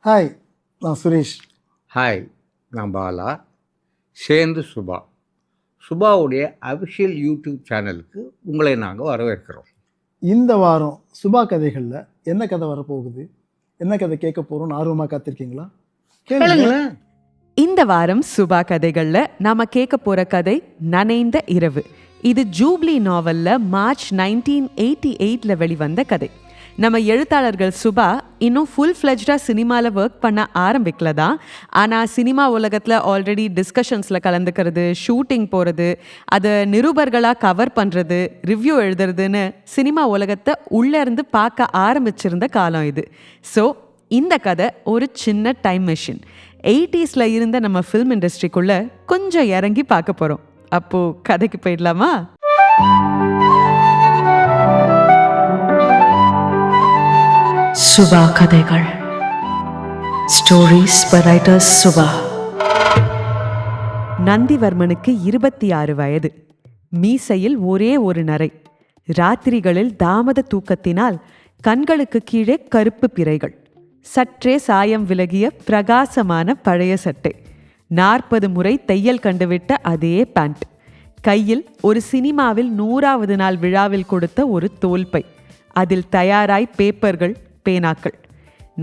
Hi, நான் Suresh. Hi, நான் பாலா. சேர்ந்து சுபாவுடைய அஃபிஷியல் யூடியூப் சேனலுக்கு உங்களை நாங்கள் வரவேற்கிறோம். இந்த வாரம் சுபா கதைகளில் என்ன கதை வரப்போகுது, என்ன கதை கேட்க போகிறோம்னு ஆர்வமாக காத்திருக்கீங்களா? கேளுங்களேன். இந்த வாரம் சுபா கதைகள்ல நாம கேட்க போற கதை நனைந்த இரவு. இது ஜூப்ளி நாவல்ல மார்ச் 1988 வெளிவந்த கதை. நம்ம எழுத்தாளர்கள் சுபா இன்னும் ஃபுல் ஃப்ளெஜ்டா சினிமாவில் ஒர்க் பண்ண ஆரம்பிக்கல தான். ஆனால் சினிமா உலகத்தில் ஆல்ரெடி டிஸ்கஷன்ஸில் கலந்துக்கிறது, ஷூட்டிங் போகிறது, அதை நிருபர்களாக கவர் பண்ணுறது, ரிவ்யூ எழுதுறதுன்னு சினிமா உலகத்தை உள்ளேருந்து பார்க்க ஆரம்பிச்சிருந்த காலம் இது. ஸோ இந்த கதை ஒரு சின்ன டைம் மிஷின். 80s இருந்த நம்ம ஃபில்ம் இண்டஸ்ட்ரிக்குள்ளே கொஞ்சம் இறங்கி பார்க்க போகிறோம். அப்போது கதைக்கு போயிடலாமா? சுபா கதைகள். Stories by writers Subha. நந்திவர்மனுக்கு 26 வயது. மீசையில் ஒரே ஒரு நரை. ராத்திரிகளில் தாமத தூக்கத்தினால் கண்களுக்கு கீழே கருப்பு பிறைகள். சற்றே சாயம் விலகிய பிரகாசமான பழைய சட்டை. 40 முறை தையல் கண்டுவிட்ட அதே பேண்ட். கையில் ஒரு சினிமாவில் 100வது நாள் விழாவில் கொடுத்த ஒரு தோல்பை. அதில் தயாராய் பேப்பர்கள், பேனாக்கள்.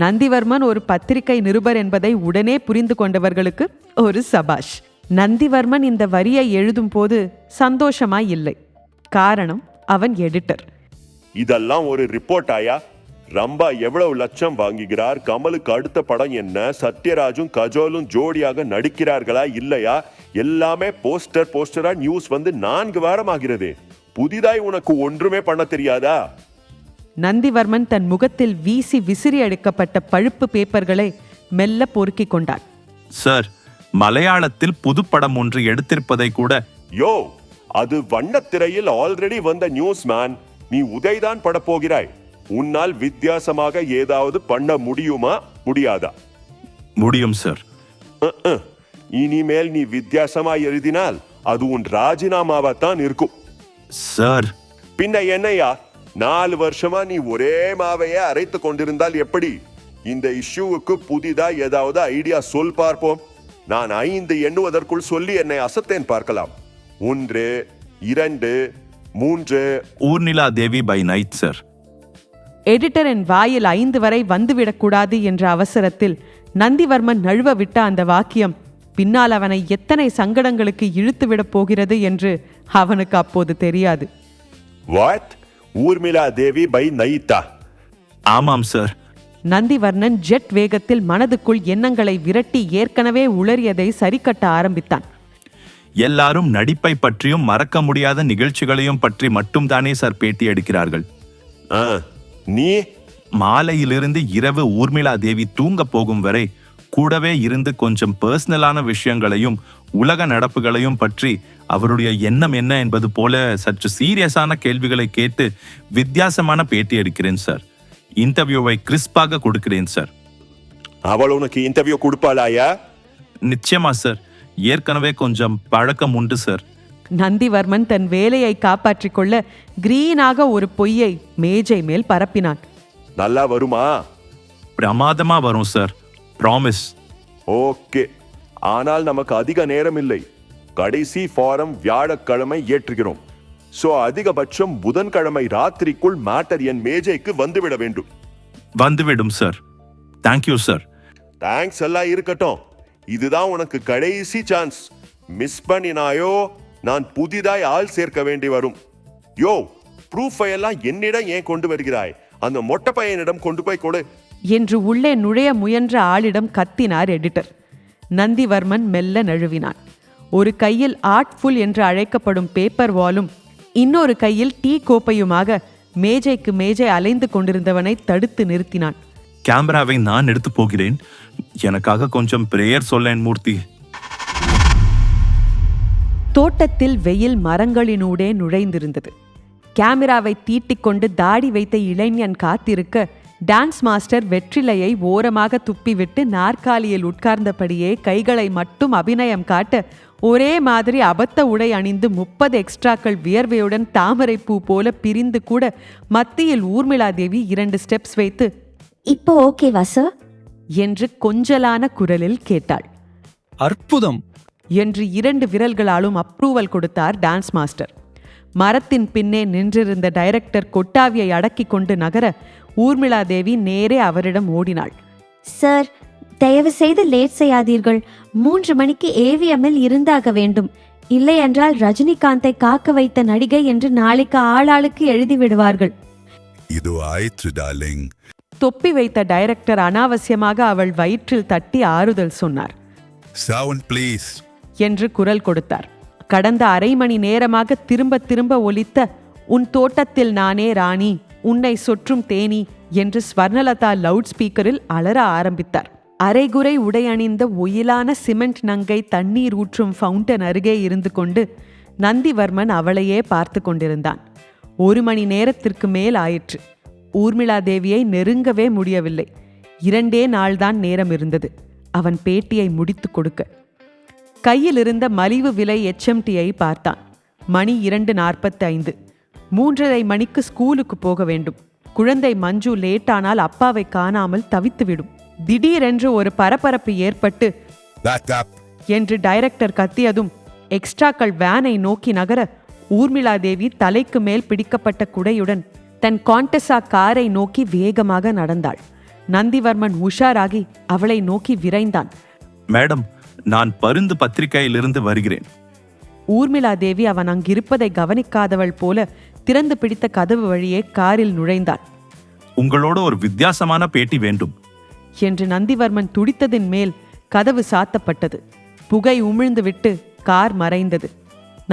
நந்திவர்மன் ஒரு பத்திரிகை நிருபர் என்பதை உடனே புரிந்து கொண்டவர்களுக்கு ஒரு சபாஷ். நந்திவர்மன் இந்த வரியை எழுதும் போது சந்தோஷமாய் இல்லை. காரணம், அவன் எடிட்டர். இதெல்லாம் ஒரு ரிப்போர்ட் ஆயா? ரம்பா எவ்வளவு லட்சம் வாங்குகிறார்? கமலுக்கு அடுத்த படம் என்ன? சத்யராஜும் கஜோலும் ஜோடியாக நடிக்கிறார்களா இல்லையா? எல்லாமே போஸ்டரா நியூஸ் வந்து 4 வாரம் ஆகிறது. புதிதாய் உனக்கு ஒன்றுமே பண்ண தெரியாதா? நந்திவர்மன் தன் முகத்தில் வீசி விசிறி அடிக்கப்பட்ட பழுப்பு பேப்பர்களை மெல்ல பொறுக்கிக் கொண்டான். சார், மலையாளத்தில் புதுப்படம் ஒன்று எடுத்திருப்பதை கூட. யோ, அது வண்ணத்திரையில் ஆல்ரெடி வந்த நியூஸ் மேன். நீ உதய்தான் பட போகிறாய். உன்னால் வித்தியாசமாக ஏதாவது பண்ண முடியுமா, முடியாதா? முடியும் சார். இனிமேல் நீ வித்தியாசமா எழுதினால் அது உன் ராஜினாமாவாத்தான் இருக்கும். சார், பின்ன என்னையா, 4 வருஷமா நீ ஒரே மாவையே அரைத்து கொண்டிருந்தால் எப்படி? இந்த இஷ்யூவுக்கு புதிதா ஏதாவது ஐடியா சொல் பார்ப்போம். நான் 5 எண்ணுவதற்குள் சொல்லி என்னை அசத்தேன் பார்க்கலாம். 1, 2, 3. ஊர்நிலா தேவி பை நைட் சார். எடிட்டரின் வாயில் 5 வரை வந்துவிடக்கூடாது என்ற அவசரத்தில் நந்திவர்மன் நழுவ விட்ட அந்த வாக்கியம் பின்னால் அவனை எத்தனை சங்கடங்களுக்கு இழுத்துவிடப் போகிறது என்று அவனுக்கு அப்போது தெரியாது. வாட்? ஊர்மிளா தேவி பை நைட்டா? ஆமாம் சார். நந்திவர்ணன் ஜெட் வேகத்தில் மனதுக்குள் எண்ணங்களை விரட்டி ஏற்கனவே உளறியதை சரிக்கட்ட ஆரம்பித்தான். எல்லாரும் நடிப்பை பற்றியும் மறக்க முடியாத நிகழ்ச்சிகளையும் பற்றி மட்டும் தானே சார் பேட்டி எடுக்கிறார்கள். நீ மாலையிலிருந்து இரவு ஊர்மிளா தேவி தூங்க போகும் வரை கூடவே இருந்து கொஞ்சம் பர்சனலான விஷயங்களையும் உலக நடப்புகளையும் பற்றி அவருடைய எண்ணம் என்ன என்பது போல சற்று சீரியஸான கேள்விகளை கேட்டு வித்தியாசமான பேட்டி எடுக்கிறேன் சார். இன்டர்வியூவை கிறிஸ்பாக கொடுக்கிறேன் சார். அவள் உனக்கு இன்டர்வியூ கொடுப்பாளாயா? நிச்சயமா சார். ஏற்கனவே கொஞ்சம் பழக்கம் உண்டு சார். நந்திவர்மன் தன் வேலையை காப்பாற்றிக் கொள்ள கிரீனாக ஒரு பொய்யை மேஜை மேல் பரப்பினான். நல்லா வருமா? பிரமாதமா வரும் சார். ப்ராமிஸ். ஓகே, ஆனால் நமக்கு அதிக நேரம் இல்லை. கடைசி ஃபாரம் வியாழக்கிழமை ஏற்றுகிறோம். சோ அதிகபட்சம் புதன்கிழமை ராத்திரிக்குள் மேட்டர் என் மேஜைக்கு வந்துவிட வேண்டும். வந்துவிடும் சார். Thank you sir. தேங்க்ஸ் எல்லாம் இருக்கட்டும். இதுதான் உனக்கு கடைசி சான்ஸ். மிஸ் பண்ணினாயோ நான் புதிதாய் ஆள் சேர்க்க வேண்டி வரும். யோ, ப்ரூஃபை எல்லாம் என்னிடம் ஏன் கொண்டு வருகிறாய்? அந்த மொட்டை பையனிடம் கொண்டு போய் கொடு என்று உள்ளே நுழைய முயன்ற ஆளிடம் கத்தினார் எடிட்டர். நந்திவர்மன் மெல்ல நழுவினான். ஒரு கையில் ஆர்ட்ஃபுல் என்று அழைக்கப்படும் பேப்பர் வாலும் இன்னொரு கையில் டீ கோப்பையுமாக மேஜைக்கு மேஜை அலைந்து கொண்டிருந்தவனை தடுத்து நிறுத்தினான். கேமராவை நான் எடுத்து போகிறேன். எனக்காக கொஞ்சம் பிரேயர் சொல்லேன் மூர்த்தி. தோட்டத்தில் வெயில் மரங்களினூடே நுழைந்திருந்தது. கேமராவை தீட்டிக்கொண்டு தாடி வைத்த இளைஞன் காத்திருக்க டான்ஸ் மாஸ்டர் வெற்றிலையை ஓரமாக துப்பிவிட்டு நாற்காலியில் உட்கார்ந்தபடியே கைகளை மட்டும் அபிநயம் காட்ட ஒரே மாதிரி அபத்த உடை அணிந்து 30 எக்ஸ்ட்ராக்கள் வியர்வையுடன் தாமரை பூ போல பிரிந்து கூட மத்தியில் ஊர்மிளா தேவி 2 ஸ்டெப்ஸ் வைத்து, இப்போ ஓகேவா சார் என்று கொஞ்சலான குரலில் கேட்டாள். அற்புதம் என்று 2 விரல்களாலும் அப்ரூவல் கொடுத்தார் டான்ஸ் மாஸ்டர். மரத்தின் பின்னே நின்றிருந்த டைரக்டர் கொட்டாவியை அடக்கிக் கொண்டு நகர ஊர்மிளா தேவி நேரே அவரிடம் ஓடினாள். சார், தயவு செய்து லேட் செய்யாதீர்கள். 3 மணிக்கு ஏவிஎம்மில் இருந்தாக வேண்டும். இல்லை என்றால் ரஜினிகாந்தை காக்க வைத்த நடிகை என்று நாளைக்கு ஆளாளுக்கு எழுதி விடுவார்கள். இது ஆயிற்று டார்லிங். தொப்பி வைத்த டைரக்டர் அனாவசியமாக அவள் வயிற்றில் தட்டி ஆறுதல் சொன்னார். சவுண்ட் ப்ளீஸ் என்று குரல் கொடுத்தார். கடந்த அரை மணி நேரமாக திரும்ப திரும்ப ஒலித்த உன் தோட்டத்தில் நானே ராணி, உன்னை சொற்றும் தேனி என்று ஸ்வர்ணலதா லவுட் ஸ்பீக்கரில் அலற ஆரம்பித்தார். அரைகுறை உடையணிந்த ஒயிலான சிமெண்ட் நங்கை தண்ணீர் ஊற்றும் ஃபவுண்டன் அருகே இருந்து கொண்டு நந்திவர்மன் அவளையே பார்த்து கொண்டிருந்தான். 1 மணி நேரத்திற்கு மேல் ஆயிற்று. ஊர்மிளா தேவியை நெருங்கவே முடியவில்லை. 2 நாள்தான் நேரம் இருந்தது அவன் பேட்டியை முடித்து கொடுக்க. கையில் இருந்த மலிவு விலை HMTயை பார்த்தான். மணி 2:45. 3:30 மணிக்கு ஸ்கூலுக்கு போக வேண்டும். குழந்தை மஞ்சு லேட்டானால் அப்பாவை காணாமல் தவித்துவிடும். திடீரென்று ஒரு பரபரப்பு ஏற்பட்டு என்று டைரக்டர் கத்தியதும் எக்ஸ்ட்ராக்கள் வேனை நோக்கி நகர ஊர்மிளா தேவி தலைக்கு மேல் பிடிக்கப்பட்ட குடையுடன் தன் காண்டஸா காரை நோக்கி வேகமாக நடந்தாள். நந்திவர்மன் உஷாராகி அவளை நோக்கி விரைந்தான். மேடம், நான் பருந்து பத்திரிகையிலிருந்து வருகிறேன். ஊர்மிளா தேவி அவன் அங்கிருப்பதை கவனிக்காதவள் போல திறந்து பிடித்த கதவு வழியே காரில் நுழைந்தாள். உங்களோட ஒரு வித்தியாசமான பேட்டி வேண்டும் என்று நந்திவர்மன் துடித்ததின் மேல் கதவு சாத்தப்பட்டது. புகை உமிழ்ந்துவிட்டு கார் மறைந்தது.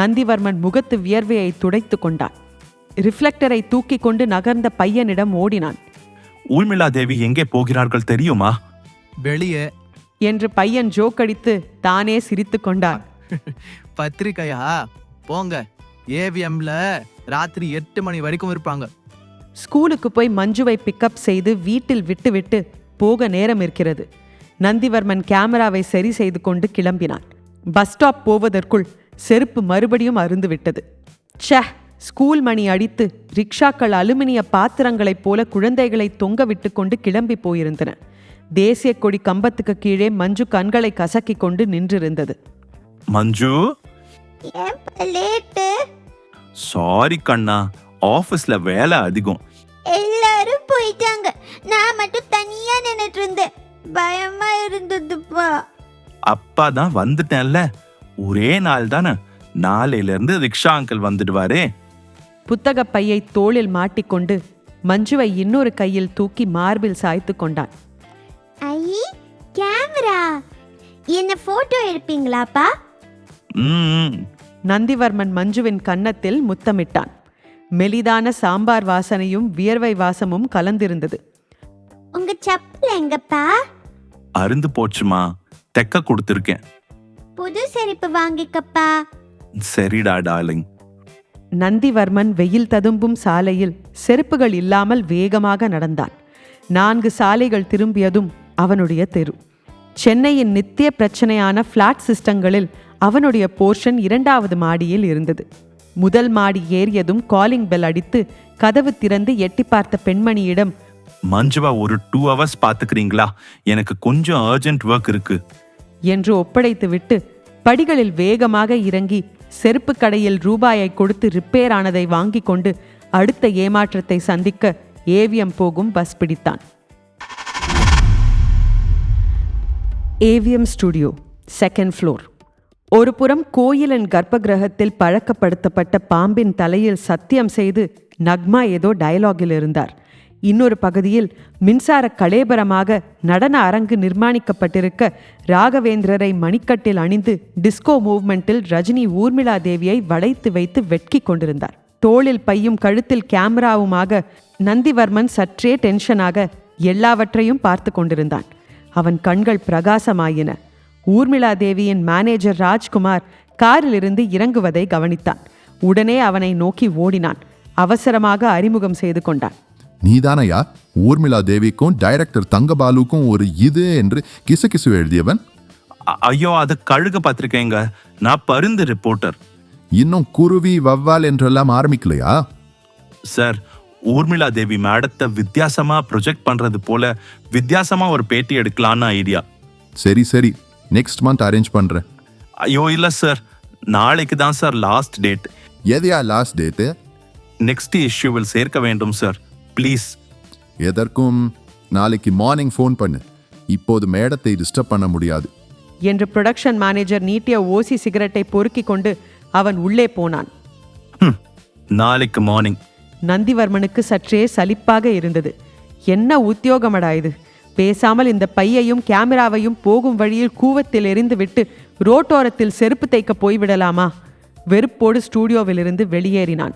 நந்திவர்மன் முகத்து வியர்வையை துடைத்து கொண்டான். ரிஃப்ளெக்டரை தூக்கி கொண்டு நகர்ந்த பையனிடம் ஓடினான். ஊர்மிளா தேவி எங்கே போகிறார்கள் தெரியுமா? வெளியே என்று பையன் ஜோக்கடித்து தானே சிரித்து கொண்டான். பத்திரிக்கையா? போங்க, ஏவிஎம்ல ராத்திரி 8 மணி வரைக்கும் இருப்பாங்க. ஸ்கூலுக்கு போய் மஞ்சுவை பிக்கப் செய்து வீட்டில் விட்டுவிட்டு போக நேரம் இருக்கிறது. நந்திவர்மன் கேமராவை சரி செய்து கொண்டு கிளம்பினான். பஸ் ஸ்டாப் போவதற்குள் செருப்பு மறுபடியும் அருந்துவிட்டது. ச்சே, ஸ்கூல் மணி அடித்து ரிக்ஷாக்கள் அலுமினிய பாத்திரங்களைப் போல குழந்தைகளை தொங்க விட்டு கொண்டு கிளம்பி போயிருந்தன. தேசிய கொடி கம்பத்துக்கு கீழே மஞ்சு கண்களை கசக்கி கொண்டு நின்றிருந்தது. மஞ்சு, சாரி கண்ணா, ஆபீஸ்ல வேலை அதிகம். எல்லாரும் போயிட்டாங்க, நான் மட்டும் தனியா நின்னுட்டு இருந்தேன். பயமா இருந்ததுப்பா. அப்பா தான் வந்துட்டேன்ல, ஒரே நாள் தானே, நாளையில இருந்து ரிக்ஷா அங்கிள் வந்துடுவாரே. புத்தக பையை தோளில் மாட்டிக்கொண்டு மஞ்சுவை இன்னொரு கையில் தூக்கி மார்பில் சாய்த்து கொண்டான். ஐ, கேமரா, என்ன போட்டோ எடுப்பீங்களாப்பா? நந்திவர்மன் மஞ்சுவின் கன்னத்தில் முத்தமிட்டான். மெலிதான சாம்பார் வாசனையும் வியர்வை வாசமும் கலந்திருந்தது. உங்க செப்பல் எங்கப்பா? அருந்து போச்சுமா, தெக்க கொடுத்திருக்கேன். புது செருப்பு வாங்கிக்கப்பா. சரிடா டார்லிங். நந்திவர்மன் வெயில் ததும்பும் சாலையில் செருப்புகள் இல்லாமல் வேகமாக நடந்தான். 4 சாலைகள் திரும்பியதும் அவனுடைய தெரு. சென்னையின் நித்திய பிரச்சனையான பிளாட் சிஸ்டங்களில் அவனுடைய போர்ஷன் 2வது மாடியில் இருந்தது. முதல் மாடி ஏறியதும் காலிங் பெல் அடித்து கதவு திறந்து எட்டி பார்த்த பெண்மணியிடம், மஞ்சுவா ஒரு 2 hours பாத்துக்கிறீங்களா? எனக்கு கொஞ்சம் அர்ஜென்ட் ஒர்க் இருக்கு என்று ஒப்படைத்துவிட்டு படிகளில் வேகமாக இறங்கி செருப்பு கடையில் ரூபாயை கொடுத்து ரிப்பேர் ஆனதை வாங்கி கொண்டு அடுத்த ஏமாற்றத்தை சந்திக்க ஏவிஎம் போகும் பஸ் பிடித்தான். AVM studio, 2nd floor. ஒரு புறம் கோயிலின் கர்ப்பகிரகத்தில் பழக்கப்படுத்தப்பட்ட பாம்பின் தலையில் சத்தியம் செய்து நக்மா ஏதோ டயலாகில் இருந்தார். இன்னொரு பகுதியில் மின்சார கலேபரமாக நடன அரங்கு நிர்மாணிக்கப்பட்டிருக்க ராகவேந்திரரை மணிக்கட்டில் அணிந்து டிஸ்கோ மூவ்மெண்டில் ரஜினி ஊர்மிளா தேவியை வளைத்து வைத்து வெட்கி கொண்டிருந்தார். தோளில் பையும் கழுத்தில் கேமராவுமாக நந்திவர்மன் சற்றே டென்ஷனாக எல்லாவற்றையும் பார்த்து கொண்டிருந்தான். அவன் கண்கள் பிரகாசமாயின. ஊர்மிளா தேவியின் மேனேஜர் ராஜ்குமார் காரிலிருந்து இறங்குவதை கவனித்தான். உடனே அவனை நோக்கி ஓடினான். அவசரமாக அறிமுகம் செய்து கொண்டான். நீதானையா ஊர்மிளா தேவிக்கும் டைரக்டர் தங்கபாலுக்கும் ஒரு இது என்று கிசு எழுதியவன்? ஐயோ, அது கழுகு பத்திரிக்கைங்க, நான் பருந்து ரிப்போர்ட்டர். இன்னும் குருவி வவ்வால் என்றெல்லாம் ஆரம்பிக்கலையா? சார், ஊர்மிளா தேவி மேடத்தை வித்தியாசமா ப்ரொஜெக்ட் பண்றது போல வித்தியாசமா ஒரு பேட்டி எடுக்கலான்னு ஐடியா. சரி சரி, நெக்ஸ்ட் மந்த் அரேஞ்ச் பண்றேன். ஐயோ இல்ல சார், நாளைக்கு தான் சார் லாஸ்ட் டேட். எதையா லாஸ்ட் டேட்டு? நெக்ஸ்ட் இஷ்யூவில் சேர்க்க வேண்டும் சார், ப்ளீஸ். எதற்கும் நாளைக்கு மார்னிங் ஃபோன் பண்ணு. இப்போது மேடத்தை டிஸ்டர்ப் பண்ண முடியாது என்று புரொடக்ஷன் மேனேஜர் நீட்டிய ஓசி சிகரெட்டை பொறுக்கிக் கொண்டு அவன் உள்ளே போனான். நாளைக்கு மார்னிங். நந்திவர்மனுக்கு சற்றே சலிப்பாக இருந்தது. என்ன உத்தியோகமடா இது? பேசாமல் இந்த பையையும் கேமராவையும் போகும் வழியில் கூவத்தில் எறிந்துவிட்டு ரோட்டோரத்தில் செருப்பு தைக்க போய்விடலாமா? வெறுப்போடு ஸ்டூடியோவிலிருந்து வெளியேறினான்.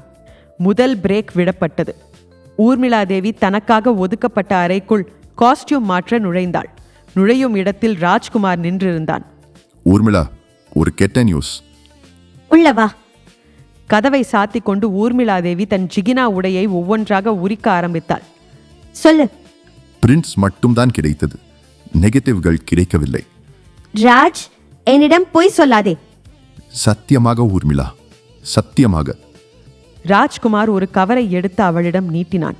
முதல் பிரேக் விடப்பட்டது. ஊர்மிளா தேவி தனக்காக ஒதுக்கப்பட்ட அறைக்குள் காஸ்டியூம் மாற்ற நுழைந்தாள். நுழையும் இடத்தில் ராஜ்குமார் நின்றிருந்தான். ஊர்மிளா, ஒரு கெட்ட நியூஸ். உள்ளவா. கதவை சாத்தி கொண்டு ஊர்மிளா தேவி தன் ஜிகினா உடையை ஒவ்வொன்றாக உரிக்க ஆரம்பித்தாள். சொல்லு. பிரிண்ட்ஸ் மட்டும்தான் கிடைத்தது, நெகட்டிவ்கள் கிடைக்கவில்லை. ராஜ், என்னிடம் பொய் சொல்லாதே. சத்தியமாக ஊர்மிளா, சத்தியமாக. ராஜ்குமார் ஒரு கவரை எடுத்து அவளிடம் நீட்டினான்.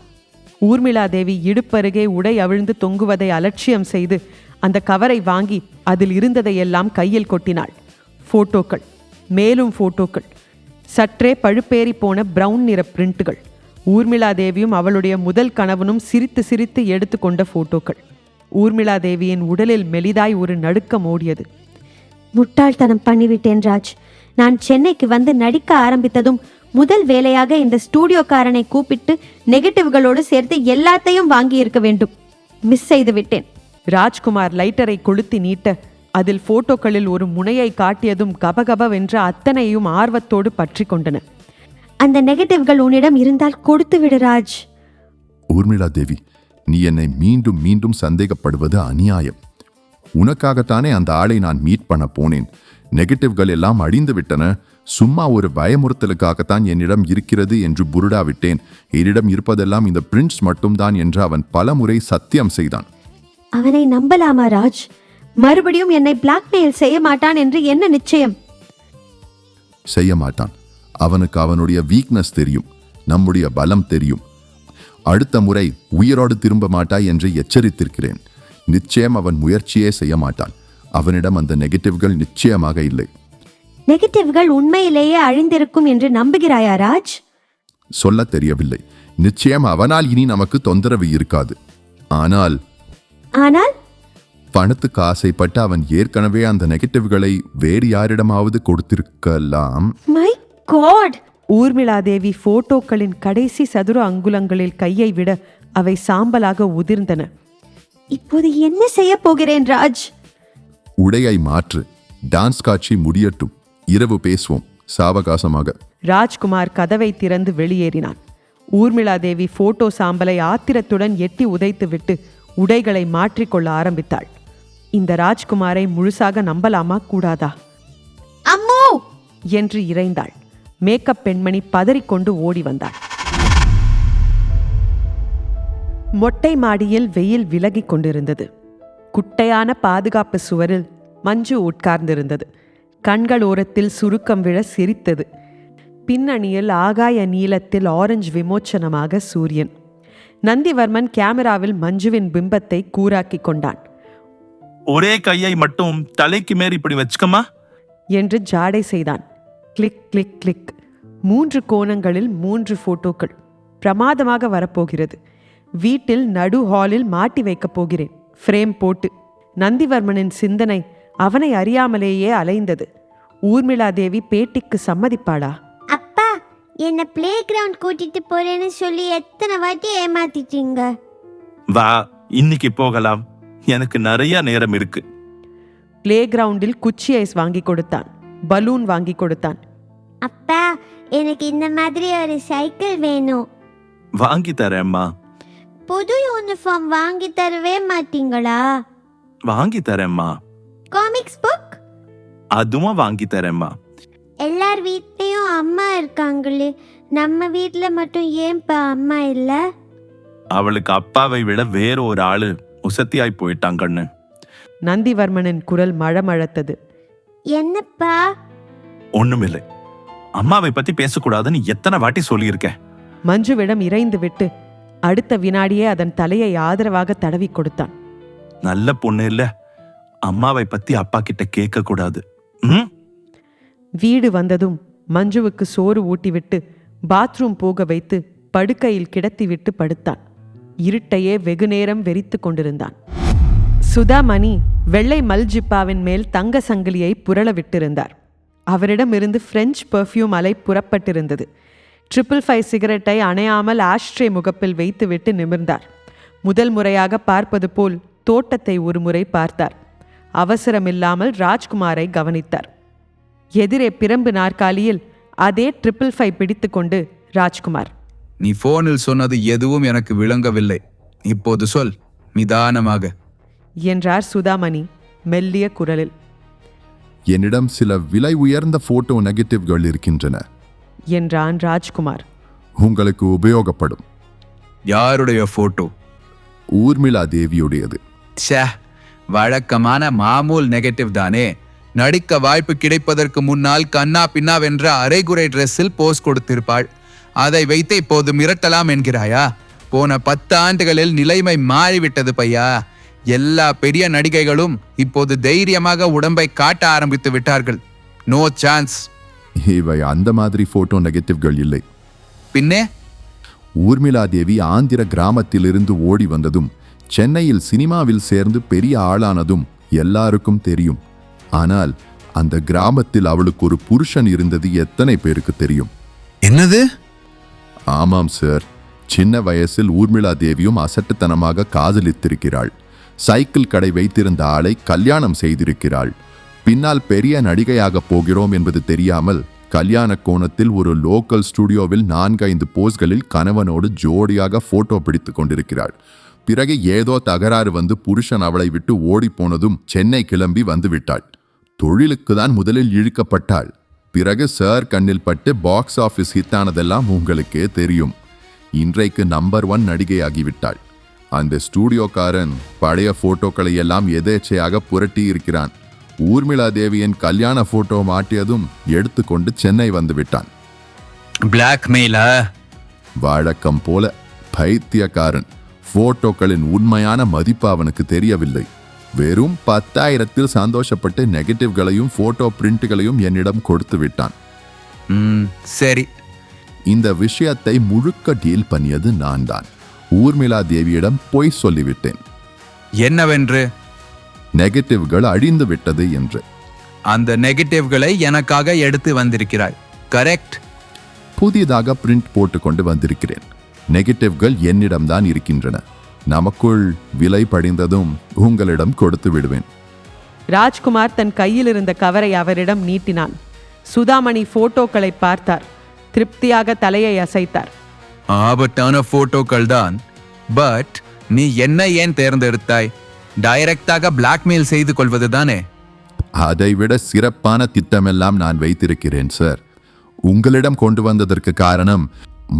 ஊர்மிளா தேவி இடுப்பருகே உடை அவிழ்ந்து தொங்குவதை அலட்சியம் செய்து அந்த கவரை வாங்கி அதில் இருந்ததையெல்லாம் கையில் கொட்டினாள். போட்டோக்கள், மேலும் போட்டோக்கள், சற்றே பழுப்பேறி போன பிரவுன் நிற பிரிண்ட்டுகள். ஊர்மிளா தேவியும் அவளுடைய முதல் கணவனும் சிரித்து சிரித்து எடுத்துக்கொண்ட போட்டோக்கள். ஊர்மிளா தேவியின் உடலில் மெலிதாய் ஒரு நடுக்கம் ஓடியது. முட்டாள்தனம் பண்ணிவிட்டேன் ராஜ். நான் சென்னைக்கு வந்து நடிக்க ஆரம்பித்ததும் முதல் வேலையாக இந்த ஸ்டூடியோக்காரனை கூப்பிட்டு நெகட்டிவ்களோடு சேர்த்து எல்லாத்தையும் வாங்கி இருக்க வேண்டும். மிஸ் செய்து விட்டேன். ராஜ்குமார் லைட்டரை கொளுத்தி நீட்ட அதில் போட்டோக்களில் ஒரு முனையை காட்டியதும் கபகபவென்ற அத்தனையும் ஆர்வத்தோடு பற்றி கொண்டன. அந்த நெகட்டிவ்கள் உன்னிடம் இருந்தால் கொடுத்து விடு ராஜ். ஊர்மிளா தேவி, நீ என்னை மீண்டும் மீண்டும் சந்தேகப்படுவது அநியாயம். உனக்காகத்தானே அந்த ஆளை நான் மீட் பண்ண போனேன். நெகட்டிவ்கள் எல்லாம் அழிந்து விட்டன. சும்மா ஒரு பயமுறுத்தலுக்காகத்தான் என்னிடம் இருக்கிறது என்று புருடா விட்டேன். என்னிடம் இருப்பதெல்லாம் இந்த பிரிண்ட்ஸ் மட்டும்தான் என்று அவன் பலமுறை சத்தியம் செய்தான். அவனை நம்பலாமா ராஜ்? மறுபடியும் என்னை பிளாக்மெயில் செய்ய மாட்டான் என்று என்ன நிச்சயம்? செய்ய மாட்டான். அவனுக்கு அவனுடைய வீக்னஸ் தெரியும், நம்முடைய பலம் தெரியும். அடுத்த முறை உயிரோடு திரும்ப மாட்டாய் என்று எச்சரித்திருக்கிறேன். நிச்சயம் அவன் முயற்சியே செய்ய மாட்டான். அவனிடம் அந்த நெகட்டிவ்கள் நிச்சயமாக இல்லை. நெகட்டிவ்கள் உண்மையிலேயே அழிந்திருக்கும் என்று நம்புகிறாயா ராஜ்? சொல்ல தெரியவில்லை. நிச்சயம் அவனால் இனி நமக்கு தொந்தரவு இருக்காது. ஆனால் ஆனால் பணத்துக்கு ஆசைப்பட்டு அவன் ஏற்கனவே அந்த நெகட்டிவ்களை வேறு யாரிடமாவது கொடுத்திருக்கலாம். My God! ஊர்மிளா தேவி போட்டோக்களின் கடைசி சதுர அங்குலங்களில் கையை விட அவை சாம்பலாக உதிர்ந்தன. இப்போது என்ன செய்ய போகிறேன் ராஜ்? உடையை மாற்று. டான்ஸ் காட்சி முடியட்டும். இரவு பேசுவோம் சாவகாசமாக. ராஜ்குமார் கதவை திறந்து வெளியேறினான். ஊர்மிளா தேவி போட்டோ சாம்பலை ஆத்திரத்துடன் எட்டி உதைத்துவிட்டு உடைகளை மாற்றிக்கொள்ள ஆரம்பித்தாள். இந்த ராஜ்குமாரை முழுசாக நம்பலாமா கூடாதா அம்மோ என்று இறைந்தாள். மேக்கப் பெண்மணி பதறிக்கொண்டு ஓடி வந்தாள். மொட்டை மாடியில் வெயில் விலகிக் கொண்டிருந்தது. குட்டையான பாதுகாப்பு சுவரில் மஞ்சு உட்கார்ந்திருந்தது. கண்கள் ஓரத்தில் சுருக்கம் விழ சிரித்தது. பின்னணியில் ஆகாய நீலத்தில் ஆரஞ்சு விமோச்சனமாக சூரியன். நந்திவர்மன் கேமராவில் மஞ்சுவின் பிம்பத்தை கூராக்கி கொண்டான். ஒரே கையை மட்டும் தலைக்கு மேல் இப்படி வச்சுக்கமா என்று ஜாடை செய்தான். Click click click. 3 கோணங்களில் 3 போட்டோக்கள். பிரமாதமாக வரப்போகிறது. வீட்டில் நடு ஹாலில் மாட்டி வைக்கப் போகிறேன், ஃப்ரேம் போட்டு. நந்திவர்மனின் சிந்தனை அவனை அறியாமலேயே அலைந்தது. ஊர்மிளா தேவி பேட்டிக்கு சம்மதிப்பாளா? அப்பா, என்ன பிளே கிரவுண்ட் கூட்டிட்டு போறேன்னு சொல்லி எத்தனை வாட்டி ஏமாத்திட்டீங்க. வா, இன்னைக்கு போகலாம், எனக்கு நிறைய நேரம் இருக்கு. பிளே கிரவுண்டில் குச்சி ஐஸ் வாங்கி கொடுத்தான், பலூன் வாங்கி கொடுத்தான். அப்பா, எனக்கு இந்த மாதிரி ஒரு சைக்கிள் வேணும். வாங்கி தரேம்மா. புது யூனிஃபார்ம் வாங்கி தரவே மாட்டீங்களா? வாங்கி தரேம்மா. Comics book? அதுவும் வாங்கி தரேம்மா. எல்லார் வீட்லயும் அம்மா இருக்காங்களே, நம்ம வீட்ல மட்டும் ஏன்பா அம்மா இல்ல? அவளுக்கு அப்பாவை விட வேற ஒரு ஆளு உசத்தியாய் போயிட்டாங்கன்னு. நந்திவர்மனின் குரல் மழமழத்தது. என்னப்பா? ஒண்ணுமில்லை. அம்மாவை பத்தி பேசக்கூடாதுன்னு எத்தனை வாட்டி சொல்லியிருக்கேன். மஞ்சுவிடம் இறைந்துவிட்டு அடுத்த வினாடியே அதன் தலையை ஆதரவாக தடவி கொடுத்தான். நல்ல பொண்ணு இல்ல, அம்மாவை பத்தி அப்பா கிட்ட கேட்க கூடாது. வீடு வந்ததும் மஞ்சுவுக்கு சோறு ஊட்டிவிட்டு பாத்ரூம் போக வைத்து படுக்கையில் கிடத்திவிட்டு படுத்தான். இருட்டையே வெகுநேரம் வெறித்து கொண்டிருந்தான். சுதாமணி வெள்ளை மல்ஜிப்பாவின் மேல் தங்க சங்கிலியை புரள விட்டிருந்தார். அவரிடமிருந்து பிரெஞ்சு பெர்ஃப்யூம் அலை புறப்பட்டிருந்தது. 555 சிகரெட்டை அணையாமல் ஆஷ்ட்ரே முகப்பில் வைத்துவிட்டு நிமிர்ந்தார். முதல் முறையாக பார்ப்பது போல் தோட்டத்தை ஒரு முறை பார்த்தார். அவசரமில்லாமல் ராஜ்குமாரை கவனித்தார். எதிரே பிரம்பு நாற்காலியில் அதே 555 பிடித்து கொண்டு ராஜ்குமார், நீ போனில் சொன்னது எதுவும் எனக்கு விளங்கவில்லை. இப்போது சொல், நிதானமாக என்றார் சுதாமணி மெல்லிய குரலில். என்னிடம் சில விலை உயர்ந்த போட்டோ நெகட்டிவ்கள் இருக்கின்றன என்றான் ராஜ்குமார். உங்களுக்கு உபயோகப்படும். யாருடைய போட்டோ? ஊர்மிளா தேவியுடையது. ச்சே, வழக்கமான மாமூல் நெகட்டிவ் தானே. நடிக்க வாய்ப்பு கிடைப்பதற்கு முன்னால் கண்ணா பின்னாவென்ற அரைகுறை ட்ரெஸ்ஸில் போஸ் கொடுத்திருப்பாள். அதை வைத்து இப்போது மிரட்டலாம் என்கிறாயா? போன 10 ஆண்டுகளில் நிலைமை மாறிவிட்டது பையா. எல்லா பெரிய நடிகைகளும் இப்போது தைரியமாக உடம்பை காட்ட ஆரம்பித்து விட்டார்கள். No chance. இவை அந்த மாதிரி போட்டோ நெகட்டிவ்கள் இல்லை. பின்னே? ஊர்மிளா தேவி ஆந்திர கிராமத்திலிருந்து ஓடி வந்ததும் சென்னையில் சினிமாவில் சேர்ந்து பெரிய ஆளானதும் எல்லாருக்கும் தெரியும். ஆனால் அந்த கிராமத்தில் அவளுக்கு ஒரு புருஷன் இருந்தது எத்தனை பேருக்கு தெரியும்? என்னது? ஆமாம் சார், சின்ன வயசில் ஊர்மிளா தேவியும் அசட்டுத்தனமாக காதலித்திருக்கிறாள். சைக்கிள் கடை வைத்திருந்த ஆளை கல்யாணம் செய்திருக்கிறாள். பின்னால் பெரிய நடிகையாக போகிறோம் என்பது தெரியாமல் கல்யாண கோணத்தில் ஒரு லோக்கல் ஸ்டுடியோவில் 4-5 போஸ்களில் கணவனோடு ஜோடியாக போட்டோ பிடித்து கொண்டிருக்கிறாள். பிறகு ஏதோ தகராறு வந்து புருஷன் அவளை விட்டு ஓடி போனதும் சென்னை கிளம்பி வந்து விட்டாள். தொழிலுக்கு தான் முதலில் இழுக்கப்பட்டாள். பிறகு சார் கண்ணில் பட்டு பாக்ஸ் ஆஃபீஸ் ஹிட்டானதெல்லாம் உங்களுக்கே தெரியும். இன்றைக்கு நம்பர் 1 நடிகையாகிவிட்டாள். அந்த ஸ்டூடியோக்காரன் பழைய போட்டோக்களை எல்லாம் எதேச்சையாக புரட்டி இருக்கிறான். ஊர்மிளா தேவியின் கல்யாண போட்டோ மாட்டியதும் எடுத்துக்கொண்டு சென்னை வந்து விட்டான். பிளாக்மெயிலா? வழக்கம் போல பைத்தியக்காரன். போட்டோக்களின் உண்மையான மதிப்பு அவனுக்கு தெரியவில்லை. வெறும் 10,000 சந்தோஷப்பட்டு நெகட்டிவ்களையும் போட்டோ பிரிண்ட்களையும் என்னிடம் கொடுத்து விட்டான். சரி. இந்த விஷயத்தை முழுக்க டீல் பண்ணியது நான் தான். ஊர்மிளா தேவியிடம் பொய் சொல்லிவிட்டேன். என்னவென்று? நெகட்டிவ்கள் அழிந்து விட்டது என்று. அந்த நெகட்டிவ்களை எனக்காக எடுத்து வந்திருக்கிறாய், கரெக்ட்? புதிதாக பிரிண்ட் போட்டு கொண்டு வந்திருக்கிறேன். நெகட்டிவ்கள் என்னிடம்தான் இருக்கின்றன. நமக்குள் விலை படிந்ததும் உங்களிடம் கொடுத்து விடுவேன். ராஜ்குமார் தன் கையில் இருந்த கவரை அவரிடம் நீட்டினான். சுதாமணி போட்டோக்களை பார்த்தார். திருப்தியாக தலையை அசைத்தார். ஆபத்தான போட்டோக்கள் தான். பட் நீ என்ன ஏன் தேர்ந்தெடுத்தாய்? டைரக்டாக பிளாக்மெயில் செய்து கொள்வது தானே? அதைவிட சிறப்பான திட்டமெல்லாம் நான் வைத்திருக்கிறேன் சார். உங்களிடம் கொண்டு வந்ததற்கு காரணம்,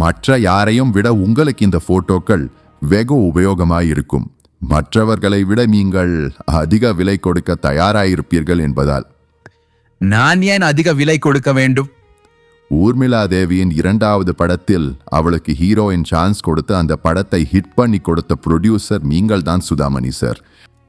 மற்ற யாரையும் விட உங்களுக்கு இந்த போட்டோக்கள் வெகு உபயோகமாயிருக்கும். மற்றவர்களை விட நீங்கள் அதிக விலை கொடுக்க தயாராயிருப்பீர்கள் என்பதால். நான் ஏன் அதிக விலை கொடுக்க வேண்டும்? ஊர்மிளா தேவியின் 2வது படத்தில் அவளுக்கு ஹீரோயின் சான்ஸ் கொடுத்து அந்த படத்தை ஹிட் பண்ணி கொடுத்த ப்ரொடியூசர் நீங்கள் தான் சுதாமணி சார்.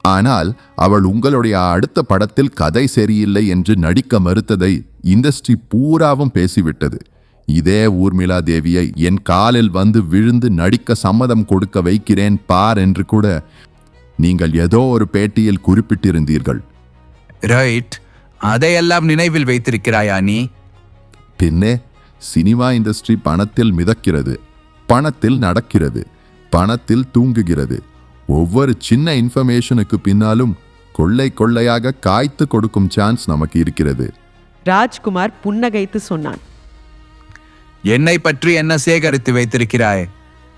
ஆனால் அவள் உங்களுடைய அடுத்த படத்தில் கதை சரியில்லை என்று நடிக்க மறுத்ததை இண்டஸ்ட்ரி பூராவும் பேசிவிட்டது. இதே ஊர்மிளா தேவியை என் காலில் வந்து விழுந்து நடிக்க சம்மதம் கொடுக்க வைக்கிறேன் பார் என்று கூட நீங்கள் ஏதோ ஒரு பேட்டியில் குறிப்பிட்டிருந்தீர்கள். ரைட். அதையெல்லாம் நினைவில் வைத்திருக்கிறாயா நீ? பின்னே, சினிமா இண்டஸ்ட்ரி பணத்தில் மிதக்கிறது, பணத்தில் நடக்கிறது, பணத்தில் தூங்குகிறது. ஒவ்வொரு சின்ன இன்ஃபர்மேஷனுக்கு பின்னாலும் கொள்ளை கொள்ளையாக காய்த்து கொடுக்கும் சான்ஸ் நமக்கு இருக்கிறது. ராஜ்குமார் புன்னகைத்து சொன்னான். என்னை பற்றி என்ன சேகரித்து வைத்திருக்கிறாய்?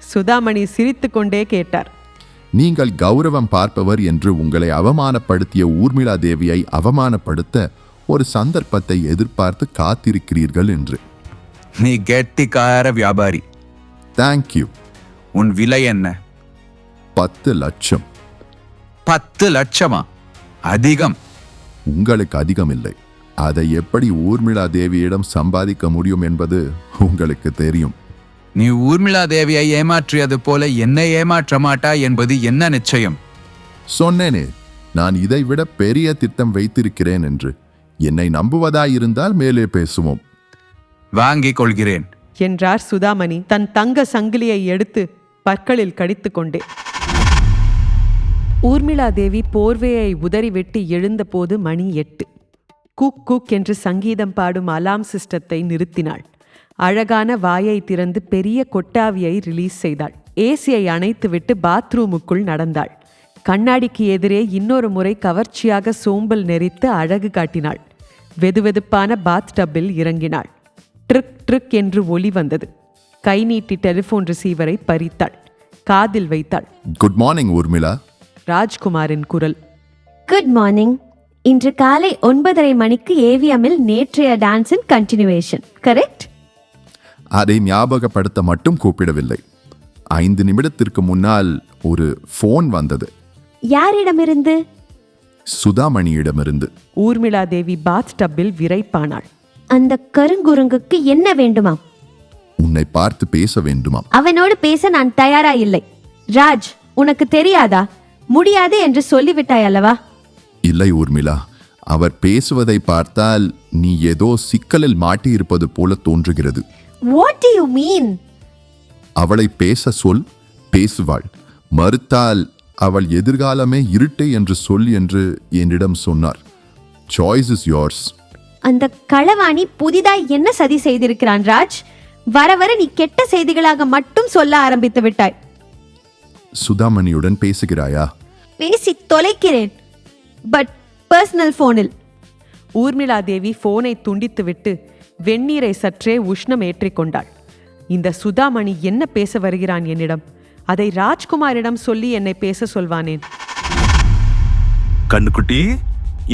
சுதாமணி சிரித்துக்கொண்டே கேட்டார். நீங்கள் கௌரவம் பார்ப்பவர் என்று உங்களை அவமானப்படுத்திய ஊர்மிளா தேவியை அவமானப்படுத்த ஒரு சந்தர்ப்பத்தை எதிர்பார்த்து காத்திருக்கிறீர்கள் என்று. நீ கெட்டிக்கார வியாபாரி. தேங்க்யூ. உன் விலை என்ன? 10 லட்சம். 10 லட்சமா? அதிகம். உங்களுக்கு அதிகம் இல்லை. அதை எப்படி ஊர்மிளா தேவியிடம் சம்பாதிக்க முடியும் என்பது உங்களுக்கு தெரியும். நீ ஊர்மிளா தேவியை ஏமாற்றியது போல என்னை ஏமாற்ற மாட்டா என்பது என்ன நிச்சயம்? சொன்னேனே, நான் இதைவிட பெரிய திட்டம் வைத்திருக்கிறேன் என்று. என்னை நம்புவதாயிருந்தால் மேலே பேசுவோம். வாங்கிக் கொள்கிறேன் என்றார் சுதாமணி தன் தங்க சங்கிலியை எடுத்து பற்களில் கடித்துக்கொண்டே. ஊர்மிளா தேவி போர்வையை உதறிவிட்டு எழுந்தபோது மணி 8. குக் குக் என்று சங்கீதம் பாடும் அலாம் சிஸ்டத்தை நிறுத்தினாள். அழகான வாயை திறந்து பெரிய கொட்டாவியை ரிலீஸ் செய்தாள். ஏசியை அணைத்துவிட்டு பாத்ரூமுக்குள் நடந்தாள். கண்ணாடிக்கு எதிரே இன்னொரு முறை கவர்ச்சியாக சோம்பல் நெறித்து அழகு காட்டினாள். வெதுவெதுப்பான பாத் டப்பில் இறங்கினாள். ட்ரிக் ட்ரிக் என்று ஒலி வந்தது. கை நீட்டி டெலிபோன் ரிசீவரை பறித்தாள். காதில் வைத்தாள். Good morning Urmila. ராஜ்குமாரின் குரல். Good morning. இன்று காலை 9:30 மணிக்கு ஏவிஎம்மில் நேற்றைய டான்ஸின் கண்டினியூவேஷன், கரெக்ட்? அதை ஞாபகப்படுத்த மட்டும் கூப்பிடவில்லை. 5 நிமிடத்திற்கு முன்னால் ஒரு போன் வந்தது. யாரிடமிருந்து? சுதாமணியிடமிருந்து. ஊர்மிளா தேவி பாத் டப்பில் விரைப்பானாள். அந்த கருங்குரங்குக்கு என்ன வேண்டுமாம்? உன்னை பார்த்து பேச வேண்டுமாம். அவனோடு பேச நான் தயாரா இல்லை. ராஜ், உனக்கு தெரியாதா? முடியாது என்று சொல்லிவிட்டாய் அல்லவா? இல்லை ஊர்மிளா, அவர் பேசுவதை பார்த்தால் நீ ஏதோ சிக்கலில் மாட்டியிருப்பது போல தோன்றுகிறது. What do you mean? அவளை பேச சொல், பேசுவாள். மறுத்தால் அவள் எதிர்காலமே இருட்டு என்று சொல் என்று என்னிடம் சொன்னார். Choice is yours. அந்த களவாணி புதிதாய் என்ன சதி செய்திருக்கிறான் ராஜ்? வர வர நீ கெட்ட செய்திகளாக மட்டும் சொல்ல ஆரம்பித்து விட்டாய். சுதாமணியுடன் பேசுகிறாயா? பேசி தொலைக்கிறேன், பட் பர்சனல் போனில். ஊர்மிளா தேவி போனை துண்டித்துவிட்டு வெந்நீரை சற்றே உஷ்ணம் ஏற்றிக்கொண்டாள். இந்த சுதாமணி என்ன பேச வருகிறான் என்னிடம்? அதை ராஜ்குமாரிடம் சொல்லி என்னை பேச சொல்வானேன்? கண்ணுக்குட்டி,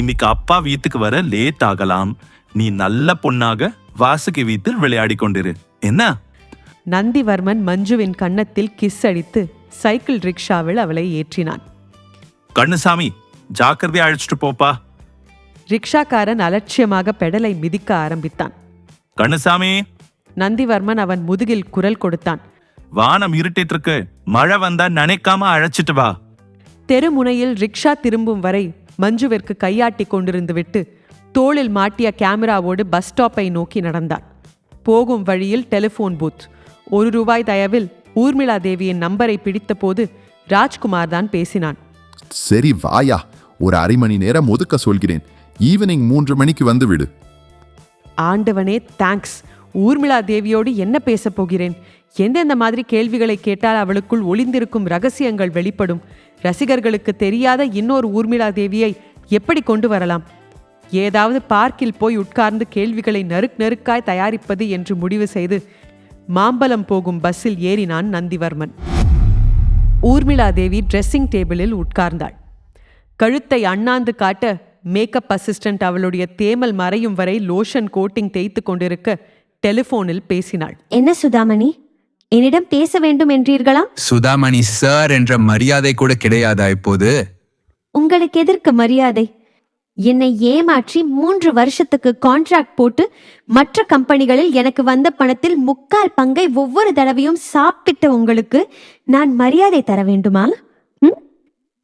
இன்னைக்கு அப்பா வீட்டுக்கு வர லேட் ஆகலாம். நீ நல்ல பொண்ணாக வாசுகி வீட்டில் விளையாடி கொண்டிரு, என்ன? நந்திவர்மன் மஞ்சுவின் கன்னத்தில் கிஸ் அடித்து சைக்கிள் ரிக்ஷாவில் அவளை ஏற்றினான். கண்ணுசாமி, ஜாக்கிரதையா அழைச்சிட்டு போப்பா. ரிக்ஷாக்காரன் அலட்சியமாக பெடலை மிதிக்க ஆரம்பித்தான். கண்ணுசாமி. நந்திவர்மன் அவன் முதுகில் குரல் கொடுத்தான். வானம் இருட்டிட்டு இருக்கு, மழை வந்தா நினைக்காம அழைச்சிட்டு வா. தெருமுனையில் ரிக்ஷா திரும்பும் வரை மஞ்சுவிற்கு கையாட்டி கொண்டிருந்து விட்டு தோளில் மாட்டிய கேமராவோடு பஸ் ஸ்டாப்பை நோக்கி நடந்தான். போகும் வழியில் டெலிபோன் பூத். ₹1 தயவில் ஊர்மிளா தேவியின் நம்பரை பிடித்த போது ராஜ்குமார் தான் பேசினான். சரி வாயா, ஒரு அரை மணி நேரம் ஒதுக்க சொல்கிறேன். ஈவினிங் 3 மணிக்கு வந்து விடு. ஆண்டவனே தேங்க்ஸ். ஊர்மிளா தேவியோடு என்ன பேச போகிறேன்? எந்தெந்த மாதிரி கேள்விகளை கேட்டால் அவளுக்குள் ஒளிந்திருக்கும் ரகசியங்கள் வெளிப்படும்? ரசிகர்களுக்கு தெரியாத இன்னொரு ஊர்மிளா தேவியை எப்படி கொண்டு வரலாம்? ஏதாவது பார்க்கில் போய் உட்கார்ந்து கேள்விகளை நறுக்காய் தயாரிப்பது என்று முடிவு செய்து மாம்பலம் போகும் பஸ்ஸில் ஏறினான் நந்திவர்மன். ஊர்மிளா தேவி ட்ரெஸ்ஸிங் டேபிளில் உட்கார்ந்தாள். கழுத்தை அண்ணாந்து காட்ட மேக்கப் அசிஸ்டன்ட் அவளுடைய தேமல் மறையும் வரை லோஷன் கோட்டிங் தேய்த்து கொண்டிருக்க டெலிபோனில் பேசினாள். என்ன சுதாமணி, என்னிடம் பேச வேண்டும் என்றீர்களாம்? சுதாமணி சார் என்ற மரியாதை கூட கிடையாதா இப்போது? உங்களுக்கு எதற்கு மரியாதை? என்னை ஏமாற்றி 3 வருஷத்துக்கு கான்ட்ராக்ட் போட்டு மற்ற கம்பெனிகளில் எனக்கு வந்த பணத்தில் 3/4 பங்கை ஒவ்வொரு தடவையும் சாப்பிட்ட உங்களுக்கு நான் மரியாதை தர வேண்டுமா?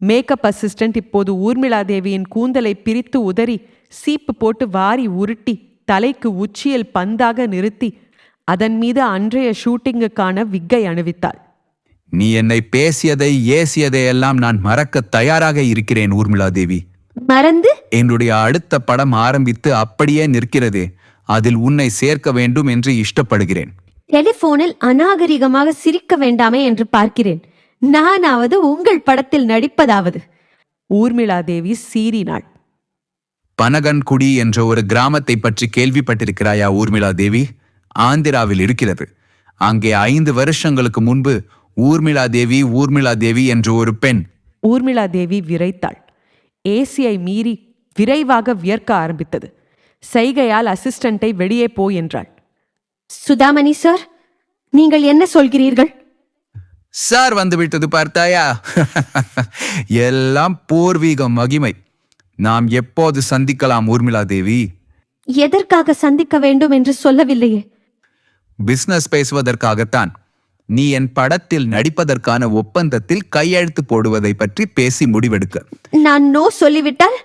மேக்கப் அசிஸ்டன்ட் இப்போது ஊர்மிளா தேவியின் கூந்தலை பிரித்து உதறி சீப்பு போட்டு வாரி உருட்டி தலைக்கு உச்சியில் பந்தாக நிறுத்தி அதன் மீது அன்றைய ஷூட்டிங்குக்கான விக்கை அணிவித்தாள். நீ என்னை பேசியதை ஏசியதை எல்லாம் நான் மறக்க தயாராக இருக்கிறேன் ஊர்மிளா தேவி. மறந்து? என்னுடைய அடுத்த படம் ஆரம்பித்து அப்படியே நிற்கிறதே, அதில் உன்னை சேர்க்க வேண்டும் என்று இஷ்டப்படுகிறேன். டெலிபோனில் அநாகரிகமாக சிரிக்க வேண்டாமே என்று பார்க்கிறேன். நானாவது உங்கள் படத்தில் நடிப்பதாவது? ஊர்மிளா தேவி சீறினாள். பனகன்குடி என்ற ஒரு கிராமத்தை பற்றி கேள்விப்பட்டிருக்கிறாயா ஊர்மிளா தேவி? ஆந்திராவில் இருக்கிறது. அங்கே 5 வருஷங்களுக்கு முன்பு ஊர்மிளா தேவி என்ற ஒரு பெண். ஊர்மிளா தேவி விரைத்தாள். ஏசியை மீறி விரைவாக வியர்க்க ஆரம்பித்தது. சைகையால் அசிஸ்டண்டை வெளியே போ என்றாள். சுதாமணி சார், நீங்கள் என்ன சொல்கிறீர்கள்? சார் வந்துவிட்டது பார்த்தாயா? எல்லாம் பூர்வீக மகிமை. நாம் எப்போது சந்திக்கலாம் ஊர்மிளா தேவி? எதற்காக சந்திக்க வேண்டும் என்று சொல்லவில்லையே. பிசினஸ் பேசுவதற்காகத்தான். நீ என் படத்தில் நடிப்பதற்கான ஒப்பந்தத்தில் கையெழுத்து போடுவதை பற்றி பேசி முடிவெடுக்க. நான் நோ சொல்லிவிட்டால்?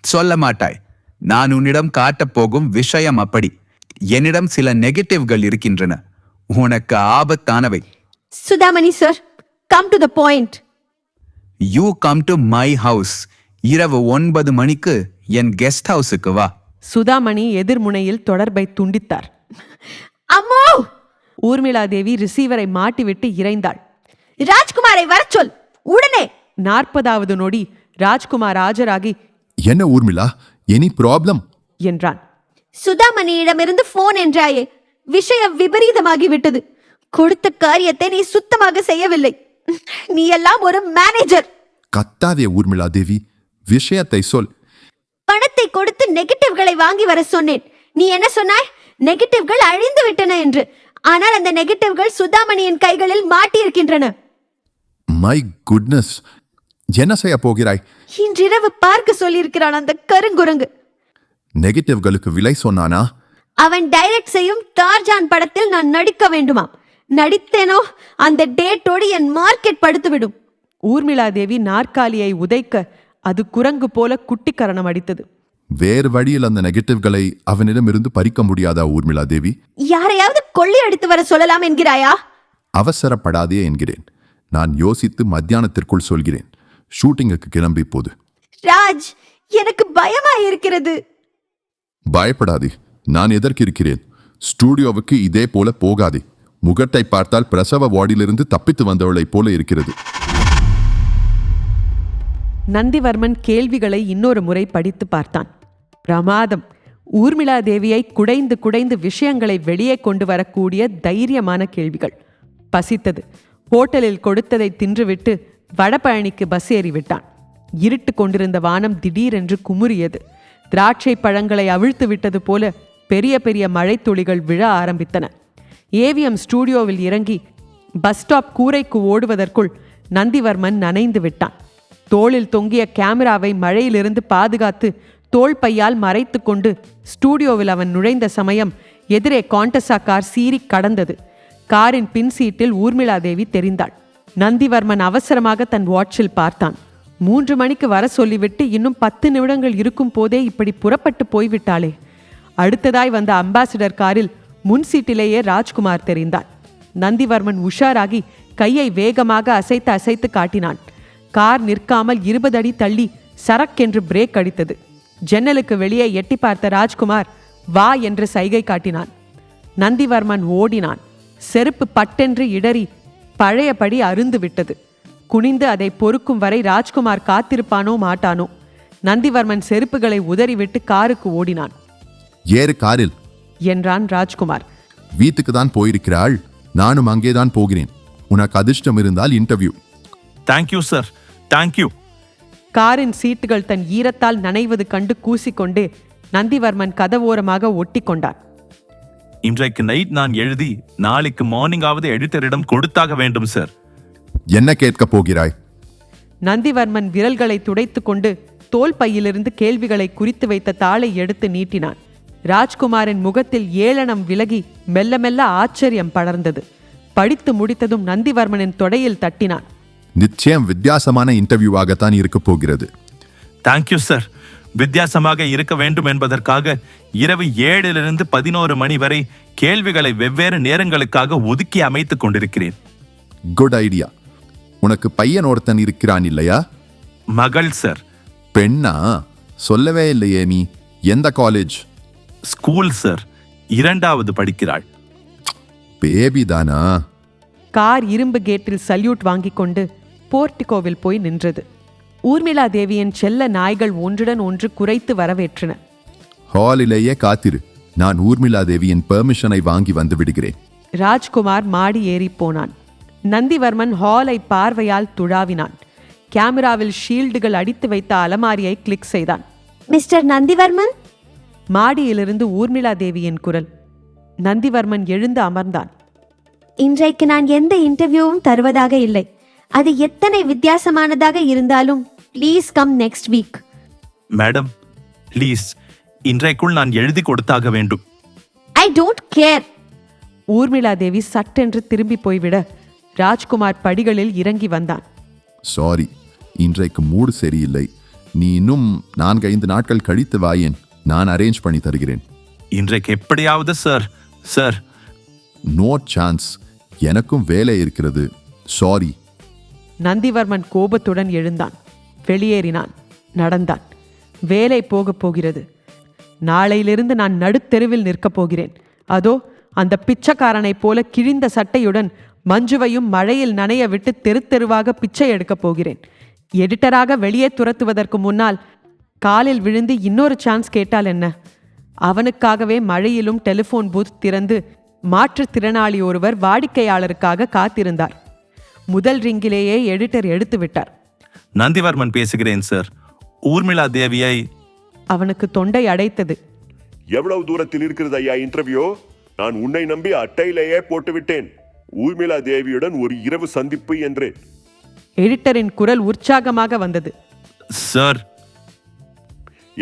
சொல்ல மாட்டாய். நான் உன்னிடம் காட்டப் போகும் விஷயம் அப்படி. என்னிடம் சில நெகட்டிவ்கள் இருக்கின்றன, உனக்கு ஆபத்தானவை. Sudhamani sir, come to the point. You come to my house. இரவு 9 மணிக்கு என் கெஸ்ட் ஹவுஸுக்கு வா. சுதாமணி எதிர்முனையில் தொடர்பை துண்டித்தார். அம்மோ! ஊர்மிளா தேவி ரிசீவரை மாட்டிவிட்டு இறைந்தாள். ராஜ்குமாரை வரச் சொல், உடனே. 40வது நொடி ராஜ்குமார் ஆஜராகி, என்ன ஊர்மிளா, எனி ப்ராப்ளம் என்றான். சுதாமணியிடமிருந்து போன் என்றாயே, விஷயம் விபரீதமாகிவிட்டது. கொடுத்த காரியத்தை நீ சுத்தமாக செய்யவில்லை. நீ எல்லாம் ஒரு மேனேஜர். கத்தாதே ஊர்மிளா தேவி, விஷயத்தை சொல். பணத்தை கொடுத்து நெகட்டிவ்களை வாங்கி வர சொன்னேன். நீ என்ன சொன்னாய்? நெகட்டிவ்கள் அழிந்து விட்டன என்று. ஆனால் அந்த நெகட்டிவ்கள் சுதாமணியின் கைகளில் மாட்டியிருக்கின்றன. மை குட்னஸ், என்ன செய்ய போகிறாய்? இன்றிரவு பார்க்க சொல்லியிருக்கிறான் அந்த கருங்குரங்கு. நெகட்டிவ்களுக்கு விலை சொன்னானா? அவன் டைரக்ட் செய்யும் டார்ஜான் படத்தில் நான் நடிக்க வேண்டுமாம். நடித்தேனோ அந்த டேட்டோடு என் மார்க்கெட் படுத்துவிடும். ஊர்மிளா தேவி நாற்காலியை உதைக்க அது குரங்கு போல குட்டிக்கரணம் அடித்தது. வேறு வழியில் அந்த நெகட்டிவ்களை அவனிடமிருந்து பறிக்க முடியாதா ஊர்மிளா தேவி? யாரையாவது கொள்ளையடித்து வர சொல்லலாம் என்கிறாயா? அவசரப்படாதே என்கிறேன். நான் யோசித்து மத்தியானத்திற்குள் சொல்கிறேன். ஷூட்டிங்குக்கு கிளம்பி போது. ராஜ், எனக்கு பயமாயிருக்கிறது. பயப்படாதே, நான் எதற்கிருக்கிறேன். ஸ்டூடியோவுக்கு இதே போல போகாதே. முகத்தை பார்த்தால் பிரசவ வார்டிலிருந்து தப்பித்து வந்தவளைப் போல இருக்கிறது. நந்திவர்மன் கேள்விகளை இன்னொரு முறை படித்து பார்த்தான். பிரமாதம். ஊர்மிளா தேவியை குடைந்து குடைந்து விஷயங்களை வெளியே கொண்டு வரக்கூடிய தைரியமான கேள்விகள். பசித்தது. ஹோட்டலில் கொடுத்ததை தின்றுவிட்டு வடபழனிக்கு பஸ் ஏறிவிட்டான். இருட்டு கொண்டிருந்த வானம் திடீரென்று குமுறியது. திராட்சை பழங்களை அவிழ்த்து விட்டது போல பெரிய பெரிய மழைத்துளிகள் விழ ஆரம்பித்தன. ஏவிஎம் ஸ்டூடியோவில் இறங்கி பஸ் ஸ்டாப் கூரைக்கு ஓடுவதற்குள் நந்திவர்மன் நனைந்து விட்டான். தோளில் தொங்கிய கேமராவை மழையிலிருந்து பாதுகாத்து தோள் பையால் மறைத்து கொண்டு ஸ்டூடியோவில் அவன் நுழைந்த சமயம் எதிரே காண்டஸா கார் சீறி கடந்தது. காரின் பின் சீட்டில் ஊர்மிளா தேவி தெரிந்தாள். நந்திவர்மன் அவசரமாக தன் வாட்சில் பார்த்தான். 3 மணிக்கு வர சொல்லிவிட்டு இன்னும் 10 நிமிடங்கள் இருக்கும் போதே இப்படி புறப்பட்டு போய்விட்டாளே. அடுத்ததாய் வந்த அம்பாசிடர் காரில் முன் சீட்டிலேயே ராஜ்குமார் தெரிந்தான். நந்திவர்மன் உஷாராகி கையை வேகமாக அசைத்து அசைத்து காட்டினான். கார் நிற்காமல் 20 அடி தள்ளி சரக்கென்று பிரேக் அடித்தது. ஜன்னலுக்கு வெளியே எட்டி பார்த்த ராஜ்குமார் வா என்று சைகை காட்டினான். நந்திவர்மன் ஓடினான். செருப்பு பட்டென்று இடறி பழையபடி அருந்து விட்டது. குனிந்து அதை பொறுக்கும் வரை ராஜ்குமார் காத்திருப்பானோ மாட்டானோ. நந்திவர்மன் செருப்புகளை உதறிவிட்டு காருக்கு ஓடினான். ஏறு காரில் என்றான் ராஜ்குமார். வீட்டுக்கு தான் போயிருக்கிறாள், நானும் அங்கேதான் போகிறேன். உனக்கு அதிர்ஷ்டம் இருந்தால் இன்டர்வியூ. Thank you sir, thank you. காரின் சீட்டுகள் தன் ஈரத்தால் நனைவது கண்டு கூசிக்கொண்டே நந்திவர்மன் கதவோரமாக ஒட்டி கொண்டான். இன்றைக்கு நைட் நான் எழுதி நாளைக்கு மார்னிங்காவது எடிட்டரிடம் கொடுத்தாக வேண்டும் சார். என்ன கேட்கப் போகிறாய்? நந்திவர்மன் விரல்களை துடைத்து கொண்டு தோல் பையிலிருந்து கேள்விகளை குறித்து வைத்த தாளை எடுத்து நீட்டினான். ராஜ்குமாரின் முகத்தில் ஏளனம் விலகி மெல்ல மெல்ல ஆச்சரியம் படர்ந்தது. படித்து முடித்ததும் நந்திவர்மனின் தொடையில் தட்டினான். நிச்சயம் வித்தியாசமான இன்டர்வியூவாகத்தான் இருக்க போகிறது. Thank you sir. வித்தியாசமாக இருக்க வேண்டும் என்பதற்காக இரவு 7 to 11 மணி வரை கேள்விகளை வெவ்வேறு நேரங்களுக்காக ஒதுக்கி அமைத்துக் கொண்டிருக்கிறேன். Good idea. உனக்கு பையன் ஒருத்தன் இருக்கிறான் இல்லையா? மகள் சார். பெண்ணா? சொல்லவே இல்லையே நீ. எந்த காலேஜ்? School sir. 2வது படிக்கிறாள். பேபி தானா? கார் இரும்பு கேட்டில் சல்யூட் வாங்கி கொண்டு போர்டிகோவில் போய் நின்றது. ஊர்மிளா தேவியின் செல்ல நாய்கள் ஒன்றுடன் ஒன்று குறைத்து வரவேற்றன. ஹாலிலேயே காத்திரு, நான் ஊர்மிளா தேவியின் பெர்மிஷனை வாங்கி வந்து விடுகிறேன். ராஜ்குமார் மாடி ஏறி போனான். நந்திவர்மன் ஹாலை பார்வையால் துழாவினான். கேமராவில் ஷீல்டுகள் அடித்து வைத்த அலமாரியை கிளிக் செய்தான். மிஸ்டர் நந்திவர்மன்? மாடியிலிருந்து ஊர்மிளா தேவியின் குரல். நந்திவர்மன் எழுந்து அமர்ந்தான். இன்றைக்கு நான் எந்த இன்டர்வியூவும் தருவதாக இல்லை. அது எத்தனை வித்தியாசமானதாக இருந்தாலும் please come next week. Madam please, இன்றைக்குள் நான் எழுதி கொடுத்தாக வேண்டும். I don't care. Urmila Devi சட்டென்று திரும்பி போய்விட ராஜ்குமார் படிகளில் இறங்கி வந்தான். சாரி, இன்றைக்கு மூடு சரியில்லை. நீ இன்னும் 4-5 நாட்கள் கழித்து வாயேன், நான் அரேஞ்ச் பண்ணி தருகிறேன். இன்றைக்கு எப்படியாவது சார். சார், நோ சான்ஸ், எனக்கும் வேலை இருக்கிறது. சாரி. நந்திவர்மன் கோபத்துடன் எழுந்தான். வெளியேறினான். நடந்தான். வேலை போகப் போகிறது. நாளையிலிருந்து நான் நடுத்தெருவில் நிற்கப் போகிறேன். அதோ அந்த பிச்சைக்காரனைப் போல கிழிந்த சட்டையுடன் மஞ்சுவையும் மழையில் நனைய விட்டு தெரு தெருவாக பிச்சை எடுக்கப் போகிறேன். எடிட்டராக வெளியே துரத்துவதற்கு முன்னால் காலில் விழுந்து இன்னொரு சான்ஸ் கேட்டால் என்ன? அவனுக்காகவே மழையிலும் டெலிஃபோன் பூத் திறந்து மாற்றுத்திறனாளி ஒருவர் வாடிக்கையாளருக்காக காத்திருந்தார். முதல் ரிங்கிலேயே எடிட்டர் எடுத்து விட்டார். நந்திவர்மன் பேசுகிறேன் சார். ஊர்மிளா தேவியை. அவனுக்கு தொண்டை அடைத்தது. எவ்வளவு தூரத்தில் இருக்கிறது ஐயா இன்டர்வியூ? நான் உன்னை நம்பி அட்டையிலேயே போட்டு விட்டேன். ஊர்மிளா தேவியுடன் ஒரு இரவு சந்திப்பு என்று. எடிட்டரின் குரல் உற்சாகமாக வந்தது. சார்,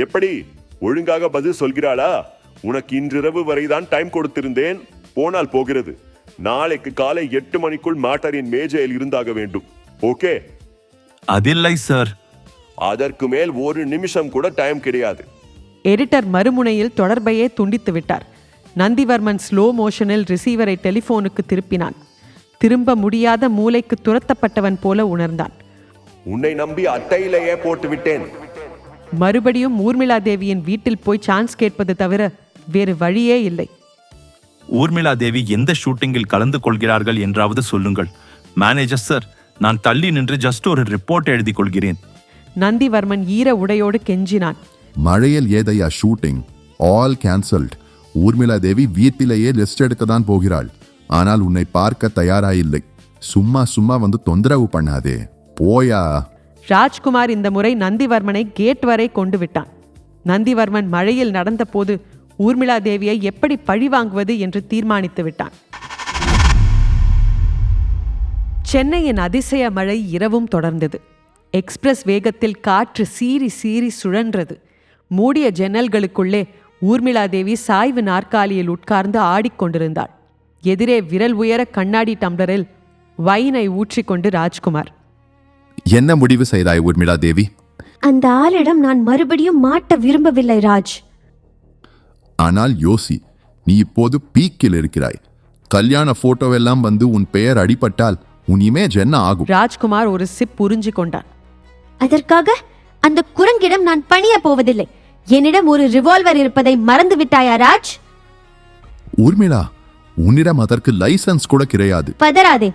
எப்படி ஒழுங்காக பதில் சொல்கிறாளா? உனக்கு இன்றிரவு வரைதான் டைம் கொடுத்திருந்தேன். போனால் போகிறது. நாளைக்கு காலை 8 மணிக்குள் மேட்டரின் மேஜையில் இருந்தாக வேண்டும். ஓகே? அதில்லை சார். அதற்கு மேல் ஒரு நிமிஷம் கூட டைம் கிடையாது. எடிட்டர் மறுமுனையில் தொடர்பையே துண்டித்து விட்டார். நந்திவர்மன் ஸ்லோ மோஷனில் ரிசீவரை டெலிஃபோனுக்கு திருப்பினான். திரும்ப முடியாத மூலைக்கு துரத்தப்பட்டவன் போல உணர்ந்தான். உன்னை நம்பி அட்டையிலேயே போட்டு விட்டேன். மறுபடியும் ஊர்மிளா தேவியின் வீட்டில் போய் சான்ஸ் கேட்பது தவிர வேறு வழியே இல்லை. ஊர்மிளா தேவி எந்த ஷூட்டிங்கில் கலந்து கொள்கிறார்கள் என்றாவது சொல்லுங்கள். மேனேஜர் சார், நான் தள்ளி நின்று ஜஸ்ட் ஒரு ரிப்போர்ட் எழுதி கொள்கிறேன். நந்திவர்மன் ஈர உடையோடு கெஞ்சினான். மழையில் ஏதையா shooting? All cancelled. Urmila Devi வீட்டிலேயே ரெஸ்ட் எடுக்க தான் போகிறாள். ஆனால் உன்னை பார்க்க தயாராயில்லை. சும்மா சும்மா வந்து தொந்தரவு பண்ணாதே, போயா. ராஜ்குமார் இந்த முறை நந்திவர்மனை கேட் வரை கொண்டு விட்டான். நந்திவர்மன் மழையில் நடந்த போது ஊர்மிளா தேவியை எப்படி பழி வாங்குவது என்று தீர்மானித்து விட்டான். சென்னையின் அதிசய மழை இரவும் தொடர்ந்தது. எக்ஸ்பிரஸ் வேகத்தில் காற்று சீறி சீறி சுழன்றது. மூடிய ஜன்னல்களுக்குள்ளே ஊர்மிளா தேவி சாய்வு நாற்காலியில் உட்கார்ந்து ஆடிக்கொண்டிருந்தாள். எதிரே விரல் உயர கண்ணாடி டம்ளரில் வைனை ஊற்றிக்கொண்டு ராஜ்குமார். என்ன முடிவு செய்தாய் ஊர்மிளா தேவி? அந்த ஆளிடம் நான் மறுபடியும் மாட்ட விரும்பவில்லை ராஜ். ஆனால் யோசி, நீ இப்போது பீக்கில் இருக்கிறாய். கல்யாண போட்டோவெல்லாம் வந்து உன் பெயர் அடிபட்டால் உன் இமேஜ் என்ன ஆகும்? ராஜ்குமார் ஒரு சிப் உறிஞ்சி கொண்டான். அதற்காக அந்த குரங்கிடம் நான் பணிய போவதில்லை. என்னிடம் ஒரு ரிவால்வர் இருப்பதை மறந்து விட்டாயா ராஜ்? ஊர்மிளா, உன்னிடம் அதற்கு லைசன்ஸ் கூட கிடையாது. பதறாதே,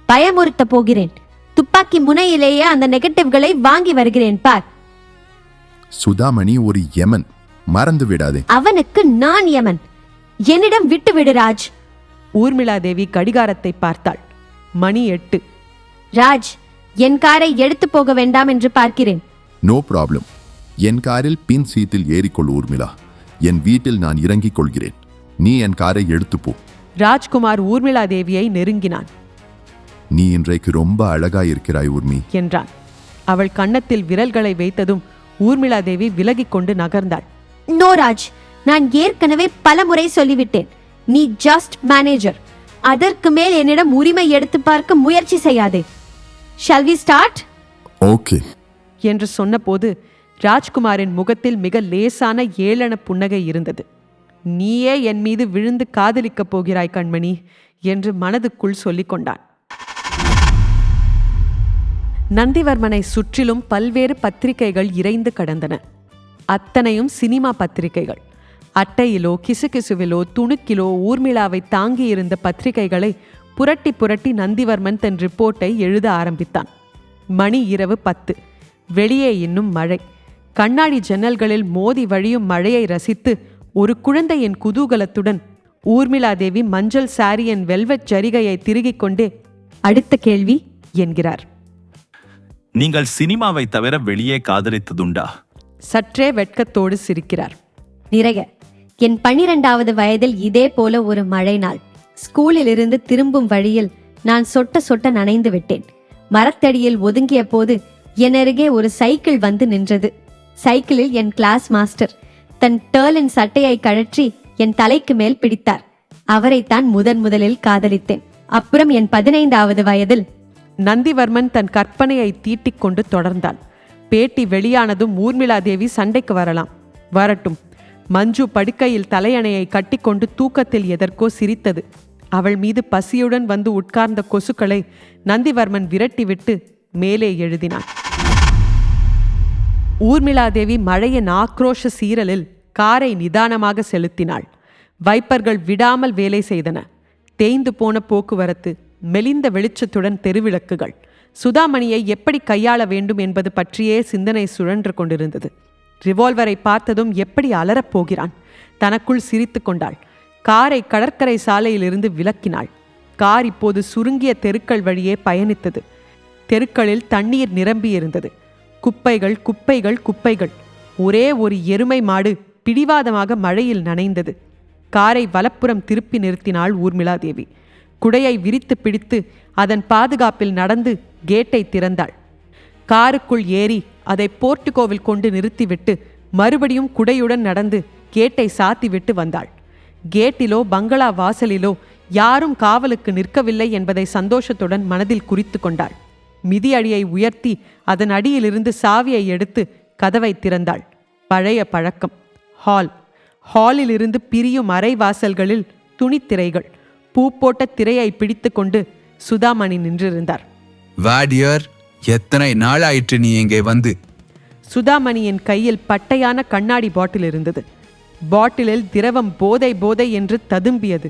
பயமுறுத்த போகிறேன். துப்பாக்கி முனையிலேயே அந்த நெகட்டிவ்களை வாங்கி வருகிறேன் பார். சுதாமணி ஒரு யமன், மறந்து விடாதே. அவனுக்கு நான் யமன். என்னிடம் விட்டு விடு ராஜ். ஊர்மிளா தேவி கடிகாரத்தை பார்த்தாள். மணி 8. ராஜ், என் காரை எடுத்து போக வேண்டாம் என்று பார்க்கிறேன். No problem. என் காரில் பின் சீட்டில் ஏறிக்கொள் ஊர்மிளா. என் வீட்டில் நான் இறங்கிக் கொள்கிறேன். நீ என் காரை எடுத்து போ. ராஜ்குமார் ஊர்மிளா தேவியை நெருங்கினான். நீ இன்றைக்கு ரொம்ப அழகாயிருக்கிறாய் ஊர்மி என்றான். அவள் கன்னத்தில் விரல்களை வைத்ததும் ஊர்மிளா தேவி விலகிக் கொண்டு நகர்ந்தாள். நோ ராஜ், நான் ஏற்கனவே பல முறை சொல்லிவிட்டேன். நீ ஜஸ்ட் மேனேஜர். அதற்கு மேல் என்னிடம் உரிமை எடுத்து பார்க்க முயற்சி செய்யாதே. Shall we start? ஓகே என்று சொன்னபோது ராஜ்குமாரின் முகத்தில் மிக லேசான ஏளன புன்னகை இருந்தது. நீயே என் மீது விழுந்து காதலிக்கப் போகிறாய் கண்மணி என்று மனதுக்குள் சொல்லிக் கொண்டான். நந்திவர்மனை சுற்றிலும் பல்வேறு பத்திரிகைகள் இறைந்து கடந்தன. அத்தனையும் சினிமா பத்திரிகைகள். அட்டையிலோ கிசுகிசுவிலோ துணுக்கிலோ ஊர்மிளாவை தாங்கியிருந்த பத்திரிகைகளை புரட்டி புரட்டி நந்திவர்மன் தன் ரிப்போர்ட்டை எழுத ஆரம்பித்தான். மணி இரவு 10. வெளியே இன்னும் மழை. கண்ணாடி ஜன்னல்களில் மோதி வழியும் மழையை ரசித்து ஒரு குழந்தையின் குதூகலத்துடன் ஊர்மிளாதேவி மஞ்சள் சாரியின் வெல்வெட் ஜரிகையை திருகிக் கொண்டே அடுத்த கேள்வி என்கிறார். நீங்கள் சினிமாவை தவிர வெளியே காதலித்ததுண்டா? சற்றே வெட்கத்தோடு சிரிக்கிறார். நிறைய. என் 12வது வயதில் இதே போல ஒரு மழை நாள். ஸ்கூலில் இருந்து திரும்பும் வழியில் நான் சொட்ட சொட்ட நனைந்து விட்டேன். மரத்தடியில் ஒதுங்கிய போது என் அருகே ஒரு சைக்கிள் வந்து நின்றது. சைக்கிளில் என் கிளாஸ் மாஸ்டர் தன் டேர்லின் சட்டையை கழற்றி என் தலைக்கு மேல் பிடித்தார். அவரைத்தான் முதலில் காதலித்தேன். அப்புறம் என் 15வது வயதில் நந்திவர்மன் தன் கற்பனையை தீட்டிக் கொண்டு தொடர்ந்தான். பேட்டி வெளியானதும் ஊர்மிளாதேவி சண்டைக்கு வரலாம். வரட்டும். மஞ்சு படுக்கையில் தலையணையை கட்டிக்கொண்டு தூக்கத்தில் எதற்கோ சிரித்தது. அவள் மீது பசியுடன் வந்து உட்கார்ந்த கொசுக்களை நந்திவர்மன் விரட்டிவிட்டு மேலே எழுதினான். ஊர்மிளாதேவி மழையின் ஆக்ரோஷ சீரலில் காரை நிதானமாக செலுத்தினாள். வைப்பர்கள் விடாமல் வேலை செய்தன. தேய்ந்து போன போக்குவரத்து, மெலிந்த வெளிச்சத்துடன் தெருவிளக்குகள். சுதாமணியை எப்படி கையாள வேண்டும் என்பது பற்றியே சிந்தனை சுழன்று கொண்டிருந்தது. ரிவால்வரை பார்த்ததும் எப்படி அலறப்போகிறான்? தனக்குள் சிரித்து கொண்டாள். காரை கடற்கரை சாலையிலிருந்து விலக்கினாள். கார் இப்போது சுருங்கிய தெருக்கள் வழியே பயணித்தது. தெருக்களில் தண்ணீர் நிரம்பியிருந்தது. குப்பைகள் குப்பைகள் குப்பைகள். ஒரே ஒரு எருமை மாடு பிடிவாதமாக மழையில் நனைந்தது. காரை வலப்புறம் திருப்பி நிறுத்தினாள் ஊர்மிளாதேவி. குடையை விரித்து பிடித்து அதன் பாதுகாப்பில் நடந்து கேட்டை திறந்தாள். காருக்குள் ஏறி அதை போர்ட்டுகோவில் கொண்டு நிறுத்திவிட்டு மறுபடியும் குடையுடன் நடந்து கேட்டை சாத்திவிட்டு வந்தாள். கேட்டிலோ பங்களா வாசலிலோ யாரும் காவலுக்கு நிற்கவில்லை என்பதை சந்தோஷத்துடன் மனதில் குறித்து கொண்டாள். மிதியடியை உயர்த்தி அதன் அடியிலிருந்து சாவியை எடுத்து கதவை திறந்தாள். பழைய பழக்கம். ஹாலிலிருந்து பிரியும் அறை வாசல்களில் துணித்திரைகள். பூ போட்ட திரையை பிடித்து கொண்டு சுதாமணி நின்றிருந்தார். வாடியர், எத்தனை நாளாயிற்று நீ இங்கே வந்து? சுதாமணியின் கையில் பட்டையான கண்ணாடி பாட்டில் இருந்தது. பாட்டிலில் திரவம் போதை போதை என்று ததும்பியது.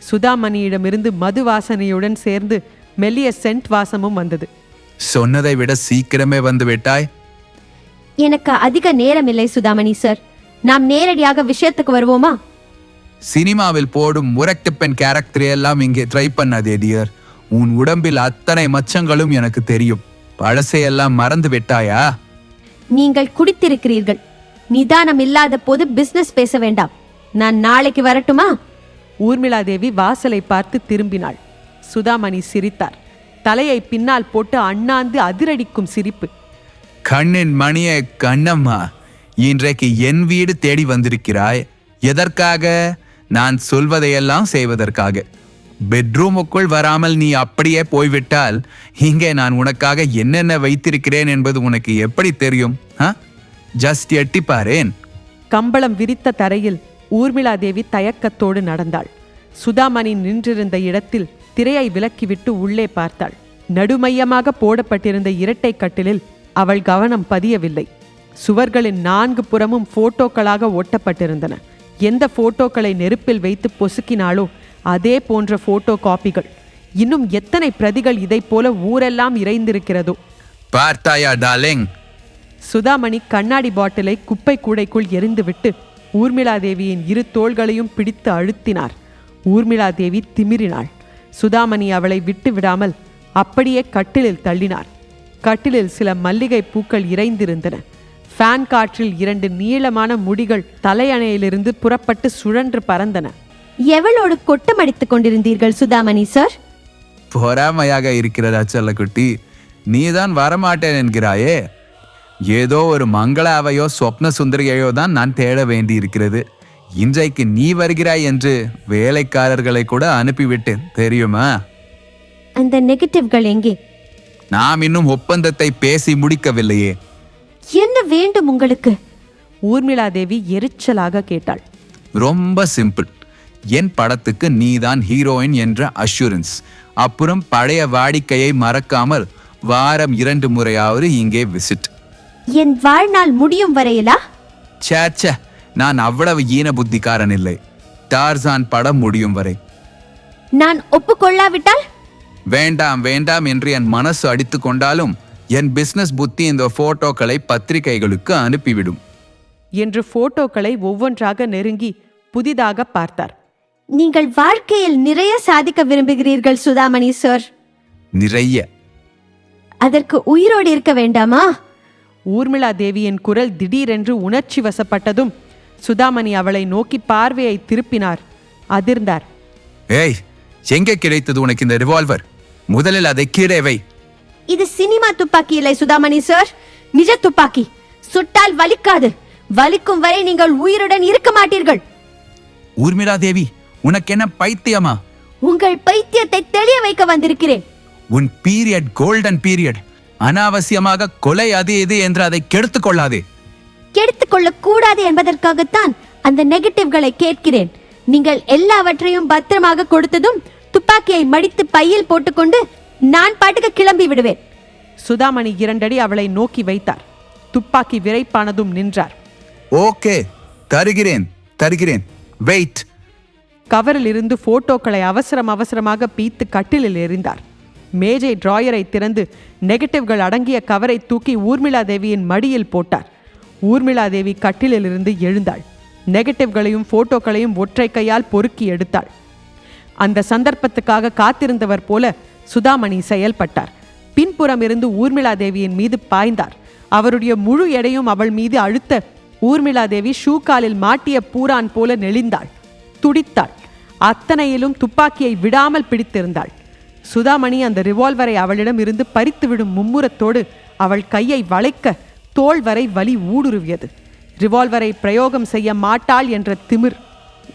சுதாமணியிடமிருந்து மது வாசனையுடன் சேர்ந்து மெல்லிய சென்ட் வாசமும் வந்தது. சொன்னதை விட சீக்கிரமே வந்து விட்டாய். எனக்கு அதிக நேரம் இல்லை சுதாமணி சார். நாம் நேரடியாக விஷயத்துக்கு வருவோமா? சினிமாவில் போடும் முரட்டு பெண் கேரக்டர் எல்லாம் இங்கே ட்ரை பண்ணாதே டியர். உன் உடம்பில் அத்தனை மச்சங்களும் எனக்கு தெரியும். பழசையெல்லாம் மறந்து விட்டாயா? நீங்கள் குடித்திருக்கிறீர்கள். நிதானம் இல்லாத போது பிசினஸ் பேச வேண்டாம். நான் நாளைக்கு வரட்டுமா? ஊர்மிளாதேவி வாசலை பார்த்து திரும்பினாள். சுதாமணி சிரித்தார். தலையை பின்னால் போட்டு அண்ணாந்து அதிரடிக்கும் சிரிப்பு. கண்ணின் மணியே கண்ணம்மா, இன்றைக்கு என் வீடு தேடி வந்திருக்கிறாய். எதற்காக? நான் சொல்வதையெல்லாம் செய்வதற்காக. பெட்ரூமுக்குள் வராமல் நீ அப்படியே போய்விட்டால் இங்கே நான் உனக்காக என்னென்ன வைத்திருக்கிறேன் என்பது உனக்கு எப்படி தெரியும்? ஜஸ்ட் எட்டிப்பாரேன். கம்பளம் விரித்த தரையில் ஊர்மிளாதேவி தயக்கத்தோடு நடந்தாள். சுதாமணி நின்றிருந்த இடத்தில் திரையை விலக்கிவிட்டு உள்ளே பார்த்தாள். நடுமையமாக போடப்பட்டிருந்த இரட்டை கட்டிலில் அவள் கவனம் பதியவில்லை. சுவர்களின் 4 புறமும் போட்டோக்களாக ஒட்டப்பட்டிருந்தன. எந்த போட்டோக்களை நெருப்பில் வைத்து பொசுக்கினாலோ அதே போன்ற போட்டோ காப்பிகள். இன்னும் எத்தனை பிரதிகள் இதை போல ஊரெல்லாம் இறைந்திருக்கிறதோ. பார்த்தாயா டார்லிங்? சுதாமணி கண்ணாடி பாட்டிலை குப்பை கூடைக்குள் எறிந்துவிட்டு ஊர்மிளாதேவியின் 2 தோள்களையும் பிடித்து அழுத்தினார். ஊர்மிளாதேவி திமிரினாள். சுதாமணி அவளை விட்டு விடாமல் அப்படியே கட்டிலில் தள்ளினார். கட்டிலில் சில மல்லிகை பூக்கள் இறைந்திருந்தன. ஃபேன் காற்றில் 2 நீளமான முடிகள் தலையணையிலிருந்து புறப்பட்டு சுழன்று பறந்தன. எவளோடு கொட்டமடித்துக் கொண்டிருந்தீர்கள் சுதாமணி சார்? பொறாமையாக இருக்கிறதா செல்லக்குட்டி? நீதான் வரமாட்டேன் என்கிறாயே. ஏதோ ஒரு மங்களாவையோ சொப்ன சுந்தரியையோ தான் நான் தேட வேண்டி இருக்கிறது. இன்றைக்கு நீ வருகிறாய் என்று வேலைக்காரர்களை கூட அனுப்பிவிட்டேன் தெரியுமா? அந்த நெகட்டிவ்கள் எங்கே? நாம் இன்னும் ஒப்பந்தத்தை பேசி முடிக்கவில்லையே. என்ன வேண்டும் உங்களுக்கு? ஊர்மிளாதேவி எரிச்சலாக கேட்டாள். ரொம்ப சிம்பிள். என் படத்துக்கு நீதான் ஹீரோயின் என்ற அஷூரன்ஸ். அப்புறம் பழைய வாடிக்கையை மறக்காமல் வாரம் 2 முறையாவது இங்கே விசிட். என் வாழ்நாள் முடியும் வரையிலா? சேச்ச, நான் அவ்வளவு ஈன புத்திக்காரன் இல்லை. டார்சான் படம் முடியும் வரை. நான் ஒப்புக்கொள்ளாவிட்டால்? வேண்டாம் வேண்டாம் என்று என் மனசு அடித்து கொண்டாலும் என் பிசினஸ் புத்தி இந்த போட்டோக்களை பத்திரிகைகளுக்கு அனுப்பிவிடும் என்று போட்டோக்களை ஒவ்வொன்றாக நெருங்கி புதிதாக பார்த்தார். நீங்கள் வாழ்க்கையில் நிறைய சாதிக்க விரும்புகிறீர்கள் சுதாமணி சார். நிறைய. அதற்கு உயிரோடு இருக்க வேண்டாமா? ஊர்மிளாதேவியின் குரல் திடீரென்று உணர்ச்சி வசப்பட்டதும் சுதாமணி அவளை நோக்கி பார்வையை திருப்பினார். அதிர்ந்தார். ஏய், எங்கே கிடைத்தது உனக்கு இந்த ரிவால்வர்? முதலில் அதை கீழே வை. இது சினிமா துப்பாக்கி இல்லை சுதாமணி சார், நிஜ துப்பாக்கி. சுட்டால் வலிக்காது. வலிக்கும் வரை நீங்கள் உயிருடன் இருக்க மாட்டீர்கள். ஊர்மிளா தேவி, உனக்கு என்ன பைத்தியமா? உங்கள் பைத்தியத்தை தெளிய வைக்க வந்திருக்கிறேன். உன் பீரியட் கோல்டன் பீரியட். அனாவசியமாக கொலை அது இது என்று அதை கெடுத்துக் கொள்ளாதே. கெடுத்துக் கூடாது என்பதற்காகத்தான் அந்த நெகட்டிவ்களை கேட்கிறேன். நீங்கள் எல்லாவற்றையும் பத்திரமாக கொடுத்ததும் துப்பாக்கியை மடித்து பையில் போட்டுக்கொண்டு நான் பாட்டுக்கு கிளம்பி விடுவேன். சுதாமணி 2 அடி அவளை நோக்கி வைத்தார். துப்பாக்கி விரைப்பானதும் நின்றார். ஓகே, தருகிறேன் தருகிறேன். வெயிட். கவரில் இருந்து போட்டோக்களை அவசரமாக பீத்து கட்டிலில் எறிந்தார். மேஜை டிராயரை திறந்து நெகட்டிவ்கள் அடங்கிய கவரை தூக்கி ஊர்மிளா தேவியின் மடியில் போட்டார். ஊர்மிளா தேவி கட்டிலில் இருந்து எழுந்தாள். நெகட்டிவ்களையும் போட்டோக்களையும் ஒற்றை கையால் பொறுக்கி எடுத்தாள். அந்த சந்தர்ப்பத்துக்காக காத்திருந்தவர் போல சுதாமணி செயல்பட்டார். பின்புறம் இருந்து ஊர்மிளா தேவியின் மீது பாய்ந்தார். அவருடைய முழு எடையும் அவள் மீது அழுத்த ஊர்மிளா தேவி ஷூக்காலில் மாட்டிய பூரான் போல நெளிந்தாள், துடித்தாள். அத்தனையிலும் துப்பாக்கியை விடாமல் பிடித்திருந்தாள். சுதாமணி அந்த ரிவால்வரை அவளிடம் இருந்து பறித்துவிடும் மும்முரத்தோடு அவள் கையை வளைக்க தோள் வரை வலி ஊடுருவியது. ரிவால்வரை பிரயோகம் செய்ய மாட்டாள் என்ற திமிர்.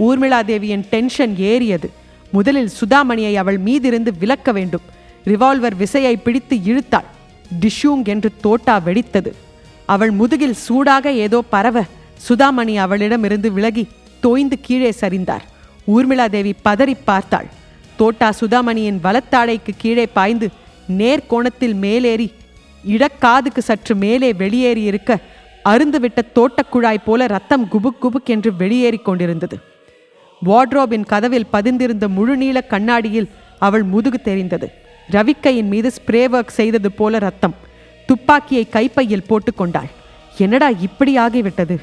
ஊர்மிளா தேவியின் டென்ஷன் ஏறியது. முதலில் சுதாமணியை அவள் மீதிருந்து விலக்க வேண்டும். ரிவால்வர் விசையை பிடித்து இழுத்தாள். டிஷூங் என்று தோட்டா வெடித்தது. அவள் முதுகில் சூடாக ஏதோ பரவ சுதாமணி அவளிடமிருந்து விலகி தோய்ந்து கீழே சரிந்தார். ஊர்மிளா தேவி பதறி பார்த்தாள். தோட்டா சுதாமணியின் வலத்தாடைக்கு கீழே பாய்ந்து நேர்கோணத்தில் மேலேறி இடக்காதுக்கு சற்று மேலே வெளியேறி இருக்க அருந்துவிட்ட தோட்டக்குழாய் போல ரத்தம் குபுக் குபுக் என்று வெளியேறி கொண்டிருந்தது. வார்ட்ரோபின் கதவில் பதிந்திருந்த முழுநீள கண்ணாடியில் அவள் முதுகு தெரிந்தது. ரவிக்கையின் மீது ஸ்ப்ரே ஒர்க் செய்தது போல ரத்தம். துப்பாக்கியை கைப்பையில் போட்டுக்கொண்டாள். என்னடா இப்படி ஆகிவிட்டது?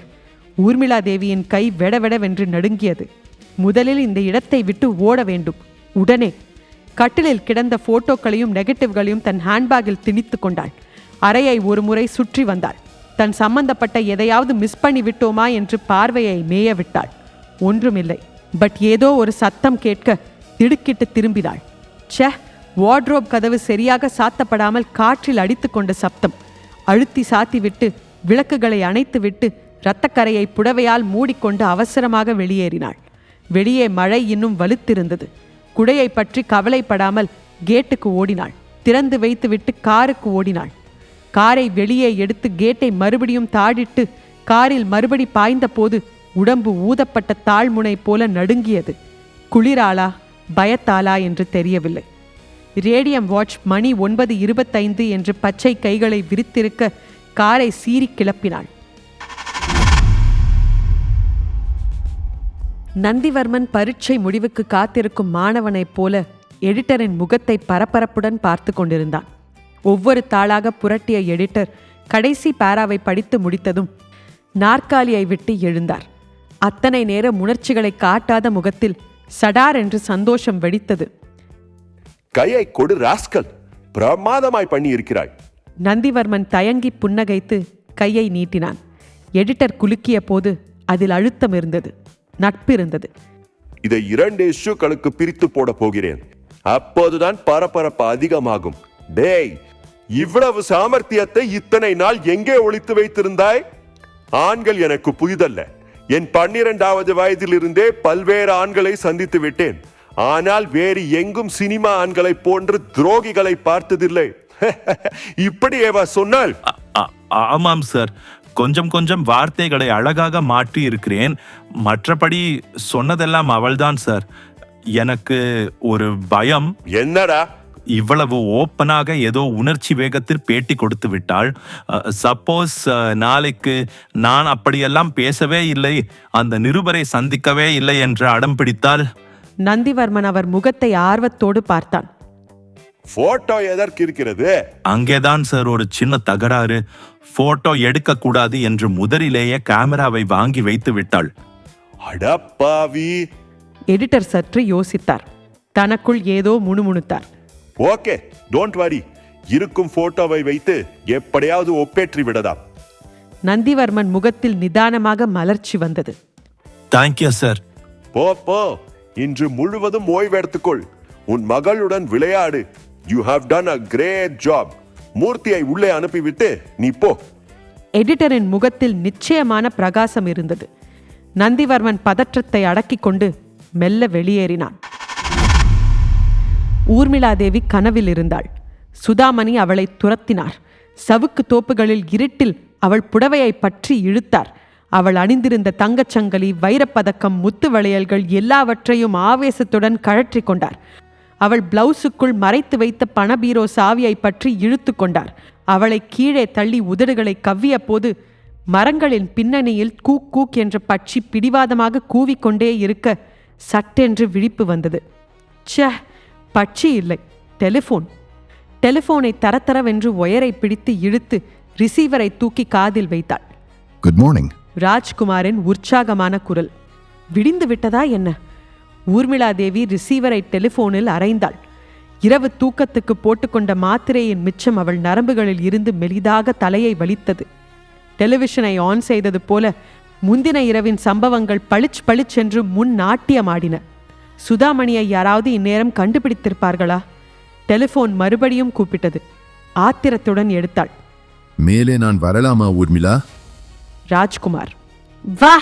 ஊர்மிளா தேவியின் கை வெடவெடவென்று நடுங்கியது. முதலில் இந்த இடத்தை விட்டு ஓட வேண்டும், உடனே. கட்டிலில் கிடந்த போட்டோக்களையும் நெகட்டிவ்களையும் தன் ஹேண்ட்பேக்கில் திணித்து கொண்டாள். அறையை ஒரு முறை சுற்றி வந்தாள். தன் சம்பந்தப்பட்ட எதையாவது மிஸ் பண்ணி விட்டோமா என்று பார்வையை மேய விட்டாள். ஒன்றுமில்லை. பட் ஏதோ ஒரு சத்தம் கேட்க திடுக்கிட்டு திரும்பினாள். ச்சே, வார்ட்ரோப் கதவு சரியாக சாத்தப்படாமல் காற்றில் அடித்து கொண்ட சப்தம். அழுத்தி சாத்திவிட்டு விளக்குகளை அணைத்துவிட்டு இரத்தக்கரையை புடவையால் மூடிக்கொண்டு அவசரமாக வெளியேறினாள். வெளியே மழை இன்னும் வலுத்திருந்தது. குடையை பற்றி கவலைப்படாமல் கேட்டுக்கு ஓடினாள். திறந்து வைத்துவிட்டு காருக்கு ஓடினாள். காரை வெளியே எடுத்து கேட்டை மறுபடியும் தாழிட்டு காரில் மறுபடி பாய்ந்த போது உடம்பு ஊதப்பட்ட தாழ்முனை போல நடுங்கியது. குளிராளா பயத்தாளா என்று தெரியவில்லை. ரேடியம் வாட்ச் மணி 9:25 என்று பச்சை கைகளை விரித்திருக்க காரை சீறி கிளப்பினாள். நந்திவர்மன் பரீட்சை முடிவுக்கு காத்திருக்கும் மாணவனைப் போல எடிட்டரின் முகத்தை பரபரப்புடன் பார்த்து கொண்டிருந்தான். ஒவ்வொரு தாளாக புரட்டிய எடிட்டர் கடைசி பாராவை படித்து முடித்ததும் நாற்காலியை விட்டு எழுந்தார். அத்தனை நேரம் உணர்ச்சிகளை காட்டாத முகத்தில் சடார் என்று சந்தோஷம் வெடித்தது. கையை கொடு ராஸ்கல், பிரமாதமாய் பண்ணி இருக்கிறாய். நந்திவர்மன் தயங்கி புன்னகைத்து கையை நீட்டினான். எடிட்டர் குலுக்கிய போது அதில் அழுத்தம் இருந்தது, நட்பு இருந்தது. இதை 2 இஷ்யூக்களுக்கு பிரித்து போட போகிறேன். அப்போதுதான் பரபரப்பு அதிகமாகும். டேய், இவ்வளவு சாமர்த்தியத்தை இத்தனை நாள் எங்கே ஒளித்து வைத்திருந்தாய்? ஆண்கள் எனக்கு புதிதல்ல. என் 12வது வயதிலிருந்தே பல்வேறு ஆண்களை சந்தித்து விட்டேன். ஆனால் வேறு எங்கும் சினிமா ஆண்களை போன்று துரோகிகளை பார்த்ததில்லை. இப்படியேவா சொன்னால்? ஆமாம் சார், கொஞ்சம் கொஞ்சம் வார்த்தைகளை அழகாக மாற்றி இருக்கிறேன். மற்றபடி சொன்னதெல்லாம் அவள்தான் சார். எனக்கு ஒரு பயம். என்னடா? இவ்வளவு ஓப்பனாக ஏதோ உணர்ச்சி வேகத்தில் பேட்டி கொடுத்து விட்டாள். சப்போஸ் நாளைக்கு நான் அப்படியெல்லாம் பேசவே இல்லை, அந்த நிருபரை சந்திக்கவே இல்லை என்று அடம் பிடித்தால்? நந்திவர்மன் அவர் முகத்தை ஆர்வத்தோடு பார்த்தான். போட்டோ எதற்கு இருக்கிறது? அங்கேதான் சார் ஒரு சின்ன தகராறு. போட்டோ எடுக்க கூடாது என்று முதலிலேயே கேமராவை வாங்கி வைத்து விட்டாள். அடப்பாவி! எடிட்டர் சற்று யோசித்தார். தனக்குள் ஏதோ முணுமுணுத்தார். Okay, don't worry. இருக்கும் போட்டோவை வைத்து எப்படியாவது ஒப்பேற்றி விடலாம். நந்திவர்மன் முகத்தில் நிதானமாக மலர்ச்சி வந்தது. Thank you sir. போ, இன்று முழுவதும் ஓய்வெடுத்துக்கொள். உன் மகளுடன் விளையாடு. You have done a great job. மூர்த்தியை உள்ளே அனுப்பிவிட்டு நீ போ. எடிட்டரின் முகத்தில் நிச்சயமான பிரகாசம் இருந்தது. நந்திவர்மன் பதற்றத்தை அடக்கிக் கொண்டு மெல்ல வெளியேறினான். ஊர்மிளாதேவி கனவில் இருந்தாள். சுதாமணி அவளை துரத்தினார். சவுக்கு தோப்புகளில் இருட்டில் அவள் புடவையை பற்றி இழுத்தார். அவள் அணிந்திருந்த தங்கச்சங்கலி, வைரப்பதக்கம், முத்து வளையல்கள் எல்லாவற்றையும் ஆவேசத்துடன் கழற்றி கொண்டார். அவள் பிளவுஸுக்குள் மறைத்து வைத்த பணபீரோ சாவியை பற்றி இழுத்து கொண்டார். அவளை கீழே தள்ளி உதடுகளை கவ்விய போது மரங்களின் பின்னணியில் கூக் கூக் என்ற பட்சி பிடிவாதமாக கூவிக்கொண்டே இருக்க சட்டென்று விழிப்பு வந்தது. ச்சே, பட்சி இல்லை, டெலிஃபோன். டெலிஃபோனை தரத்தரவென்று ஒயரை பிடித்து இழுத்து ரிசீவரை தூக்கி காதில் வைத்தாள். Good morning. ராஜ்குமாரின் உற்சாகமான குரல். விடிந்து விட்டதா என்ன? ஊர்மிளாதேவி ரிசீவரை டெலிஃபோனில் அறைந்தாள். இரவு தூக்கத்துக்கு போட்டுக்கொண்ட மாத்திரையின் மிச்சம் அவள் நரம்புகளில் இருந்து மெலிதாக தலையை வலித்தது. டெலிவிஷனை ஆன் செய்தது போல முந்தின இரவின் சம்பவங்கள் பளிச் பளிச்சென்று முன் நாட்டியமாடின. சுதாமணியை யாராவது இந்நேரம் கண்டுபிடித்திருப்பார்களா? டெலிஃபோன் மறுபடியும் கூப்பிட்டது. ஆத்திரத்துடன் எடுத்தாள். மேலே நான் வரலாமா ஊர்மிளா? ராஜ்குமார். வா.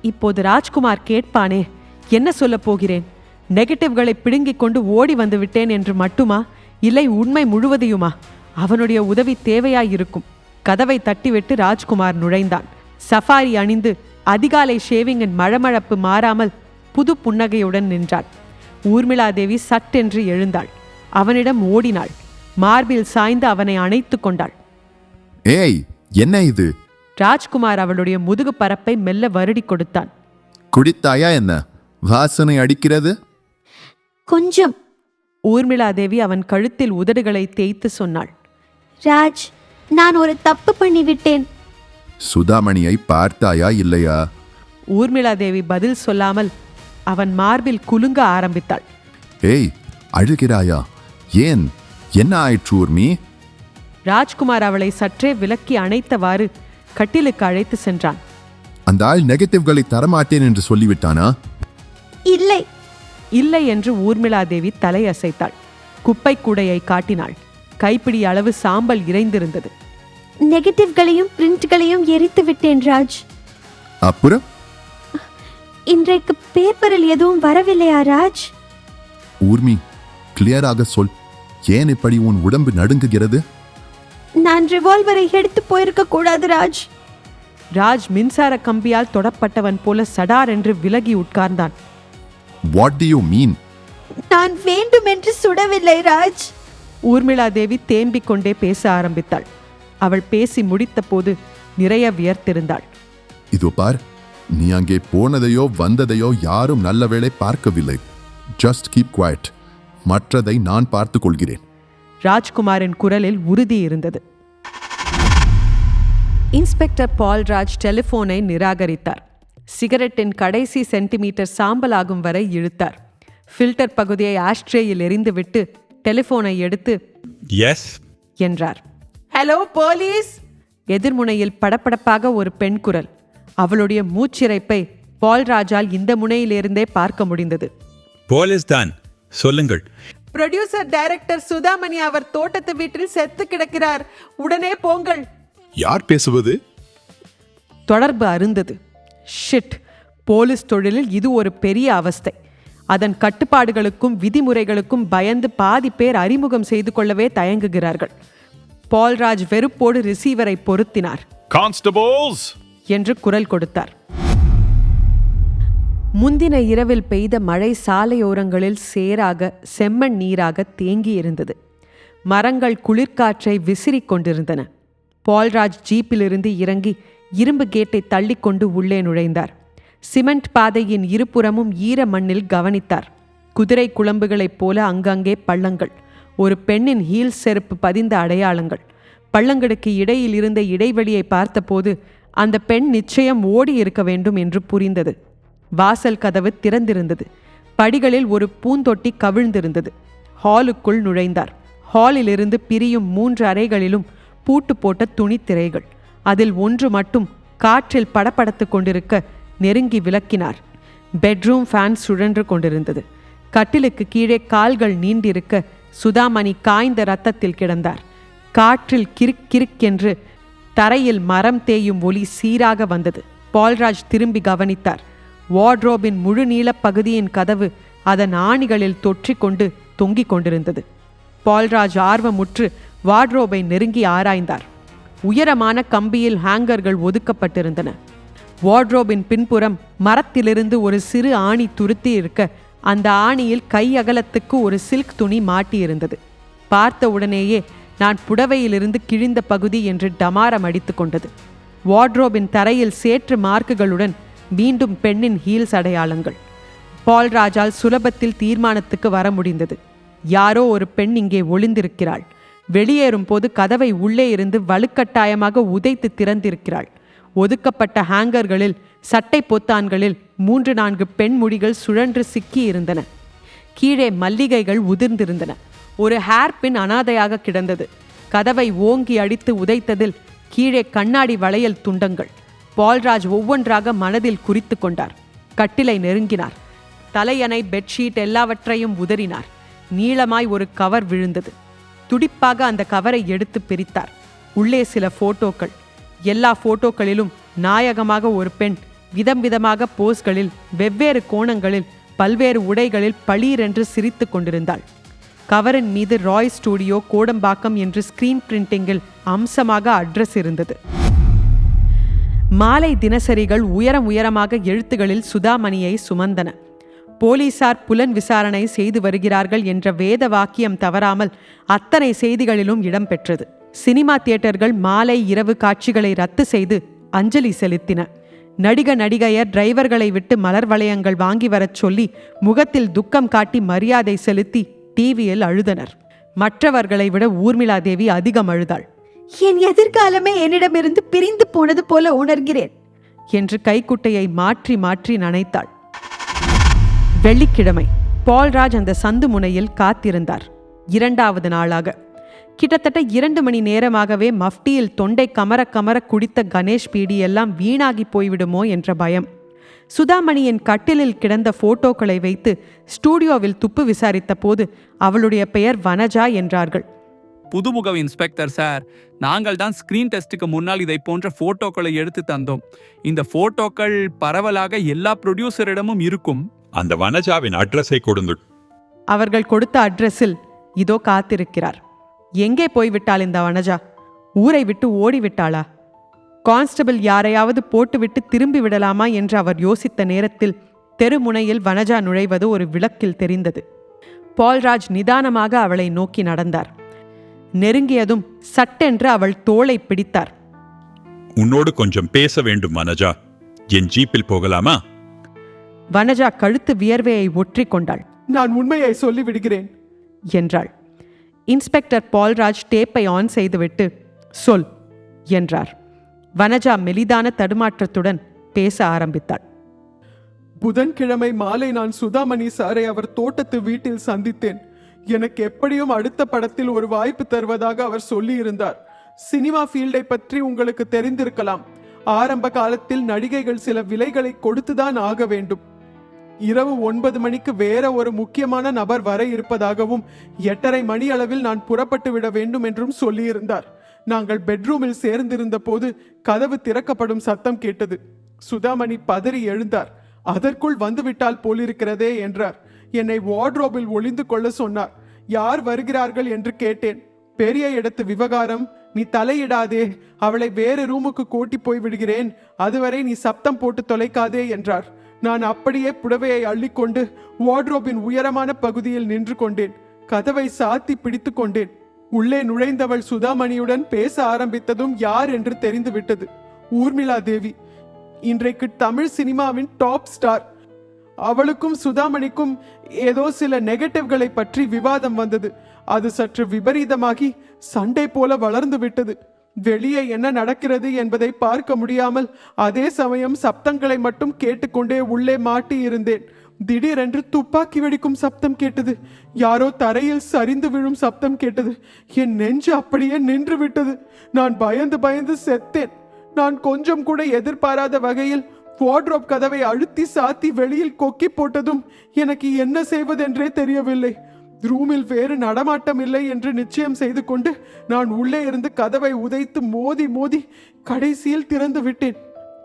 இப்போது ராஜ்குமார் கேட்பானே, என்ன சொல்ல போகிறேன்? நெகட்டிவ்களை பிடுங்கிக் கொண்டு ஓடி வந்து விட்டேன் என்று மட்டுமா, இல்லை உண்மை முழுவதையுமா? அவனுடைய உதவி தேவையாயிருக்கும். கதவை தட்டிவிட்டு ராஜ்குமார் நுழைந்தான். சஃபாரி அணிந்து அதிகாலை ஷேவிங்கின் மழமழப்பு மாறாமல் புது புன்னகையுடன் நின்றாள். ஊர்மிளாதேவி சட்டென்று எழுந்தாள். அவனிடம் ஓடினாள். மார்பில் சாய்ந்து அவனை அணைத்து கொண்டாள். ஏய், என்ன இது? ராஜ்குமார் அவளுடைய முதுகு பரப்பை மெல்ல வருடி கொடுத்தான். குடித்தாயா என்ன? வாசனை அடிக்கிறது. கொஞ்சம். ஊர்மிளாதேவி அவன் கழுத்தில் உதடுகளை தேய்த்து சொன்னாள். ராஜ், நான் ஒரு தப்பு பண்ணிவிட்டேன். சுதாமணியை பார்த்தாயா இல்லையா? ஊர்மிளாதேவி பதில் சொல்லாமல் அவன் மார்பில் குலுங்க ஆரம்பித்தாள். ஏய், அழுகிறாயா? ஏன்? என்ன ஆயிற்று ஊர்மி? ராஜ்குமார் அவளை சற்றே விலக்கி அணைத்தவாறு கட்டிலுக்கு அழைத்து சென்றான். அந்த ஆள் நெகட்டிவ்களை தரமாட்டேன் என்று சொல்லிவிட்டானா? இல்லை. இல்லை என்று ஊர்மிளாதேவி தலை அசைத்தாள். குப்பை கூடையை காட்டினாள். கைப்பிடி அளவு சாம்பல் இறைந்திருந்தது. நெகட்டிவ்களையும் பிரிண்ட்களையும் எரித்து விட்டேன் ராஜ். அப்புறம் இன்றைக்கு பேப்பரில் எதுவும் வரவில்லையா ராஜ்? ஊர்மி, கிளியராக சொல். ஏன் இப்படி உன் உடம்பு நடுங்குகிறது? நான் ரிவால்வரை எடுத்து போயிருக்க கூடாது ராஜ். ராஜ் மின்சார கம்பியால் தொடப்பட்டவன் போல சடார் என்று விலகி உட்கார்ந்தான். What do you mean? நான் வேண்டுமென்று சுடவில்லை ராஜ். ஊர்மிளாதேவி தேம்பிக் கொண்டே பேச ஆரம்பித்தாள். அவள் பேசி முடித்த போது நிறைய வியர்த்திருந்தாள். இதோ பார், நீ அங்கே போனதையோ வந்ததையோ யாரும் நல்ல வேளை பார்க்கவில்லை. Just keep quiet. மற்றதை நான் பார்த்துக் கொள்கிறேன். ராஜ்குமாரின் குரலில் உறுதி இருந்தது. இன்ஸ்பெக்டர் பால்ராஜ் டெலிஃபோனை நிராகரித்தார். சிகரெட்டின் கடைசி சென்டிமீட்டர் சாம்பலாகும் வரை இழுத்தார். ஃபில்டர் பகுதியை ஆஷ்ட்ரேயில் எறிந்துவிட்டு டெலிஃபோனை எடுத்து எஸ் என்றார். Hello police. எதிர்முனையில் படபடப்பாக ஒரு பெண் குரல். அவளுடைய மூச்சிறைப்பை பால்ராஜால் இந்த முனையிலிருந்தே பார்க்க முடிந்தது. போலீஸ் தான், சொல்லுங்கள். ப்ரொடியூசர் டைரக்டர் சுதாமணி அவர் தோட்டத்து வீட்டில் செத்து கிடக்கிறார். உடனே போங்கள். யார் பேசுவது? தொடர்பு அருந்தது. ஷிட், போலீஸ் தொழிலில் இது ஒரு பெரிய அவஸ்தை. அதன் கட்டுப்பாடுகளுக்கும் விதிமுறைகளுக்கும் பயந்து பாதி பேர் அறிமுகம் செய்து கொள்ளவே தயங்குகிறார்கள். பால்ராஜ் வெறுப்போடு ரிசீவரை பொருத்தினார். கான்ஸ்டபிள்ஸ் என்று குரல் கொடுத்தார். முந்தின இரவில் பெய்த மழை சாலையோரங்களில் சேராக செம்மண் நீராக தேங்கி இருந்தது. மரங்கள் குளிர்காற்றை விசிறிக் கொண்டிருந்தன. பால்ராஜ் ஜீப்பிலிருந்து இறங்கி இரும்பு கேட்டை தள்ளிக்கொண்டு உள்ளே நுழைந்தார். சிமெண்ட் பாதையின் இருபுறமும் ஈர மண்ணில் கவனித்தார். குதிரை குழம்புகளைப் போல அங்கங்கே பள்ளங்கள். ஒரு பெண்ணின் ஹீல் செருப்பு பதிந்த அடையாளங்கள். பள்ளங்களுக்கு இடையில் இருந்த இடைவெளியை பார்த்தபோது அந்த பெண் நிச்சயம் ஓடி இருக்க வேண்டும் என்று புரிந்தது. வாசல் கதவு திறந்திருந்தது. படிகளில் ஒரு பூந்தொட்டி கவிழ்ந்திருந்தது. ஹாலுக்குள் நுழைந்தார். ஹாலிலிருந்து பிரியும் 3 அறைகளிலும் பூட்டு போட்ட துணித்திரைகள். அதில் ஒன்று மட்டும் காற்றில் படபடத்து கொண்டிருக்க நெருங்கி விளக்கினார். பெட்ரூம் ஃபேன் சுழன்று கொண்டிருந்தது. கட்டிலுக்கு கீழே கால்கள் நீண்டிருக்க சுதாமணி காய்ந்த இரத்தத்தில் கிடந்தார். காற்றில் கிறுக் கிறுக் என்று தரையில் மரம் தேயும் ஒலி சீராக வந்தது. பால்ராஜ் திரும்பி கவனித்தார். வார்ட்ரோபின் முழு நீளப் பகுதியின் கதவு அதன் ஆணிகளில் தொற்றிக்கொண்டு தொங்கிக் கொண்டிருந்தது. பால்ராஜ் ஆர்வமுற்று வார்ட்ரோபை நெருங்கி ஆராய்ந்தார். உயரமான கம்பியில் ஹேங்கர்கள் ஒதுக்கப்பட்டிருந்தன. வார்ட்ரோபின் பின்புறம் மரத்திலிருந்து ஒரு சிறு ஆணி துருத்தி இருக்க அந்த ஆணியில் கை அகலத்துக்கு ஒரு சில்க் துணி மாட்டியிருந்தது. பார்த்த உடனேயே நான் புடவையிலிருந்து கிழிந்த பகுதி என்று டமாரம் அடித்து கொண்டது. வார்ட்ரோபின் தரையில் சேற்று மார்க்குகளுடன் மீண்டும் பெண்ணின் ஹீல்ஸ் அடையாளங்கள். பால்ராஜால் சுலபத்தில் தீர்மானத்துக்கு வர முடிந்தது. யாரோ ஒரு பெண் இங்கே ஒளிந்திருக்கிறாள். வெளியேறும் போது கதவை உள்ளே இருந்து வலுக்கட்டாயமாக உதைத்து திறந்திருக்கிறாள். ஒதுக்கப்பட்ட ஹேங்கர்களில் சட்டை பொத்தான்களில் 3-4 பெண் முடிகள் சுழன்று சிக்கி இருந்தன. கீழே மல்லிகைகள் உதிர்ந்திருந்தன. ஒரு ஹேர்பின் அனாதையாக கிடந்தது. கதவை ஓங்கி அடித்து உதைத்ததில் கீழே கண்ணாடி வளையல் துண்டங்கள். பால்ராஜ் ஒவ்வொன்றாக மனதில் குறித்து கொண்டார். கட்டிலை நெருங்கினார். தலையணை, பெட்ஷீட் எல்லாவற்றையும் உதறினார். நீளமாய் ஒரு கவர் விழுந்தது. துடிப்பாக அந்த கவரை எடுத்து பிரித்தார். உள்ளே சில போட்டோக்கள். எல்லா போட்டோக்களிலும் நாயகமாக ஒரு பெண் விதம் விதமாக போஸ்களில், வெவ்வேறு கோணங்களில், பல்வேறு உடைகளில் பளீரென்று சிரித்து கொண்டிருந்தாள். கவரின் மீது ராய் ஸ்டூடியோ கோடம்பாக்கம் என்று ஸ்கிரீன் பிரிண்டிங்கில் அம்சமாக அட்ரஸ் இருந்தது. மாலை தினசரிகள் உயரமாக எழுத்துகளில் சுதாமணியை சுமந்தன. போலீசார் புலன் விசாரணை செய்து வருகிறார்கள் என்ற வேத வாக்கியம் தவறாமல் அத்தனை செய்திகளிலும் இடம்பெற்றது. சினிமா தியேட்டர்கள் மாலை இரவு காட்சிகளை ரத்து செய்து அஞ்சலி செலுத்தின. நடிகையர் டிரைவர்களை விட்டு மலர் வளையங்கள் வாங்கி வரச் சொல்லி முகத்தில் துக்கம் காட்டி மரியாதை செலுத்தி டிவியில் அழுதனர். மற்றவர்களை விட ஊர்மிளாதேவி அதிகம் அழுதாள். என் எதிர்காலமே என்னிடமிருந்து பிரிந்து போனது போல உணர்கிறேன் என்று கைக்குட்டையை மாற்றி மாற்றி நனைத்தாள். வெள்ளிக்கிழமை பால்ராஜ் அந்த சந்து முனையில் காத்திருந்தார். 2வது நாளாக கிட்டத்தட்ட 2 மணி நேரமாகவே மஃப்டியில் தொண்டை கமர குடித்த கணேஷ் பீடி எல்லாம் வீணாகி போய்விடுமோ என்ற பயம். சுதாமணியின் கட்டிலில் கிடந்த போட்டோக்களை வைத்து ஸ்டூடியோவில் துப்பு விசாரித்த போது அவளுடைய பெயர் வனஜா என்றார்கள். புதுமுக இன்ஸ்பெக்டர் சார், நாங்கள் தான் ஸ்கிரீன் டெஸ்ட்டுக்கு முன்னால் இதை போன்ற போட்டோக்களை எடுத்து தந்தோம். இந்த போட்டோக்கள் பரவலாக எல்லா ப்ரொடியூசரிடமும் இருக்கும். அந்த வனஜாவின் அட்ரஸை கொடுங்க. அவர்கள் கொடுத்த அட்ரஸில் இதோ காத்திருக்கிறார். எங்கே போய்விட்டாள் இந்த வனஜா? ஊரை விட்டு ஓடிவிட்டாளா? கான்ஸ்டபிள் யாரையாவது போட்டுவிட்டு திரும்பி விடலாமா என்று அவர் யோசித்த நேரத்தில் தெருமுனையில் வனஜா நுழைவது ஒரு விளக்கில் தெரிந்தது. பால்ராஜ் நிதானமாக அவளை நோக்கி நடந்தார். நெருங்கியதும் சட்டென்று அவள் தோளை பிடித்தார். உன்னோடு கொஞ்சம் பேச வேண்டும் வனஜா. என் ஜீப்பில் போகலாமா? வனஜா கழுத்து வியர்வையை ஒற்றி கொண்டாள். நான் உண்மையை சொல்லி விடுகிறேன் என்றாள். இன்ஸ்பெக்டர் பால்ராஜ் டேப்பை ஆன் செய்துவிட்டு சொல் என்றார். வனஜா மெலிதான தடுமாற்றத்துடன் பேச ஆரம்பித்தாள். புதன்கிழமை மாலை நான் சுதாமணி சாரை அவர் தோட்டத்து வீட்டில் சந்தித்தேன். எனக்கு எப்படியும் அடுத்த படத்தில் ஒரு வாய்ப்பு தருவதாக அவர் சொல்லியிருந்தார். சினிமா ஃபீல்டை பற்றி உங்களுக்கு தெரிந்திருக்கலாம். ஆரம்ப காலத்தில் நடிகைகள் சில விலைகளை கொடுத்துதான் ஆக வேண்டும். இரவு 9 மணிக்கு வேற ஒரு முக்கியமான நபர் வர இருப்பதாகவும் 8:30 மணி அளவில் நான் புறப்பட்டு விட வேண்டும் என்றும் சொல்லியிருந்தார். நாங்கள் பெட்ரூமில் சேர்ந்திருந்த போது கதவு திறக்கப்படும் சத்தம் கேட்டது. சுதாமணி பதறி எழுந்தார். அதற்குள் வந்துவிட்டால் போலிருக்கிறதே என்றார். என்னை வார்ட்ரோபில் ஒளிந்து கொள்ள சொன்னார். யார் வருகிறார்கள் என்று கேட்டேன். பெரிய இடத்து விவகாரம், நீ தலையிடாதே, அவளை வேறு ரூமுக்கு கூட்டி போய் விடுகிறேன், அதுவரை நீ சப்தம் போட்டு தொலைக்காதே என்றார். நான் அப்படியே புடவையை அள்ளிக்கொண்டு வார்ட்ரோபின் உயரமான பகுதியில் நின்று கொண்டேன். கதவை சாத்தி பிடித்து கொண்டேன். உள்ளே நுழைந்தவள் சுதாமணியுடன் பேச ஆரம்பித்ததும் யார் என்று தெரிந்துவிட்டது. ஊர்மிளாதேவி, இன்றைக்கு தமிழ் சினிமாவின் டாப் ஸ்டார். அவளுக்கும் சுதாமணிக்கும் ஏதோ சில நெகட்டிவ்களை பற்றி விவாதம் வந்தது. அது சற்று விபரீதமாகி சண்டை போல வளர்ந்து விட்டது. வெளியே என்ன நடக்கிறது என்பதை பார்க்க முடியாமல் அதே சமயம் சப்தங்களை மட்டும் கேட்டுக்கொண்டே உள்ளே மாட்டி இருந்தேன். திடீரென்று துப்பாக்கி வெடிக்கும் சப்தம் கேட்டது. யாரோ தரையில் சரிந்து விழும் சப்தம் கேட்டது. என் நெஞ்சு அப்படியே நின்று விட்டது. நான் பயந்து செத்தேன். நான் கொஞ்சம் கூட எதிர்பாராத வகையில் வார்ட்ரோப் கதவை அழுத்தி சாத்தி வெளியில் கொக்கி போட்டதும் எனக்கு என்ன செய்வதென்றே தெரியவில்லை. ரூமில் வேறு நடமாட்டம் இல்லை என்று நிச்சயம் செய்து கொண்டு நான் உள்ளே இருந்து கதவை உதைத்து மோதி கடைசியில் திறந்து விட்டேன்.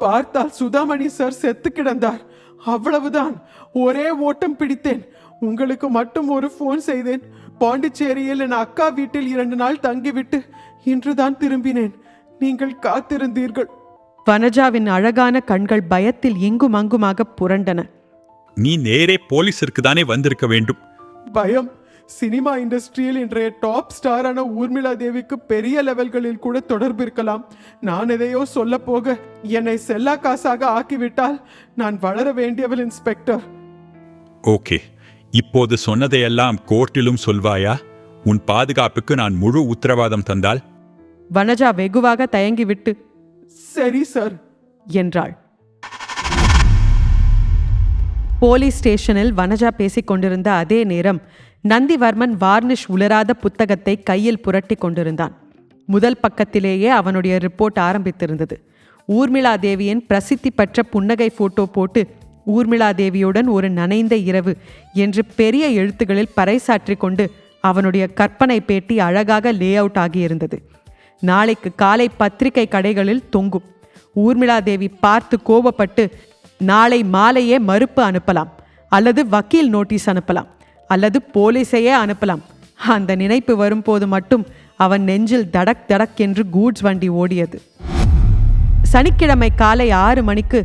பார்த்தால் சுதாமணி சார் செத்து கிடந்தார். அவ்வளவுதான். ஒரே ஓட்டம் பிடித்தேன். உங்களுக்கு மட்டும் ஒரு போன் செய்தேன். பாண்டிச்சேரியில் என் அக்கா வீட்டில் 2 நாள் தங்கிவிட்டு இன்றுதான் திரும்பினேன். நீங்கள் காத்திருந்தீர்கள். வனஜாவின் அழகான கண்கள் பயத்தில் இங்கும் அங்குமாக புரண்டன. நீ நேரே போலீஸிற்கு தானே வந்திருக்க வேண்டும். பயம். சினிமா இண்டஸ்ட்ரியில் இன்றைய டாப் ஸ்டாரான ஊர்மிளா தேவிக்கு பெரிய லெவல்களில் கூட தொடர்பு இருக்கலாம். நான் எதையோ சொல்ல போக என்னை செல்லா காசாக ஆக்கிவிட்டால் நான் வளர வேண்டியவள் இன்ஸ்பெக்டர். ஓகே, இப்போது சொன்னதையெல்லாம் கோர்ட்டிலும் சொல்வாயா? உன் பாதுகாப்புக்கு நான் முழு உத்தரவாதம் தந்தால்? வனஜா வெகுவாக தயங்கிவிட்டு சரி சார் என்றாள். போலீஸ் ஸ்டேஷனில் வனஜா பேசிக் கொண்டிருந்த அதே நேரம் நந்திவர்மன் வார்னிஷ் உலராத புத்தகத்தை கையில் புரட்டி கொண்டிருந்தான். முதல் பக்கத்திலேயே அவனுடைய ரிப்போர்ட் ஆரம்பித்திருந்தது. ஊர்மிளா தேவியின் பிரசித்தி பெற்ற புன்னகை போட்டோ போட்டு ஊர்மிளா தேவியுடன் ஒரு நனைந்த இரவு என்று பெரிய எழுத்துகளில் பறைசாற்றி கொண்டு அவனுடைய கற்பனை பேட்டி அழகாக லே அவுட் ஆகியிருந்தது. நாளைக்கு காலை பத்திரிகை கடைகளில் தொங்கும். ஊர்மிளா தேவி பார்த்து கோபப்பட்டு நாளை மாலையே மறுப்பு அனுப்பலாம், அல்லது வக்கீல் நோட்டீஸ் அனுப்பலாம், அல்லது போலீஸையே அனுப்பலாம். அந்த நினைப்பு வரும்போது மட்டும் அவன் நெஞ்சில் தடக் தடக் என்று கூட்ஸ் வண்டி ஓடியது. சனிக்கிழமை காலை 6 மணிக்கு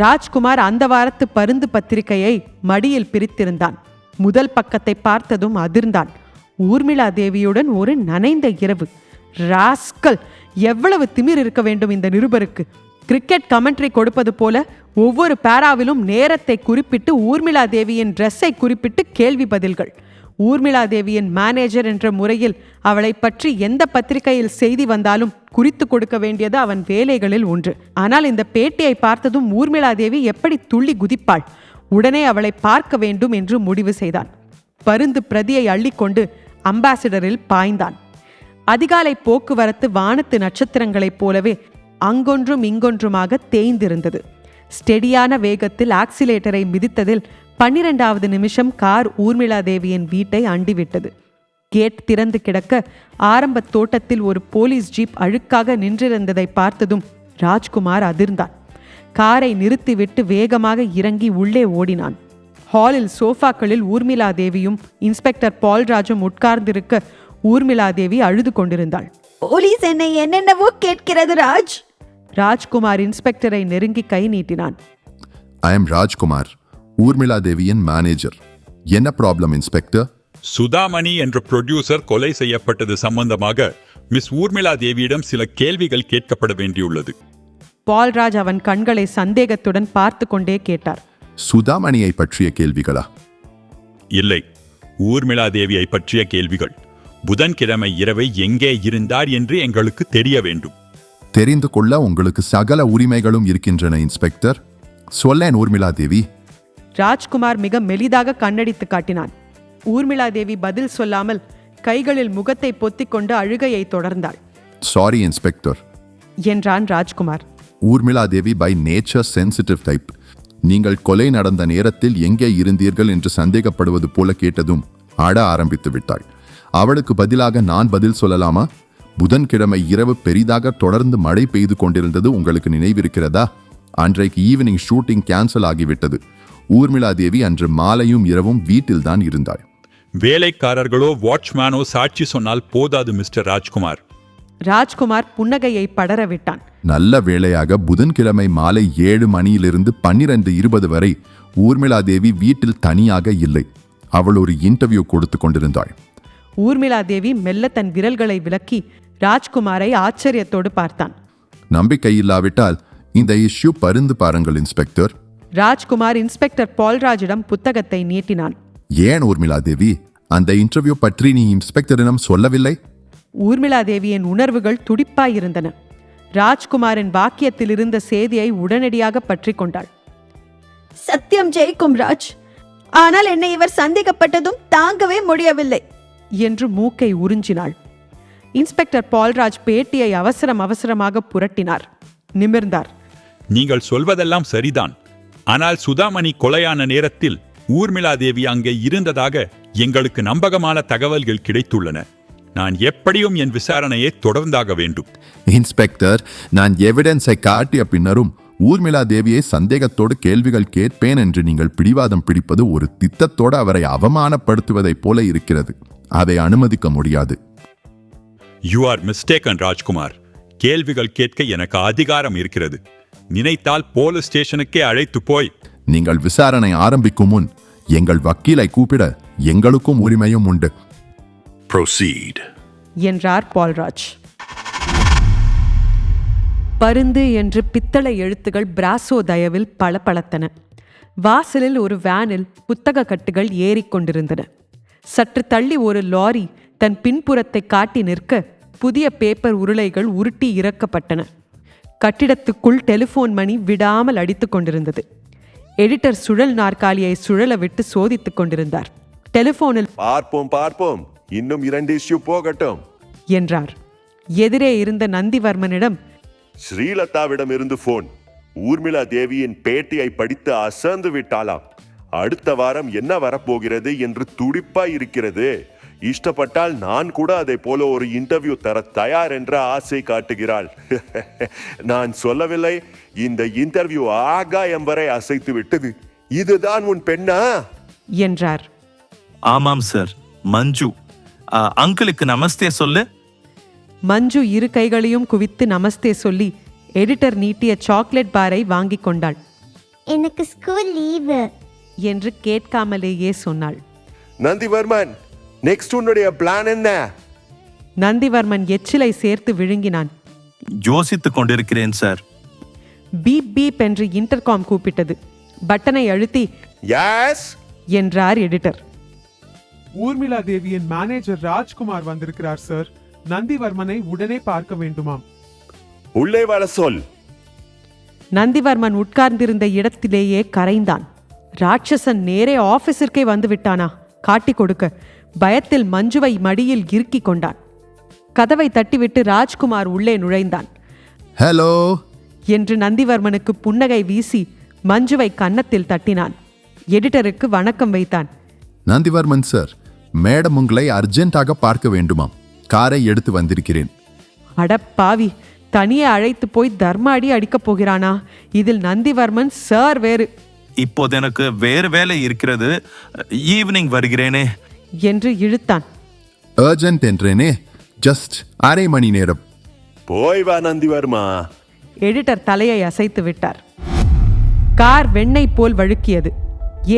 ராஜ்குமார் அந்த வாரத்து பருந்து பத்திரிகையை மடியில் பிரித்திருந்தான். முதல் பக்கத்தை பார்த்ததும் அதிர்ந்தான். ஊர்மிளா தேவியுடன் ஒரு நனைந்த இரவு. ராஸ்கல், எவ்வளவு திமிர் இருக்க வேண்டும் இந்த நிருபருக்கு! கிரிக்கெட் கமெண்ட்ரி கொடுப்பது போல ஒவ்வொரு பேராவிலும் நேரத்தை குறிப்பிட்டு ஊர்மிளா தேவியின் ட்ரெஸ்ஸை குறிப்பிட்டு கேள்வி பதில்கள். ஊர்மிளா தேவியின் மேனேஜர் என்ற முறையில் அவளை பற்றி எந்த பத்திரிகையில் செய்தி வந்தாலும் குறித்து கொடுக்க வேண்டியது அவன் வேலைகளில் ஒன்று. ஆனால் இந்த பேட்டியை பார்த்ததும் ஊர்மிளா தேவி எப்படி துள்ளி குதிப்பாள்! உடனே அவளை பார்க்க வேண்டும் என்று முடிவு செய்தான். பருந்து பிரதியை அள்ளிக்கொண்டு அம்பாசிடரில் பாய்ந்தான். அதிகாலை போக்குவரத்து வானத்து நட்சத்திரங்களைப் போலவே அங்கொன்றும் இங்கொன்றுமாக தேய்ந்திருந்தது. ஸ்டெடியான வேகத்தில் ஆக்சிலேட்டரை மிதித்ததில் 12வது நிமிஷம் கார் ஊர்மிளா தேவியின் வீட்டை அண்டிவிட்டது. கேட் திறந்து கிடக்க ஆரம்ப தோட்டத்தில் ஒரு போலீஸ் ஜீப் அழுக்காக நின்றிருந்ததை பார்த்ததும் ராஜ்குமார் அதிர்ந்தான். காரை நிறுத்திவிட்டு வேகமாக இறங்கி உள்ளே ஓடினான். ஹாலில் சோஃபாக்களில் ஊர்மிளா தேவியும் இன்ஸ்பெக்டர் பால்ராஜும் உட்கார்ந்திருக்க ஊர்மிளா தேவி அழுது கொண்டிருந்தாள். போலீஸ் என்னை என்னென்னவோ கேட்கிறது ராஜ். ராஜ்குமார் இன்ஸ்பெக்டரை நெருங்கி கை நீட்டினான். ஐ எம் ராஜ்குமார், ஊர்மிளா தேவியின் மேனேஜர். என்ன ப்ராப்ளம் இன்ஸ்பெக்டர்? சுதாமணி என்ற ப்ரொடியூசர் கொலை செய்யப்பட்டது சம்பந்தமாக மிஸ் ஊர்மிளா தேவியிடம் சில கேள்விகள் கேட்கப்பட வேண்டியுள்ளது. பால்ராஜ் அவன் கண்களை சந்தேகத்துடன் பார்த்து கொண்டே கேட்டார். சுதாமணியை பற்றிய கேள்விகளா? இல்லை, ஊர்மிளா தேவியை பற்றிய கேள்விகள். புதன்கிழமை இரவை எங்கே இருந்தார் என்று எங்களுக்கு தெரிய வேண்டும். தெரிந்து கொள்ள உங்களுக்கு சகல உரிமைகளும் இருக்கின்றன இன்ஸ்பெக்டர். சொல்லேன் ஊர்மிளா தேவி. ராஜ்குமார் மிக மெலிதாக கண்ணடித்து காட்டினான். ஊர்மிளா தேவி பதில் சொல்லாமல் கைகளில் முகத்தை பொத்திக் கொண்டு அழுகையை தொடர்ந்தாள். சாரி இன்ஸ்பெக்டர் என்றான் ராஜ்குமார். ஊர்மிளா தேவி பை நேச்சர் சென்சிட்டிவ் டைப். நீங்கள் கொலை நடந்த நேரத்தில் எங்கே இருந்தீர்கள் என்று சந்தேகப்படுவது போல கேட்டதும் ஆட ஆரம்பித்து விட்டாள். அவளுக்கு பதிலாக நான் பதில் சொல்லலாமா? புதன்கிழமை இரவு பெரிதாக தொடர்ந்து மழை பெய்து கொண்டிருந்தது உங்களுக்கு நினைவிருக்கிறதா? அன்றைக்கு ஈவினிங் ஷூட்டிங் கேன்சல் ஆகிவிட்டது. ஊர்மிளா தேவி அன்று மாலையும் இரவும் வீட்டில் தான் இருந்தாள். வேலைக்காரர்களோ வாட்ச்மேனோ சாட்சி சொன்னால் போதாது மிஸ்டர் ராஜ்குமார். ராஜ்குமார் புன்னகையை படர விட்டான். நல்ல வேளையாக புதன்கிழமை மாலை 7 மணியிலிருந்து 12:20 வரை ஊர்மிளா தேவி வீட்டில் தனியாக இல்லை. அவள் ஒரு இன்டர்வியூ கொடுத்து கொண்டிருந்தாள். ஊர்மிளா தேவி மெல்ல தன் விரல்களை விலக்கி ராஜ்குமாரை ஆச்சரியத்தோடு பார்த்தான். நம்பிக்கை இல்லாவிட்டால் இந்த இஷ்யூ பருந்து பாருங்கள் இன்ஸ்பெக்டர். ராஜ்குமார் இன்ஸ்பெக்டர் பால்ராஜிடம் புத்தகத்தை நீட்டினான். ஏன் ஊர்மிளா தேவி, அந்த இன்டர்வியூ பற்றி நீ இன்ஸ்பெக்டரிடம் சொல்லவில்லை? ஊர்மிளா தேவியின் உணர்வுகள் துடிப்பாயிருந்தன. ராஜ்குமாரின் வாக்கியத்தில் இருந்த செய்தியை உடனடியாக பற்றி கொண்டாள். சத்தியம் ஜெயிக்கும் ராஜ், ஆனால் என்னை இவர் சந்தேகப்பட்டதும் தாங்கவே முடியவில்லை என்று மூக்கை உறிஞ்சினாள். இன்ஸ்பெக்டர் பால்ராஜ் பேட்டியை அவசரமாக புரட்டினார். நிமிர்ந்தார். நீங்கள் சொல்வதெல்லாம் சரிதான். ஆனால் சுதாமணி கொலையான நேரத்தில் ஊர்மிளா தேவி அங்கே இருந்ததாக எங்களுக்கு நம்பகமான தகவல்கள் கிடைத்துள்ளன. நான் எப்படியும் என் விசாரணையை தொடர்ந்தாக வேண்டும். இன்ஸ்பெக்டர், நான் எவிடன்ஸை காட்டிய பின்னரும் ஊர்மிளா தேவியை சந்தேகத்தோடு கேள்விகள் கேட்பேன் என்று நீங்கள் பிடிவாதம் பிடிப்பது ஒரு திட்டத்தோடு அவரை அவமானப்படுத்துவதைப் போல இருக்கிறது. அதை அனுமதிக்க முடியாது. You are mistaken Rajkumar. கேள்விகள் கேட்க எனக்கு அதிகாரம் இருக்கிறது. நினைத்தால் போலீஸ் ஸ்டேஷனுக்கே அழைத்து போய் நீங்கள் விசாரணை ஆரம்பிக்கும் முன் எங்கள் வக்கீலை கூப்பிட எங்களுக்கும் உரிமையும் உண்டு. Proceed. என்றார் பால்ராஜ். பருந்து என்று பித்தளை எழுத்துகள் பிராசோ தயவில் பளபளத்தன. வாசலில் ஒரு வேனில் புத்தக கட்டுகள் ஏறிக்கொண்டிருந்தன. சற்று தள்ளி ஒரு லாரி தன் பின்புறத்தை காட்டி நிற்க புதிய பேப்பர் உருளைகள் உருட்டி இறக்கப்பட்டன. கட்டிடத்துக்குள் டெலிஃபோன் மணி விடாமல் அடித்துக் கொண்டிருந்தது. எடிட்டர் சுழல் நாற்காலியை சுழல விட்டு சோதித்துக் கொண்டிருந்தார். டெலிஃபோனில் பார்ப்போம், இன்னும் 2 இஷ்யூ போகட்டும் என்றார். எதிரே இருந்த நந்திவர்மனிடம், ஸ்ரீலதாவிடம் இருந்து போன். ஊர்மிளா தேவியின் பேட்டியை படித்து அசந்து விட்டாளாம். அடுத்த வாரம் என்ன வரப்போகிறது என்று துடிப்பாய் இருக்கிறது. இஷ்டப்பட்டால் நான் கூட அதை போல ஒரு இன்டர்வியூ தர தயார் என்ற ஆசை காட்டுகிறாள். நான் சொல்லவில்லை, இந்த இன்டர்வியூ ஆகாயம் வரை அசைத்து விட்டது. இதுதான் உன் பெண்ணா என்றார். ஆமாம் சார். மஞ்சு அங்கிளுக்கு நமஸ்தே சொல்லு. மஞ்சு இரு கைகளையும் குவித்து நமஸ்தே சொல்லி எடிட்டர் நீட்டிய சாக்லேட் பாரை வாங்கிக் கொண்டாள். எனக்கு ஸ்கூல் லீவு என்று கேட்காமலேயே சொன்னாள். நந்திவர்மன், நெக்ஸ்ட் உன்னுடைய பிளான் என்ன? நந்திவர்மன் எச்சிலை சேர்த்து விழுங்கினான். யோசித்துக் கொண்டிருக்கிறேன் சார். பீப் பீப் என்று இன்டர்காம் கூப்பிட்டது. பட்டனை அழுத்தி எஸ் என்றார் எடிட்டர். ஊர்மிளா தேவியின் மேனேஜர் ராஜ்குமார் வந்திருக்கிறார் சார். நந்திவர்மனை உடனே பார்க்க வேண்டுமாம். உள்ளே வர சொல். நந்திவர்மன் உட்கார்ந்திருந்த இடத்திலேயே கரைந்தான். ராட்சசன் நேரே ஆபீஸிற்கே வந்து விட்டானா காட்டி கொடுக்க. பயத்தில் மஞ்சுவை மடியில் இறுக்கிக் கொண்டான். கதவை தட்டிவிட்டு ராஜ்குமார் உள்ளே நுழைந்தான். ஹலோ என்று நந்திவர்மனுக்கு புன்னகை வீசி மஞ்சுவை கன்னத்தில் தட்டினான். எடிட்டருக்கு வணக்கம் வைத்தான். நந்திவர்மன் சார், மேடம் உங்களை அர்ஜென்ட்டாக பார்க்க வேண்டுமாம். காரை எடுத்து வந்திருக்கிறேன். அடப்பாவி, தனியே அழைத்து போய் தர்மாடி அடிக்கப் போகிறானா? இதில் நந்திவர்மன் சார் வேறு. இப்போது எனக்கு வேறு வேலை இருக்கிறது, ஈவினிங் வருகிறேனே என்று இழுத்தான். அர்ஜென்ட் என்றேனே, ஜஸ்ட் அரை மணி நேரம். போய் வா நந்திவர்மா. எடிட்டர் தலையை அசைத்து விட்டார். கார் வெண்ணெய் போல் வழுக்கியது.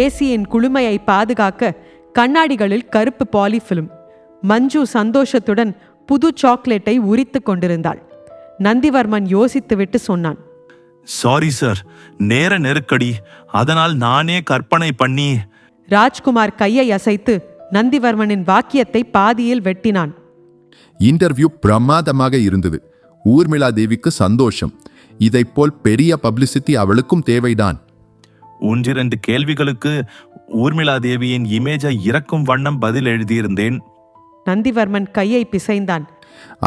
ஏசியின் குளுமையை பாதுகாக்க கண்ணாடிகளில் கருப்பு பாலிஃபிலிம். மஞ்சு சந்தோஷத்துடன் புது சாக்லேட்டை உரித்து கொண்டிருந்தாள். நந்திவர்மன் யோசித்துவிட்டு சொன்னான், சாரி சார், நேர நெருக்கடி, அதனால் நானே கற்பனை பண்ணி. ராஜ்குமார் கையை அசைத்து நந்திவர்மனின் வாக்கியத்தை பாதியில் வெட்டினான். இன்டர்வியூ பிரமாதமாக இருந்தது. ஊர்மிளா தேவிக்கு சந்தோஷம். இதைப்போல் பெரிய பப்ளிசிட்டி அவளுக்கும் தேவைதான். 1-2 கேள்விகளுக்கு ஊர்மிளா தேவியின் இமேஜை இறக்கும் வண்ணம் பதில் எழுதியிருந்தேன். நந்திவர்மன் கையை பிசைந்தான்.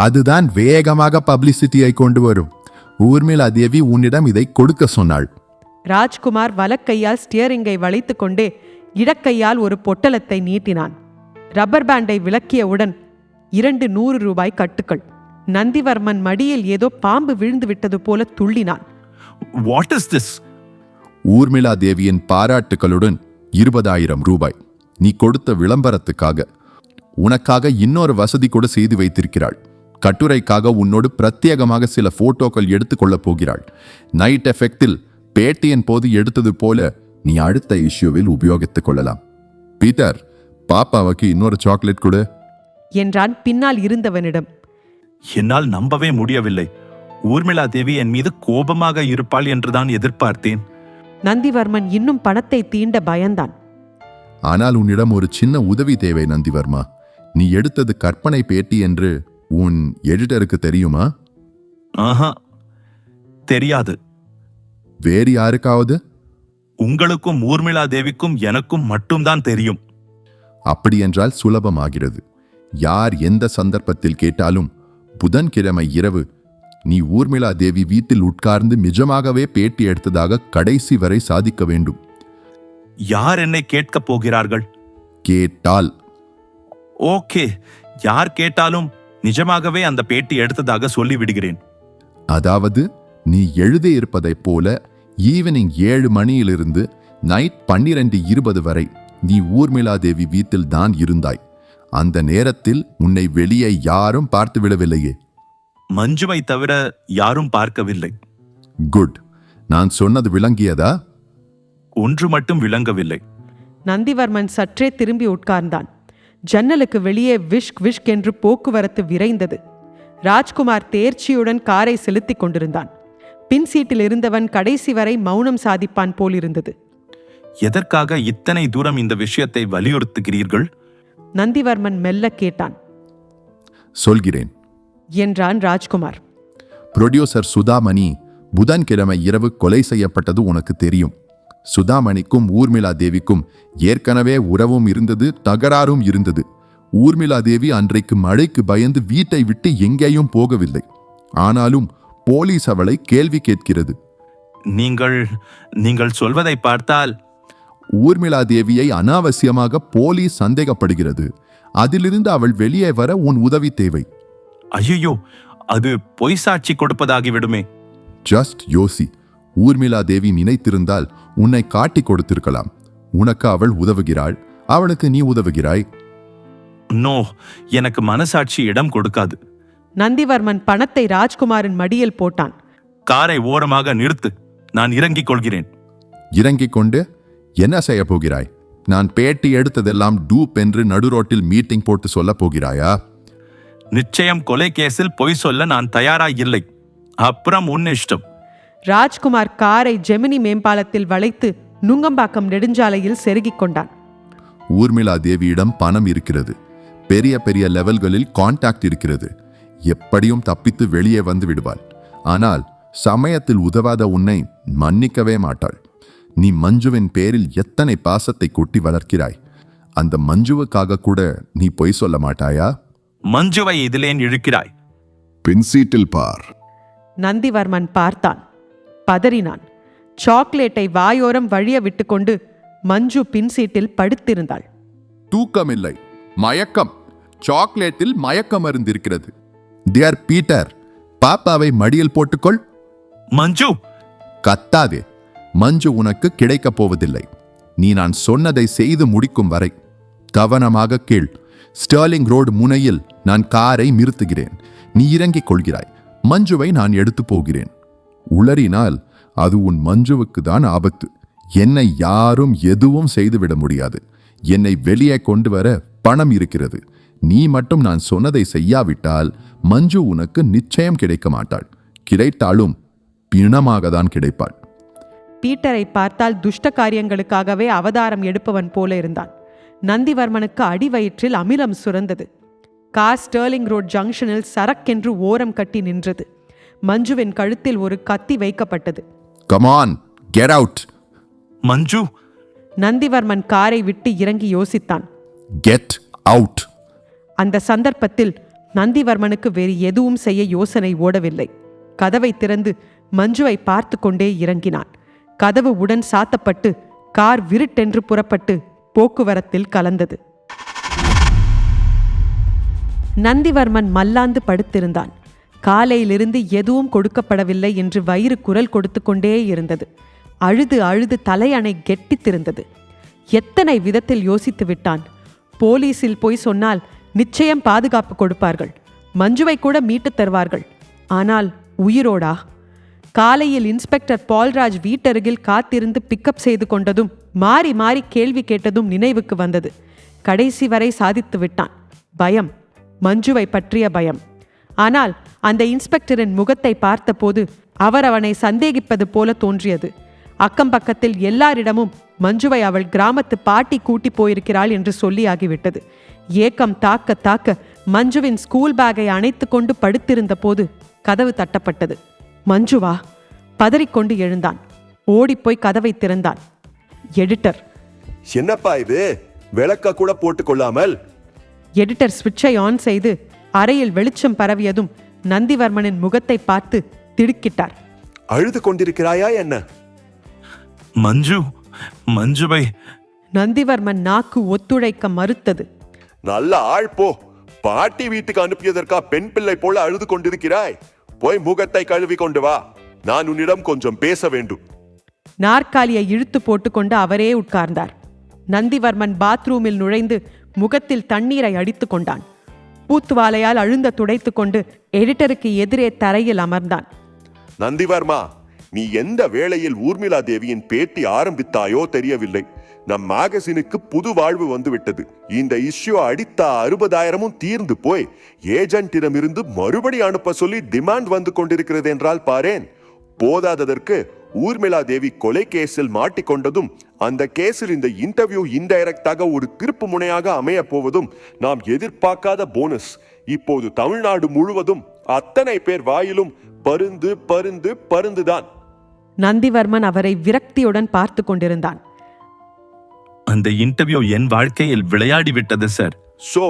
அதுதான் வேகமாக பப்ளிசிட்டியை கொண்டு வரும். ஊர்மிளா தேவி உன்னிடம் இதை கொடுக்க சொன்னாள். ராஜ்குமார் வலக்கையால் ஸ்டியரிங்கை வளைத்து கொண்டே இடக்கையால் ஒரு பொட்டலத்தை நீட்டினான். ரப்பர் பேண்டை விலக்கியவுடன் 2 100 ரூபாய் கட்டுக்கள். நந்திவர்மன் மடியில் ஏதோ பாம்பு விழுந்து விட்டது போல துள்ளினான். What is this? ஊர்மிளா தேவியின் பாராட்டுகளுடன் 20,000 ரூபாய். நீ கொடுத்த விளம்பரத்துக்காக. உனக்காக இன்னொரு வசதி கூட செய்து வைத்திருக்கிறாள். கட்டுரைக்காக உன்னோடு பிரத்யேகமாக சில போட்டோக்கள் எடுத்துக்கொள்ளப் போகிறாள். நைட் எஃபெக்டில் பேட்டியின் போது எடுத்தது போல நீ அடுத்த இஷ்யூவில் உபயோகித்துக் கொள்ளலாம். பீட்டர், பாப்பாவுக்கு இன்னொரு சாக்லேட் கொடு என்றான் பின்னால் இருந்தவனிடம். என்னால் நம்பவே முடியவில்லை. ஊர்மிளா தேவி என் மீது கோபமாக இருப்பாள் என்றுதான் எதிர்பார்த்தேன். நந்திவர்மன் இன்னும் பணத்தை தீண்ட பயந்தான். ஆனால் உன்னிடம் ஒரு சின்ன உதவி தேவை நந்திவர்மா. நீ எடுத்தது கற்பனை பேட்டி என்று உன் எடிட்டருக்கு தெரியுமா? ஆஹா, தெரியாது. வேறு யாருக்காவது? உங்களுக்கும் ஊர்மிளா தேவிக்கும் எனக்கும் மட்டும்தான் தெரியும். அப்படி என்றால் சுலபமாகிறது. யார் எந்த சந்தர்ப்பத்தில் கேட்டாலும் புதன்கிழமை இரவு நீ ஊர்மிளா தேவி வீட்டில் உட்கார்ந்து நிஜமாகவே பேட்டி எடுத்ததாக கடைசி வரை சாதிக்க வேண்டும். யார் என்னை கேட்கப் போகிறார்கள்? கேட்டால் ஓகே, யார் கேட்டாலும் நிஜமாகவே அந்த பேட்டி எடுத்ததாக சொல்லிவிடுகிறேன். அதாவது நீ எழுதியிருப்பதைப் போல ஈவினிங் 7 மணியிலிருந்து நைட் 12:20 வரை நீ ஊர்மிளாதேவி வீட்டில் தான் இருந்தாய். அந்த நேரத்தில் உன்னை வெளியே யாரும் பார்த்து விடவில்லையே? மஞ்சுவை தவிர யாரும் பார்க்கவில்லை. குட். நான் சொன்னது விளங்கியதா? ஒன்று மட்டும் விளங்கவில்லை. நந்திவர்மன் சற்றே திரும்பி உட்கார்ந்தான். ஜன்னலுக்கு வெளியே விஷ்க் விஷ்க் என்று போக்குவரத்து விரைந்தது. ராஜ்குமார் தேர்ச்சியுடன் காரை செலுத்திக் கொண்டிருந்தான். பின் சீட்டில் இருந்தவன் கடைசி வரை மௌனம் சாதிப்பான் போலிருந்தது. எதற்காக இத்தனை தூரம் இந்த விஷயத்தை வலியுறுத்துகிறீர்கள்? நந்திவர்மன் மெல்ல கேட்டான். சொல்கிறேன் என்றான் ராஜ்குமார். புரொடியூசர் சுதாமணி புதன்கிழமை இரவு கொலை செய்யப்பட்டது உனக்கு தெரியும். சுதாமணிக்கும் ஊர்மிளா தேவிக்கும் ஏற்கனவே உறவும் இருந்தது, தகராறும் இருந்தது. ஊர்மிளா தேவி அன்றைக்கு மழைக்கு பயந்து வீட்டை விட்டு எங்கேயும் போகவில்லை. ஆனாலும் போலீஸ் அவளை கேள்வி கேட்கிறது. நீங்கள் சொல்வதை பார்த்தால் ஊர்மிளா தேவியை அனாவசியமாக போலீஸ் சந்தேகப்படுகிறது. அதிலிருந்து அவள் வெளியே வர உன் உதவி தேவை. ஐயோ, அது பொய் சாட்சி கொடுப்பதாகிவிடுமே. ஜஸ்ட் யோசி. ஊர்மிளா தேவி நினைத்திருந்தால் உன்னை காட்டி கொடுத்திருக்கலாம். உனக்கு அவள் உதவுகிறாள், அவளுக்கு நீ உதவுகிறாய். நோ, எனக்கு மனசாட்சி இடம் கொடுக்காது. நந்திவர்மன் பணத்தை ராஜ்குமாரின் மடியில் போட்டான். காரை ஓரமாக நிறுத்து, நான் இறங்கிக் கொள்கிறேன். இறங்கிக் கொண்டு என்ன செய்ய போகிறாய்? நான் பேட்டி எடுத்ததெல்லாம் டூப் என்று நடுரோட்டில் மீட்டிங் போட்டு சொல்ல போகிறாயா? நிச்சயம் கொலை கேஸில் பொய் சொல்ல நான் தயாராக இல்லை. அப்புறம் உன் இஷ்டம். ராஜ்குமார் காரை ஜெமினி மேம்பாலத்தில் வளைத்து நுங்கம்பாக்கம் நெடுஞ்சாலையில் செருகிக் கொண்டான். ஊர்மிளா தேவியிடம் பணம் இருக்கிறது. பெரிய பெரிய லெவல்களில் கான்டாக்ட் இருக்கிறது. எப்படியும் தப்பித்து வெளியே வந்து விடுவாள். ஆனால் சமயத்தில் உதவாத உன்னை மன்னிக்கவே மாட்டாள். நீ மஞ்சுவின் பேரில் எத்தனை பாசத்தை கொட்டி வளர்க்கிறாய். அந்த மஞ்சுவுக்காக கூட நீ பொய் சொல்ல மாட்டாயா? மஞ்சுவை இதிலேன் இழுக்கிறாய்? பின்சீட்டில் பார். நந்திவர்மன் பார்த்தான். பதறினான். சாக்லேட்டை வாயோரம் வழிய விட்டுக்கொண்டு மஞ்சு பின்சீட்டில் படுத்திருந்தாள். தூக்கமில்லை, மயக்கம். சாக்லேட்டில் மயக்க மருந்து இருக்கிறது. டியர் பீட்டர், பாப்பாவை மடியில் போட்டுக்கொள். மஞ்சு! கத்தாதே. மஞ்சு உனக்கு கிடைக்கப் போவதில்லை. நீ நான் சொன்னதை செய்து முடிக்கும் வரை கவனமாக கேள். ஸ்டர்லிங் ரோடு முனையில் நான் காரை நிறுத்துகிறேன். நீ இறங்கிக் கொள்கிறாய். மஞ்சுவை நான் எடுத்து போகிறேன். உளறினால் அது உன் மஞ்சுவுக்கு தான் ஆபத்து. என்னை யாரும் எதுவும் செய்துவிட முடியாது. என்னை வெளியே கொண்டு வர பணம் இருக்கிறது. நீ மட்டும் நான் சொன்னதை செய்யாவிட்டால் மஞ்சு உனக்கு நிச்சயம் கிடைக்க மாட்டாள். கிடைத்தாலும் பிணமாக தான் கிடைப்பாள். பீட்டரை பார்த்தால் துஷ்ட காரியங்களுக்காகவே அவதாரம் எடுப்பவன் போல இருந்தான். நந்திவர்மனுக்கு அடிவயிற்றில் அமிலம் சுரந்தது. கார் ஸ்டர்லிங் ரோட் ஜங்ஷனில் சரக்கென்று ஓரம் கட்டி நின்றது. மஞ்சுவின் கழுத்தில் ஒரு கத்தி வைக்கப்பட்டது. Come on, get out. மஞ்சு! நந்திவர்மன் காரை விட்டு இறங்கி யோசித்தான். Get out. அந்த சந்தர்ப்பத்தில் நந்திவர்மனுக்கு வேறு எதுவும் செய்ய யோசனை ஓடவில்லை. கதவை திறந்து மஞ்சுவை பார்த்து கொண்டே இறங்கினான். கதவு உடன் சாத்தப்பட்டு கார் விருட்டென்று புறப்பட்டு போக்குவரத்தில் கலந்தது. நந்திவர்மன் மல்லாந்து படுத்திருந்தான். காலையிலிருந்து எதுவும் கொடுக்கப்படவில்லை என்று வயிறு குரல் கொடுத்து கொண்டே இருந்தது. அழுது அழுது தலையணை கெட்டித்திருந்தது. எத்தனை விதத்தில் யோசித்து விட்டான். போலீஸில் போய் சொன்னால் நிச்சயம் பாதுகாப்பு கொடுப்பார்கள். மஞ்சுவை கூட மீட்டுத் தருவார்கள். ஆனால் உயிரோடா? காலையில் இன்ஸ்பெக்டர் பால்ராஜ் வீட்டருகில் காத்திருந்து பிக்கப் செய்து கொண்டதும் மாறி மாறி கேள்வி கேட்டதும் நினைவுக்கு வந்தது. கடைசி வரை சாதித்து விட்டான். பயம், மஞ்சுவை பற்றிய பயம். ஆனால் அந்த இன்ஸ்பெக்டரின் முகத்தை பார்த்தபோது அவர் அவனை சந்தேகிப்பது போல தோன்றியது. அக்கம் பக்கத்தில் எல்லாரிடமும் மஞ்சுவை அவள் கிராமத்து பாட்டி கூட்டி போயிருக்கிறாள் என்று சொல்லியாகிவிட்டது. ஏக்கம் தாக்க தாக்க மஞ்சுவின் ஸ்கூல் பேக்கை அணைத்து கொண்டு படுத்திருந்த போது கதவு தட்டப்பட்டது. மஞ்சுவா? பதறிக்கொண்டு எழுந்தான். ஓடிப்போய் கதவை திறந்தான். எடிட்டர். என்னப்பா இது, விளக்க கூட போட்டுக் கொள்ளாமல்? எடிட்டர் ஸ்விட்சை ஆன் செய்து அறையில் வெளிச்சம் பரவியதும் நந்திவர்மனின் முகத்தை பார்த்து திடுக்கிட்டார். அழுது கொண்டிருக்கிறாயா என்ன? மஞ்சுவை. நந்திவர்மன் நாக்கு ஒத்துழைக்க மறுத்தது. நல்ல ஆள் போ. பாட்டி வீட்டுக்கு அனுப்பியதற்கா பெண் பிள்ளை போல அழுது கொண்டிருக்கிறாய்? போய் முகத்தை கழுவி கொண்டு வா. நான் உன்னிடம் கொஞ்சம் பேச வேண்டும். நாற்காலியை இழுத்து போட்டுக்கொண்டு அவரே உட்கார்ந்தார். நந்திவர்மன் பாத்ரூமில் நுழைந்து முகத்தில் தண்ணீரை அடித்து கொண்டான். பூத்துவாலையால் அழுந்த துடைத்து கொண்டு எடிட்டருக்கு எதிரே தரையில் அமர்ந்தான். நந்திவர்மா, நீ எந்த வேளையில் ஊர்மிளா தேவியின் பேட்டி ஆரம்பித்தாயோ தெரியவில்லை. நம் மேகசினுக்கு புது வாழ்வு வந்துவிட்டது. இந்த இஷ்யூ அடித்த 60,000 தீர்ந்து போய் ஏஜென்ட்டிடமிருந்து மறுபடி அனுப்ப சொல்லி டிமாண்ட் வந்து கொண்டிருக்கிறது என்றால் பாரேன். போதாததற்கு ஊர்மிளா தேவி கொலை கேஸில் மாட்டிக்கொண்டதும் அந்த கேஸில் இந்த இன்டர்வியூ இன்டைரக்டாக ஒரு திருப்பு முனையாக அமைய போவதும் நாம் எதிர்பார்க்காத போனஸ். இப்போது தமிழ்நாடு முழுவதும் அத்தனை பேர் வாயிலும் பருந்து பருந்து பருந்துதான். நந்திவர்மன் அவரை விரக்தியுடன் பார்த்து கொண்டிருந்தான். அந்த இன்டர்வியூ என் வாழ்க்கையில் விளையாடி விட்டது சார். சோ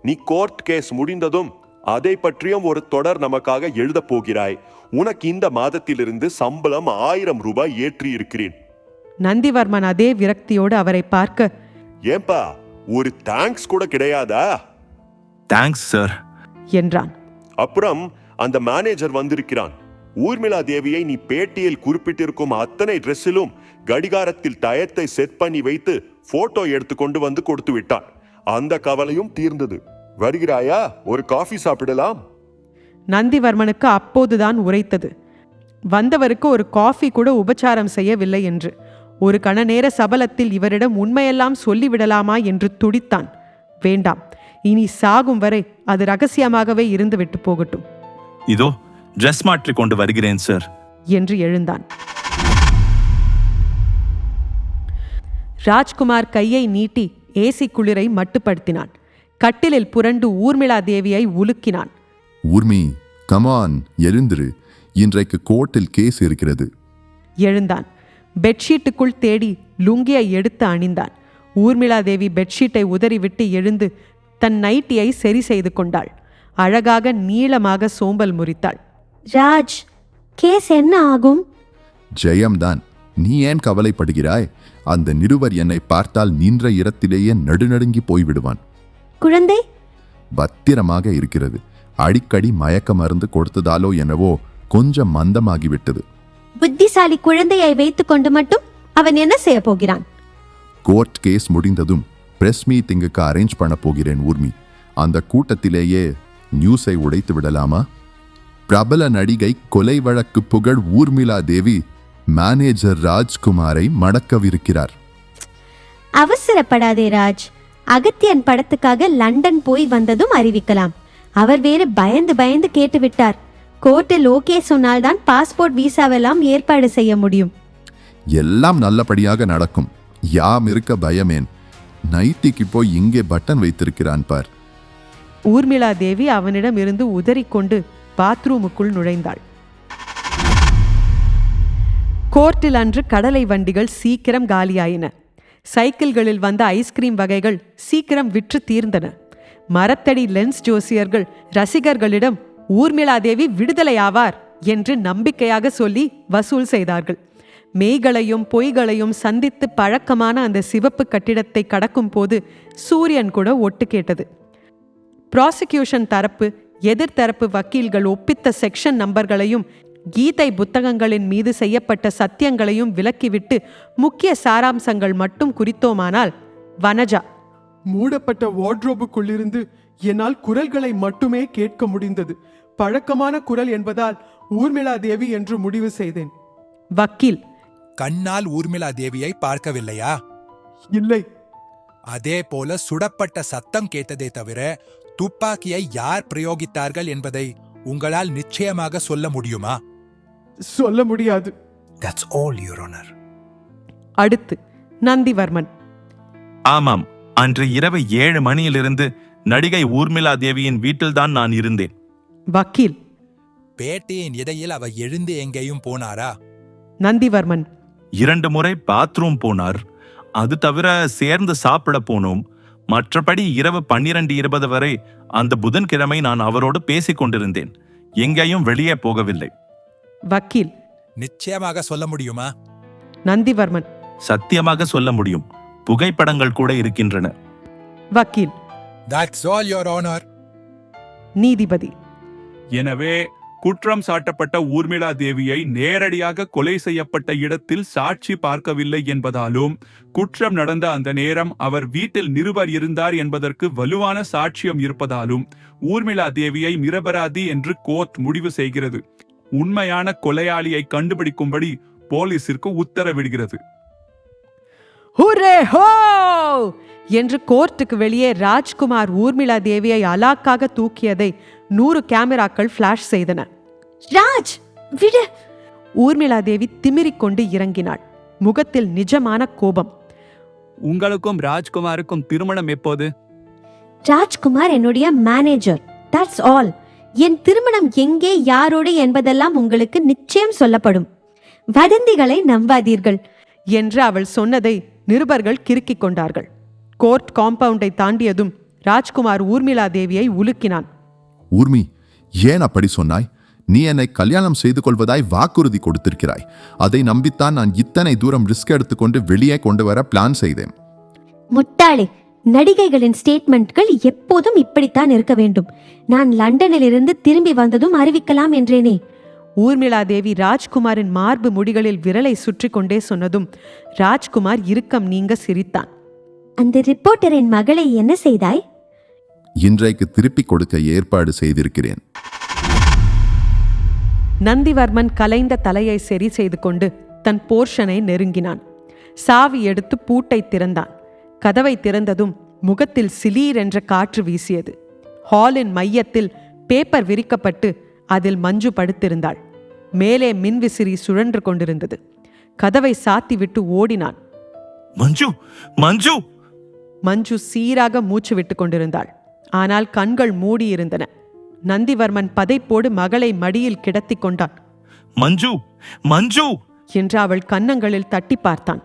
நீ கோர்ட் கேஸ் முடிந்ததும் அதை பற்றியும் ஒரு தொடர் நமக்காக எழுத போகிறாய். உனக்கு இந்த மாதத்திலிருந்து சம்பளம் 1000 ரூபாய் ஏற்றி இருக்கிறேன். நந்திவர்மன் அதே விரக்தியோடு அவரை பார்க்க, ஏன்பா ஒரு தேங்க்ஸ் கூட கிடையாதா? தேங்க்ஸ் சார் என்றான். அப்புறம் அந்த மேனேஜர் வந்திருக்கிறான். ஊர்மிளா தேவியை நீ பேட்டியில் குறிப்பிட்டிருக்கும் அத்தனை ட்ரெஸ்ஸிலும் கடிகாரத்தில் டயத்தை செட் பண்ணி வைத்து போட்டோ எடுத்துக்கொண்டு வந்து கொடுத்து விட்டான். அந்த கவலையும் தீர்ந்தது. வருகிறாயா? ஒரு காஃபி சாப்பிடலாம். நந்திவர்மனுக்கு அப்போதுதான் உரைத்தது, வந்தவருக்கு ஒரு காஃபி கூட உபச்சாரம் செய்யவில்லை என்று. ஒரு கண நேர சபலத்தில் இவரிடம் உண்மையெல்லாம் சொல்லிவிடலாமா என்று துடித்தான். வேண்டாம், இனி சாகும் வரை அது ரகசியமாகவே இருந்து விட்டு போகட்டும். இதோ ட்ரெஸ் மாற்றி கொண்டு வருகிறேன் சார் என்று எழுந்தான். ராஜ்குமார் கையை நீட்டி ஏசி குளிரை மட்டுப்படுத்தினான். கட்டிலில் புரண்டு ஊர்மிளா தேவியை உலுக்கினான். ஊர்மி, கமான், எழுந்திரு. இன்றைக்கு கோர்ட்டில் கேஸ் இருக்கிறது. எழுந்தான். பெட்ஷீட்டுக்குள் தேடி லுங்கியை எடுத்து அணிந்தான். ஊர்மிளா தேவி பெட்ஷீட்டை உதறிவிட்டு எழுந்து தன் நைட்டியை சரி செய்து கொண்டாள். அழகாக நீளமாக சோம்பல் முறித்தாள். ராஜ், கேஸ் என்ன ஆகும்? ஜெயம்தான். நீ ஏன் கவலைப்படுகிறாய்? அந்த நிருபர் என்னை பார்த்தால் நின்ற இடத்திலேயே நடுநடுங்கி போய்விடுவான். குழந்தை பத்திரமாக இருக்கிறது. அடிக்கடி மயக்க மருந்து கொடுத்ததாலோ என்னவோ கொஞ்சம் மந்தமாகிவிட்டது. புத்திசாலி குழந்தையை வைத்துக் கொண்டு மட்டும் அவன் என்ன செய்ய போகிறான்? கோர்ட் கேஸ் முடிந்ததும் பிரஸ் மீட்டிங்குக்கு அரேஞ்ச் பண்ண போகிறேன் ஊர்மி. அந்த கூட்டத்திலேயே நியூஸை உடைத்து விடலாமா? பிரபல நடிகை கொலை வழக்கு புகழ் ஊர்மிளா தேவி மேனேஜர் ராஜ்குமாரை மடக்கவிருக்கிறார். அவசரப்படாதே ராஜ். அகத்தியன் படத்துக்காக லண்டன் போய் வந்ததும் அறிவிக்கலாம். அவர் வேறு பயந்து பயந்து கேட்டுவிட்டார். கோர்ட்டில் ஓகே சொன்னால்தான் பாஸ்போர்ட் விசாவெல்லாம் ஏற்பாடு செய்ய முடியும். எல்லாம் நல்லபடியாக நடக்கும். யாம் இருக்க பயமேன். நைட்டிக்கு போய் இங்கே பட்டன் வைத்திருக்கிறான் பார். ஊர்மிளா தேவி அவனிடம் இருந்து உதறிக்கொண்டு பாத்ரூமுக்குள் நுழைந்தாள். கோர்ட்டில் அன்று கடலை வண்டிகள் சீக்கிரம் காலியாயின. சைக்கிள்களில் வந்த ஐஸ்கிரீம் வகைகள் சீக்கிரம் விற்று தீர்ந்தன. மரத்தடி லென்ஸ் ஜோசியர்கள் ரசிகர்களிடம் ஊர்மிளா தேவி விடுதலை ஆவார் என்று நம்பிக்கையாக சொல்லி வசூல் செய்தார்கள். மெய்களையும் பொய்களையும் சந்தித்து பழக்கமான அந்த சிவப்பு கட்டிடத்தை கடக்கும் போது சூரியன் கூட ஒட்டு கேட்டது. ப்ராசிக்யூஷன் தரப்பு எதிர்த்தரப்பு வக்கீல்கள் ஒப்பித்த செக்ஷன் நம்பர்களையும் கீதை புத்தகங்களின் மீது செய்யப்பட்ட சத்தியங்களையும் விலக்கிவிட்டு முக்கிய சாராம்சங்கள் மட்டும் குறித்தோமானால், வனஜா மூடப்பட்ட வார்ட்ரோபுக்குள்ளிருந்து என்னால் குரல்களை மட்டுமே கேட்க முடிந்தது. பழக்கமான குரல் என்பதால் ஊர்மிளா தேவி என்று முடிவு செய்தேன். வக்கீல், கண்ணால் ஊர்மிளா தேவியை பார்க்கவில்லையா? இல்லை. அதே போல சுடப்பட்ட சத்தம் கேட்டதே தவிர துப்பாக்கியை யார் பிரயோகித்தார்கள் என்பதை உங்களால் நிச்சயமாக சொல்ல முடியுமா? சொல்ல முடியாது. That's all, Your Honor. அடுத்து நந்திவர்மன். ஆமாம், அன்று இரவு 7 மணியிலிருந்து நடிகை ஊர்மிளா தேவியின் வீட்டில்தான் நான் இருந்தேன். வக்கீல், பேட்டியின் இடையில் அவ எழுந்து எங்கேயும் போனாரா? நந்திவர்மன், 2 முறை பாத்ரூம் போனார். அது தவிர சேர்ந்து சாப்பிட போனோம். மற்றபடி இரவு 12:20 வரை அந்த புதன்கிழமை நான் அவரோடு பேசிக் கொண்டிருந்தேன். எங்கேயும் வெளியே போகவில்லை. வக்கீல், நிச்சயமாக சொல்ல முடியுமா? நந்திவர்மன், சத்தியமாக சொல்ல முடியும். புகைப்படங்கள் கூட இருக்கின்றன. வக்கீல், That's all, Your Honor. நீதிபதி, எனவே குற்றம் சாட்டப்பட்ட ஊர்மிளா தேவியை நேரடியாக கொலை செய்யப்பட்ட இடத்தில் சாட்சி பார்க்கவில்லை என்பதாலும் குற்றம் நடந்த அந்த நேரம் அவர் வீட்டில் நிருபர் இருந்தார் என்பதற்கு வலுவான சாட்சியம் இருப்பதாலும் ஊர்மிளா தேவியை நிரபராதி என்று கோர்ட் முடிவு செய்கிறது. உண்மையான கொலையாளியை கண்டுபிடிக்கும்படி போலீசிற்கு உத்தரவிடுகிறது. ஹுரே ஹோ என்று கோர்ட்டுக்கு வெளியே ராஜ்குமார் ஊர்மிளா தேவியை அலாக்காக தூக்கியதை 100 கேமராக்கள் ஃபிளாஷ் செய்தன. ராஜ் விடு! ஊர்மிளா தேவி திமிரிக் கொண்டு இறங்கினாள். முகத்தில் நிஜமான கோபம். உங்களுக்கும் ராஜ்குமாருக்கும் திருமணம் எப்போது? ராஜ்குமார் என்னுடைய மேனேஜர், தட்ஸ் ஆல். என் திருமணம் எங்கே, யாரோடு என்பதெல்லாம் உங்களுக்கு நிச்சயம் சொல்லப்படும். வதந்திகளை நம்பாதீர்கள் என்று அவள் சொன்னதை நிருபர்கள் கிறுக்கிக் கொண்டார்கள். கோர்ட் காம்பவுண்டை தாண்டியதும் ராஜ்குமார் ஊர்மிளா தேவியை உலுக்கினான். ஊர்மி, ஏன் அப்படி சொன்னாய்? நீ என்னை கல்யாணம் செய்து கொள்வதாய் வாக்குறுதி கொடுத்திருக்கிறாய். அதை நம்பித்தான் நான் இத்தனை தூரம் ரிஸ்க் எடுத்துக்கொண்டு வெளியே கொண்டு வர பிளான் செய்தேன். முட்டாளே, நடிகைகளின் ஸ்டேட்மெண்ட்கள் எப்போதும் இப்படித்தான் இருக்க வேண்டும். நான் லண்டனில் இருந்து திரும்பி வந்ததும் அறிவிக்கலாம் என்றேனே. ஊர்மிளா தேவி ராஜ்குமாரின் மார்பு முடிகளில் விரலை சுற்றி கொண்டே சொன்னதும் ராஜ்குமார் இறுக்கம் நீங்க சிரித்தான். அந்த ரிப்போர்ட்டரின் மகளை என்ன செய்தாய்? இன்றைக்கு திருப்பிக் கொடுக்க ஏற்பாடு செய்திருக்கிறேன். நந்திவர்மன் கலைந்த தலையை சரி செய்து கொண்டு தன் போர்ஷனை நெருங்கினான். சாவி எடுத்து பூட்டை திறந்தான். கதவை திறந்ததும் முகத்தில் சிலீர் என்ற காற்று வீசியது. ஹாலின் மையத்தில் பேப்பர் விரிக்கப்பட்டு அதில் மஞ்சு படுத்திருந்தாள். மேலே மின்விசிறி சுழன்று கொண்டிருந்தது. கதவை சாத்திவிட்டு ஓடினான். மஞ்சு மஞ்சு மஞ்சு சீராக மூச்சு விட்டு கொண்டிருந்தாள். ஆனால் கண்கள் மூடியிருந்தன. நந்திவர்மன் பதைப்போடு மகளை மடியில் கிடத்தி கொண்டான். மஞ்சு மஞ்சு என்று அவள் கன்னங்களில் தட்டி பார்த்தான்.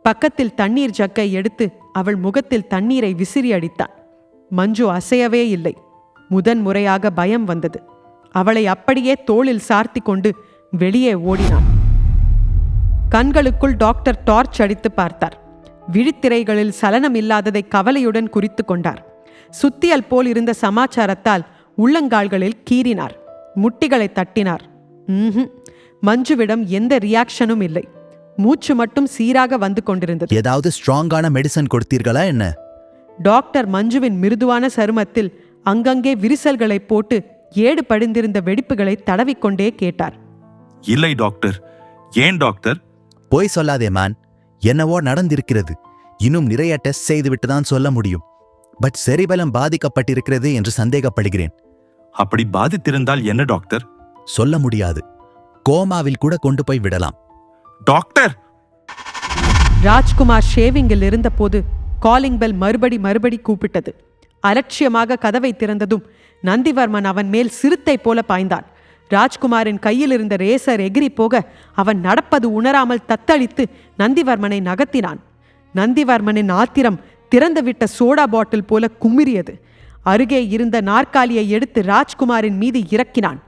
பக்கத்தில் தண்ணீர் ஜக்கை எடுத்து அவள் முகத்தில் தண்ணீரை விசிறி அடித்தான். மஞ்சு அசையவே இல்லை. முதன்முறையாக பயம் வந்தது. அவளை அப்படியே தோளில் சார்த்தி கொண்டு வெளியே ஓடினான். கண்களுக்குள் டாக்டர் டார்ச் அடித்து பார்த்தார். விழித்திரைகளில் சலனம் இல்லாததை கவலையுடன் குறித்து கொண்டார். சுத்தியல் போல் இருந்த சமாச்சாரத்தால் உள்ளங்கால்களில் கீறினார். முட்டிகளை தட்டினார். மஞ்சுவிடம் எந்த ரியாக்ஷனும் இல்லை. மூச்சு மட்டும் சீராக வந்து கொண்டிருந்தது. ஏதாவது ஸ்ட்ராங்கான மெடிசன் கொடுத்தீர்களா என்ன? டாக்டர் மஞ்சுவின் மிருதுவான சருமத்தில் அங்கங்கே விரிசல்களை போட்டு ஏடு படிந்திருந்த வெடிப்புகளை தடவிக்கொண்டே கேட்டார். இல்லை டாக்டர். ஏன் டாக்டர்? போய் சொல்லாதே மேன். என்னவோ நடந்திருக்கிறது. இன்னும் நிறைய டெஸ்ட் செய்துவிட்டு தான் சொல்ல முடியும். பட் செரிபலம் பாதிக்கப்பட்டிருக்கிறது என்று சந்தேகப்படுகிறேன். அப்படி பாதித்திருந்தால் என்ன டாக்டர்? சொல்ல முடியாது. கோமாவில் கூட கொண்டு போய் விடலாம். டாக்டர்! ராஜ்குமார் ஷேவிங்கில் இருந்தபோது காலிங் பெல் மறுபடி கூப்பிட்டது. அலட்சியமாக கதவை திறந்ததும் நந்திவர்மன் அவன் மேல் சிறுத்தை போல பாய்ந்தான். ராஜ்குமாரின் கையில் இருந்த ரேசர் எகிரி போக அவன் நடப்பது உணராமல் தத்தளித்து நந்திவர்மனை நகர்த்தினான். நந்திவர்மனின் ஆத்திரம் திறந்துவிட்ட சோடா பாட்டில் போல குமிறியது. அருகே இருந்த நாற்காலியை எடுத்து ராஜ்குமாரின் மீது இறக்கினான்.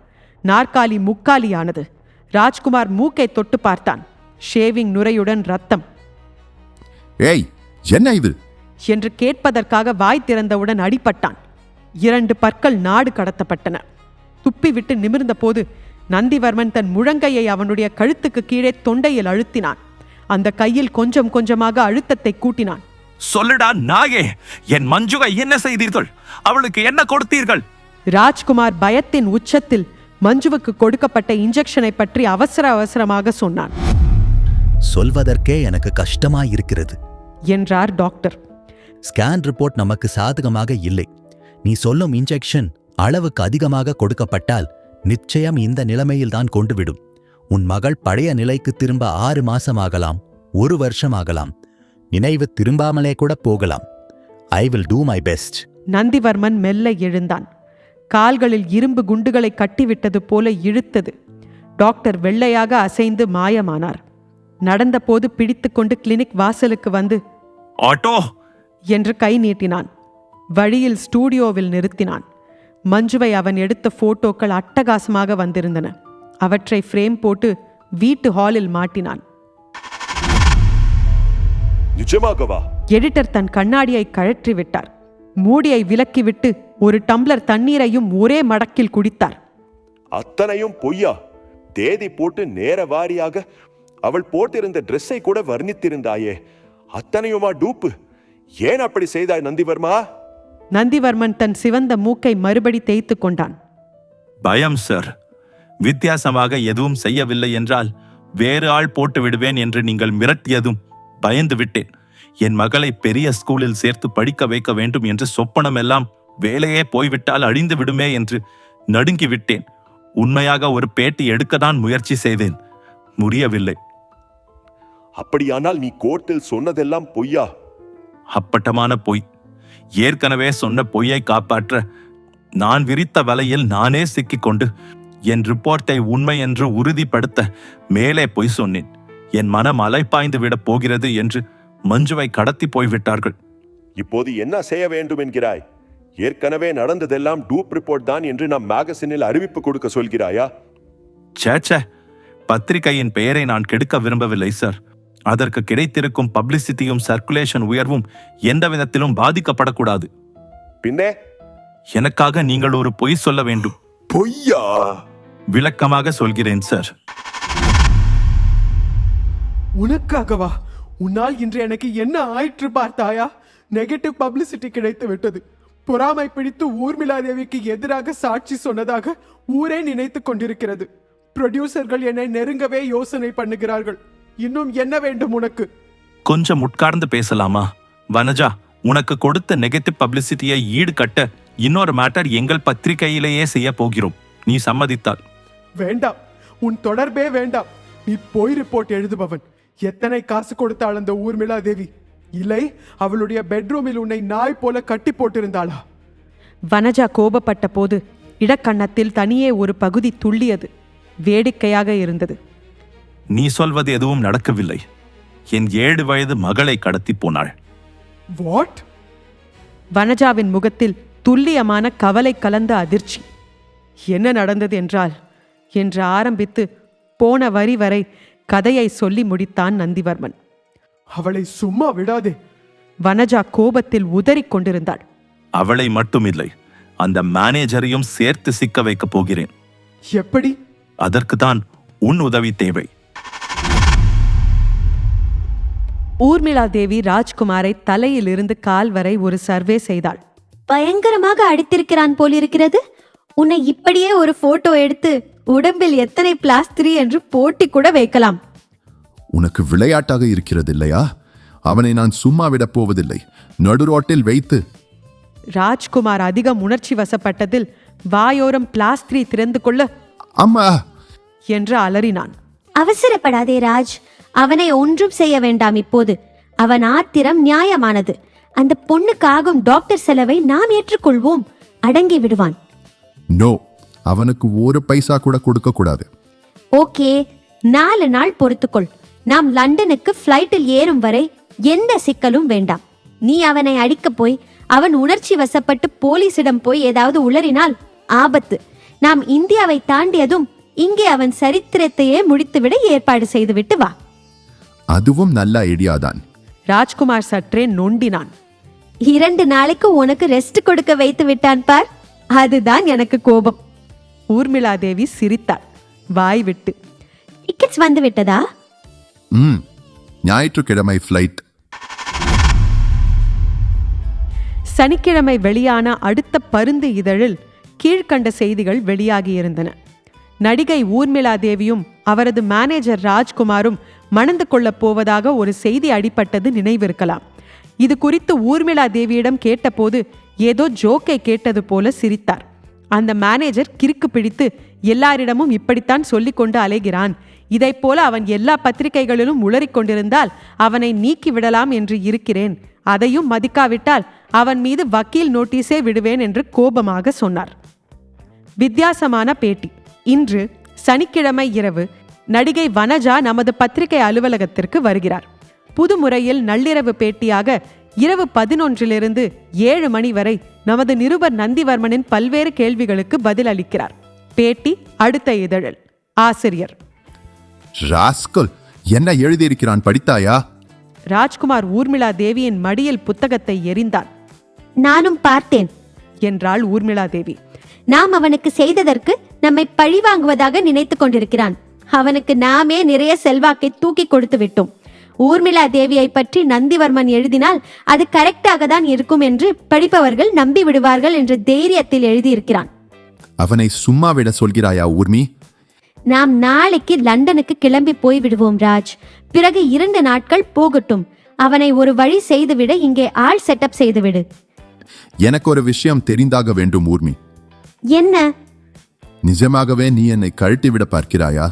நாற்காலி முக்காலியானது. ராஜ்குமார் மூக்கை தொட்டு பார்த்தான். ஷேவிங் நுரையுடன் ரத்தம். ஏய், என்ன இது என்று கேட்பதற்காக வாய் திறந்தவுடன் அடிபட்டான். 2 பற்கள் நாடு கடத்தப்பட்டன. துப்பிவிட்டு நிமிர்ந்த போது நந்திவர்மன் தன் முழங்கையை அவனுடைய கழுத்துக்கு கீழே தொண்டையில் அழுத்தினான். அந்த கையில் கொஞ்சம் கொஞ்சமாக அழுத்தத்தை கூட்டினான். சொல்லுடா நாயே, என் மஞ்சுவை என்ன செய்தீர்கள்? அவளுக்கு என்ன கொடுத்தீர்கள்? ராஜ்குமார் பயத்தின் உச்சத்தில் மஞ்சுவுக்கு கொடுக்கப்பட்ட இன்ஜெக்ஷனை பற்றி அவசரமாக சொன்னான். சொல்வதற்கே எனக்கு கஷ்டமாயிருக்கிறது என்றார் டாக்டர். ஸ்கேன் ரிப்போர்ட் நமக்கு சாதகமாக இல்லை. நீ சொல்லும் இன்ஜெக்ஷன் அளவுக்கு அதிகமாக கொடுக்கப்பட்டால் நிச்சயம் இந்த நிலைமையில்தான் கொண்டுவிடும். உன் மகள் பழைய நிலைக்கு திரும்ப 6 மாசமாகலாம், 1 வருஷமாகலாம். நினைவு திரும்பாமலே கூட போகலாம். I will do my best. Nandivarman மெல்ல எழுந்தான். கால்களில் இரும்பு குண்டுகளை கட்டிவிட்டது போல இழுத்தது. டாக்டர் வெள்ளையாக அசைந்து மாயமானார். நடந்தபோது பிடித்துக்கொண்டு கிளினிக் வாசலுக்கு வந்து ஆட்டோ என்று கை நீட்டினான். வழியில் ஸ்டூடியோவில் நிறுத்தினான். மஞ்சுவை அவன் எடுத்த போட்டோக்கள் அட்டகாசமாக வந்திருந்தன. அவற்றை ஃப்ரேம் போட்டு வீட்டு ஹாலில் மாட்டினான். நிஜமாகவா? எடிட்டர் தன் கண்ணாடியை கழற்றி விட்டார். மூடியை விலக்கிவிட்டு ஒரு டம்ளர் தண்ணீரையும் ஒரே மடக்கில் குடித்தார். அத்தனையும் பொய்யா? தேதி போட்டு நேர வாரியாக அவள் போட்டிருந்த ட்ரெஸ்ஸை கூட வர்ணித்திருந்தாயே, அத்தனையுமா டூப்பு? ஏன் அப்படி செய்தாய் நந்திவர்மா? நந்திவர்மன் தன் சிவந்த மூக்கை மறுபடி தேய்த்து கொண்டான். பயம் சார். வித்தியாசமாக எதுவும் செய்யவில்லை என்றால் வேறு ஆள் போட்டு விடுவேன் என்று நீங்கள் மிரட்டியதும் பயந்து விட்டேன். என் மகளை பெரிய ஸ்கூலில் சேர்த்து படிக்க வைக்க வேண்டும் என்று சொப்பனமெல்லாம் வேலையே போய்விட்டால் அழிந்து விடுமே என்று நடுங்கி விட்டேன். உண்மையாக ஒரு பேட்டி எடுக்கத்தான் முயற்சி செய்தேன், முடியவில்லை. அப்படியானால் நீ கோர்ட்டில் சொன்னதெல்லாம் பொய்யா? அப்பட்டமான பொய். ஏற்கனவே சொன்ன பொய்யை காப்பாற்ற நான் விரித்த வலையில் நானே சிக்கிக்கொண்டு என் ரிப்போர்ட்டை உண்மை என்று உறுதிப்படுத்த மேலே பொய் சொன்னேன். என் மனம் அலைப்பாய்ந்து விடப் போகிறது என்று மஞ்சுவை கடத்தி போய்விட்டார்கள். இப்போது என்ன செய்ய வேண்டும் என்கிறாய்? ஏற்கனவே நடந்ததெல்லாம் டூப் ரிப்போர்ட் தான் என்று நாம் மேகசினில் அறிவிப்பு கொடுக்க சொல்கிறாயா? சேச்சே, பத்திரிகையின் பெயரை நான் கெடுக்க விரும்பவில்லை சார். அதற்கு கிடைத்திருக்கும் பப்ளிசிட்டியும் சர்க்குலேஷன் உயர்வும் எந்த விதத்திலும் பாதிக்கப்படக்கூடாது. பின்னே எனக்காக நீங்கள் ஒரு பொய் சொல்ல வேண்டும். பொய்யா? விளக்கமாக சொல்கிறேன் சார். உனக்காகவா? உன்னால் இன்று எனக்கு என்ன ஆயிற்று பார்த்தாயா? நெகட்டிவ் பப்ளிசிட்டி கிடைத்து விட்டது. பொறாமை பிடித்து ஊர்மிளாதேவிக்கு எதிராக சாட்சி சொன்னதாக ஊரே நினைத்து கொண்டிருக்கிறது. ப்ரொடியூசர்கள் என்னை நெருங்கவே யோசனை பண்ணுகிறார்கள். இன்னும் என்ன வேண்டும் உனக்கு? கொஞ்சம் உட்கார்ந்து பேசலாமா? வனஜா, உனக்கு கொடுத்த நெகட்டிவ் பப்ளிசிட்டியை ஈடு கட்ட இன்னொரு மேட்டர் எங்கள் பத்திரிகையிலேயே செய்ய போகிறோம். நீ சம்மதித்தால். வேண்டாம், உன் தொடர்பே வேண்டாம். நீ போய் ரிப்போர்ட் எழுதுபவன். எத்தனை காசு கொடுத்தாள் அந்த ஊர்மிளாதேவி? இல்லை, அவளுடைய பெட்ரூமில் உன்னை நாய் போல கட்டி போட்டிருந்தாளா? வனஜா கோபப்பட்ட போது இடக்கண்ணத்தில் தனியே ஒரு பகுதி துள்ளியது. வேடிக்கையாக இருந்தது. நீ சொல்வது எதுவும் நடக்கவில்லை. என் 7 வயது மகளை கடத்தி போனாள். வாட்? வனஜாவின் முகத்தில் துல்லியமான கவலை கலந்த அதிர்ச்சி. என்ன நடந்தது என்றால் என்று ஆரம்பித்து போன வரி வரை கதையை சொல்லி முடித்தான் நந்திவர்மன். அவளை சும்மா விடாதே. வனஜா கோபத்தில் உதறிக் கொண்டிருந்தாள். அவளை மட்டுமில்லை, அந்த மேனேஜரையும் சேர்த்து சிக்க வைக்கப் போகிறேன். எப்படி? அதற்குதான் உன் உதவி தேவை. ஊர்மிளா தேவி ராஜ்குமாரை தலையிலிருந்து கால் வரை ஒரு சர்வே செய்தாள். பயங்கரமாக அடித்திருக்கிறான் போலிருக்கிறது. உன்னை இப்படியே ஒரு போட்டோ எடுத்து உடம்பில் எத்தனை பிளாஸ்திரி என்று போட்டி கூட வைக்கலாம். உனக்கு விளையாட்டாக இருக்கிறது இல்லையா? அவனை நான் சும்மா விடப் போவதில்லை. நடுரோட்டில் வைத்து. ராஜ்குமார் அதிகம் உணர்ச்சி வசப்பட்டதில் வாயோரம் பிளாஸ்திரி திறந்து கொள்ள அம்மா என்று அலறினான். அவசரப்படாதே ராஜ், அவனை ஒன்றும் செய்ய வேண்டாம் இப்போது. அவன் ஆத்திரம் நியாயமானது. அந்த பொண்ணுக்கு ஆகும் டாக்டர் செலவை நாம் ஏற்றுக்கொள்வோம். அடங்கி விடுவான். நோ, அவனுக்கு ஒரு பைசா கூட கொடுக்க கூடாது. ஓகே, 4 நாள் பொறுத்துக்கொள். நாம் லண்டனுக்கு ஃப்ளைட்டில் ஏறும் வரை எந்த சிக்கலும் வேண்டாம். நீ அவனை அடிக்க போய் அவன் உணர்ச்சி வசப்பட்டு போலீசிடம் போய் ஏதாவது உளறினால் ஆபத்து. நாம் இந்தியாவை தாண்டியதும் இங்கே அவன் சரித்திரத்தையே முடித்துவிட ஏற்பாடு செய்துவிட்டு வா. அதுவும் நல்ல ஐடியாதான். ராஜ்குமார் சற்றே நொண்டினான். 2 நாளைக்கு உனக்கு ரெஸ்ட் கொடுக்க வைத்து விட்டான் பார், அதுதான் எனக்கு கோபம். ஊர்மிளா தேவி சிரித்தாள் வாய் விட்டு. டிக்கெட்ஸ் வந்து விட்டதா? ஞாயிற்றுக்கிழமை ஃப்ளைட். சனிக்கிழமை வெளியான அடுத்த பருந்து இதழில் கீழ்கண்ட செய்திகள் வெளியாகியிருந்தன. நடிகை ஊர்மிளா தேவியும் அவரது மேனேஜர் ராஜ்குமாரும் மணந்து கொள்ளப் போவதாக ஒரு செய்தி அடிபட்டது நினைவிருக்கலாம். இது குறித்து ஊர்மிளா தேவியிடம் கேட்டபோது ஏதோ ஜோக்கை கேட்டது போல சிரித்தார். அந்த மேனேஜர் கிறுக்கு பிடித்து எல்லாரிடமும் இப்படித்தான் சொல்லிக்கொண்டு அலைகிறான், இதைப் போல அவன் எல்லா பத்திரிகைகளிலும் உளறிக் கொண்டிருந்தால் அவனை நீக்கி விடலாம் என்று இருக்கிறேன், அதையும் மதிக்காவிட்டால் அவன் மீது வக்கீல் நோட்டீஸே விடுவேன் என்று கோபமாக சொன்னார். வித்தியாசமான பேட்டி. இன்று சனிக்கிழமை இரவு நடிகை வனஜா நமது பத்திரிகை அலுவலகத்திற்கு வருகிறார். புது முறையில் நள்ளிரவு பேட்டியாக இரவு 11 7 மணி வரை நமது நிருபர் நந்திவர்மனின் பல்வேறு கேள்விகளுக்கு பதில் அளிக்கிறார். பேட்டி அடுத்த இதழில். ஆசிரியர்: ராஸ்கல், என்ன எழுதியிருக்கிறான் படித்தாயா? ராஜ்குமார் ஊர்மிளா தேவியின் மடியில் புத்தகத்தை எறிந்தான். நானும் பார்த்தேன் என்றாள் ஊர்மிளா தேவி. நாம் அவனுக்கு செய்ததற்கு நம்மை பழிவாங்குவதாக நினைத்து கொண்டிருக்கிறான். அவனுக்கு நாமே நிறைய செல்வாக்கை தூக்கி கொடுத்து விட்டோம். ஊர்மிளா தேவியை பற்றி நந்திவர்மன் எழுதினால் அது கரெக்டாக தான் இருக்கும் என்று படிப்பவர்கள் நம்பி விடுவார்கள் என்ற தைரியத்தில் எழுதியிருக்கிறான். அவனை சும்மா விட சொல்கிறாயா ஊர்மி? நாம் நாளைக்கு லண்டனுக்கு கிளம்பி போய் விடுவோம் ராஜ். பிறகு 2 நாட்கள் போகட்டும். அவனை ஒரு வழி செய்துவிட இங்கே ஆள் செட்டப் செய்துவிடு. எனக்கு ஒரு விஷயம் தெரிந்தாக வேண்டும் ஊர்மி. என்ன? நிஜமாகவே நீ என்னை கழட்டிவிட பார்க்கிறாயா?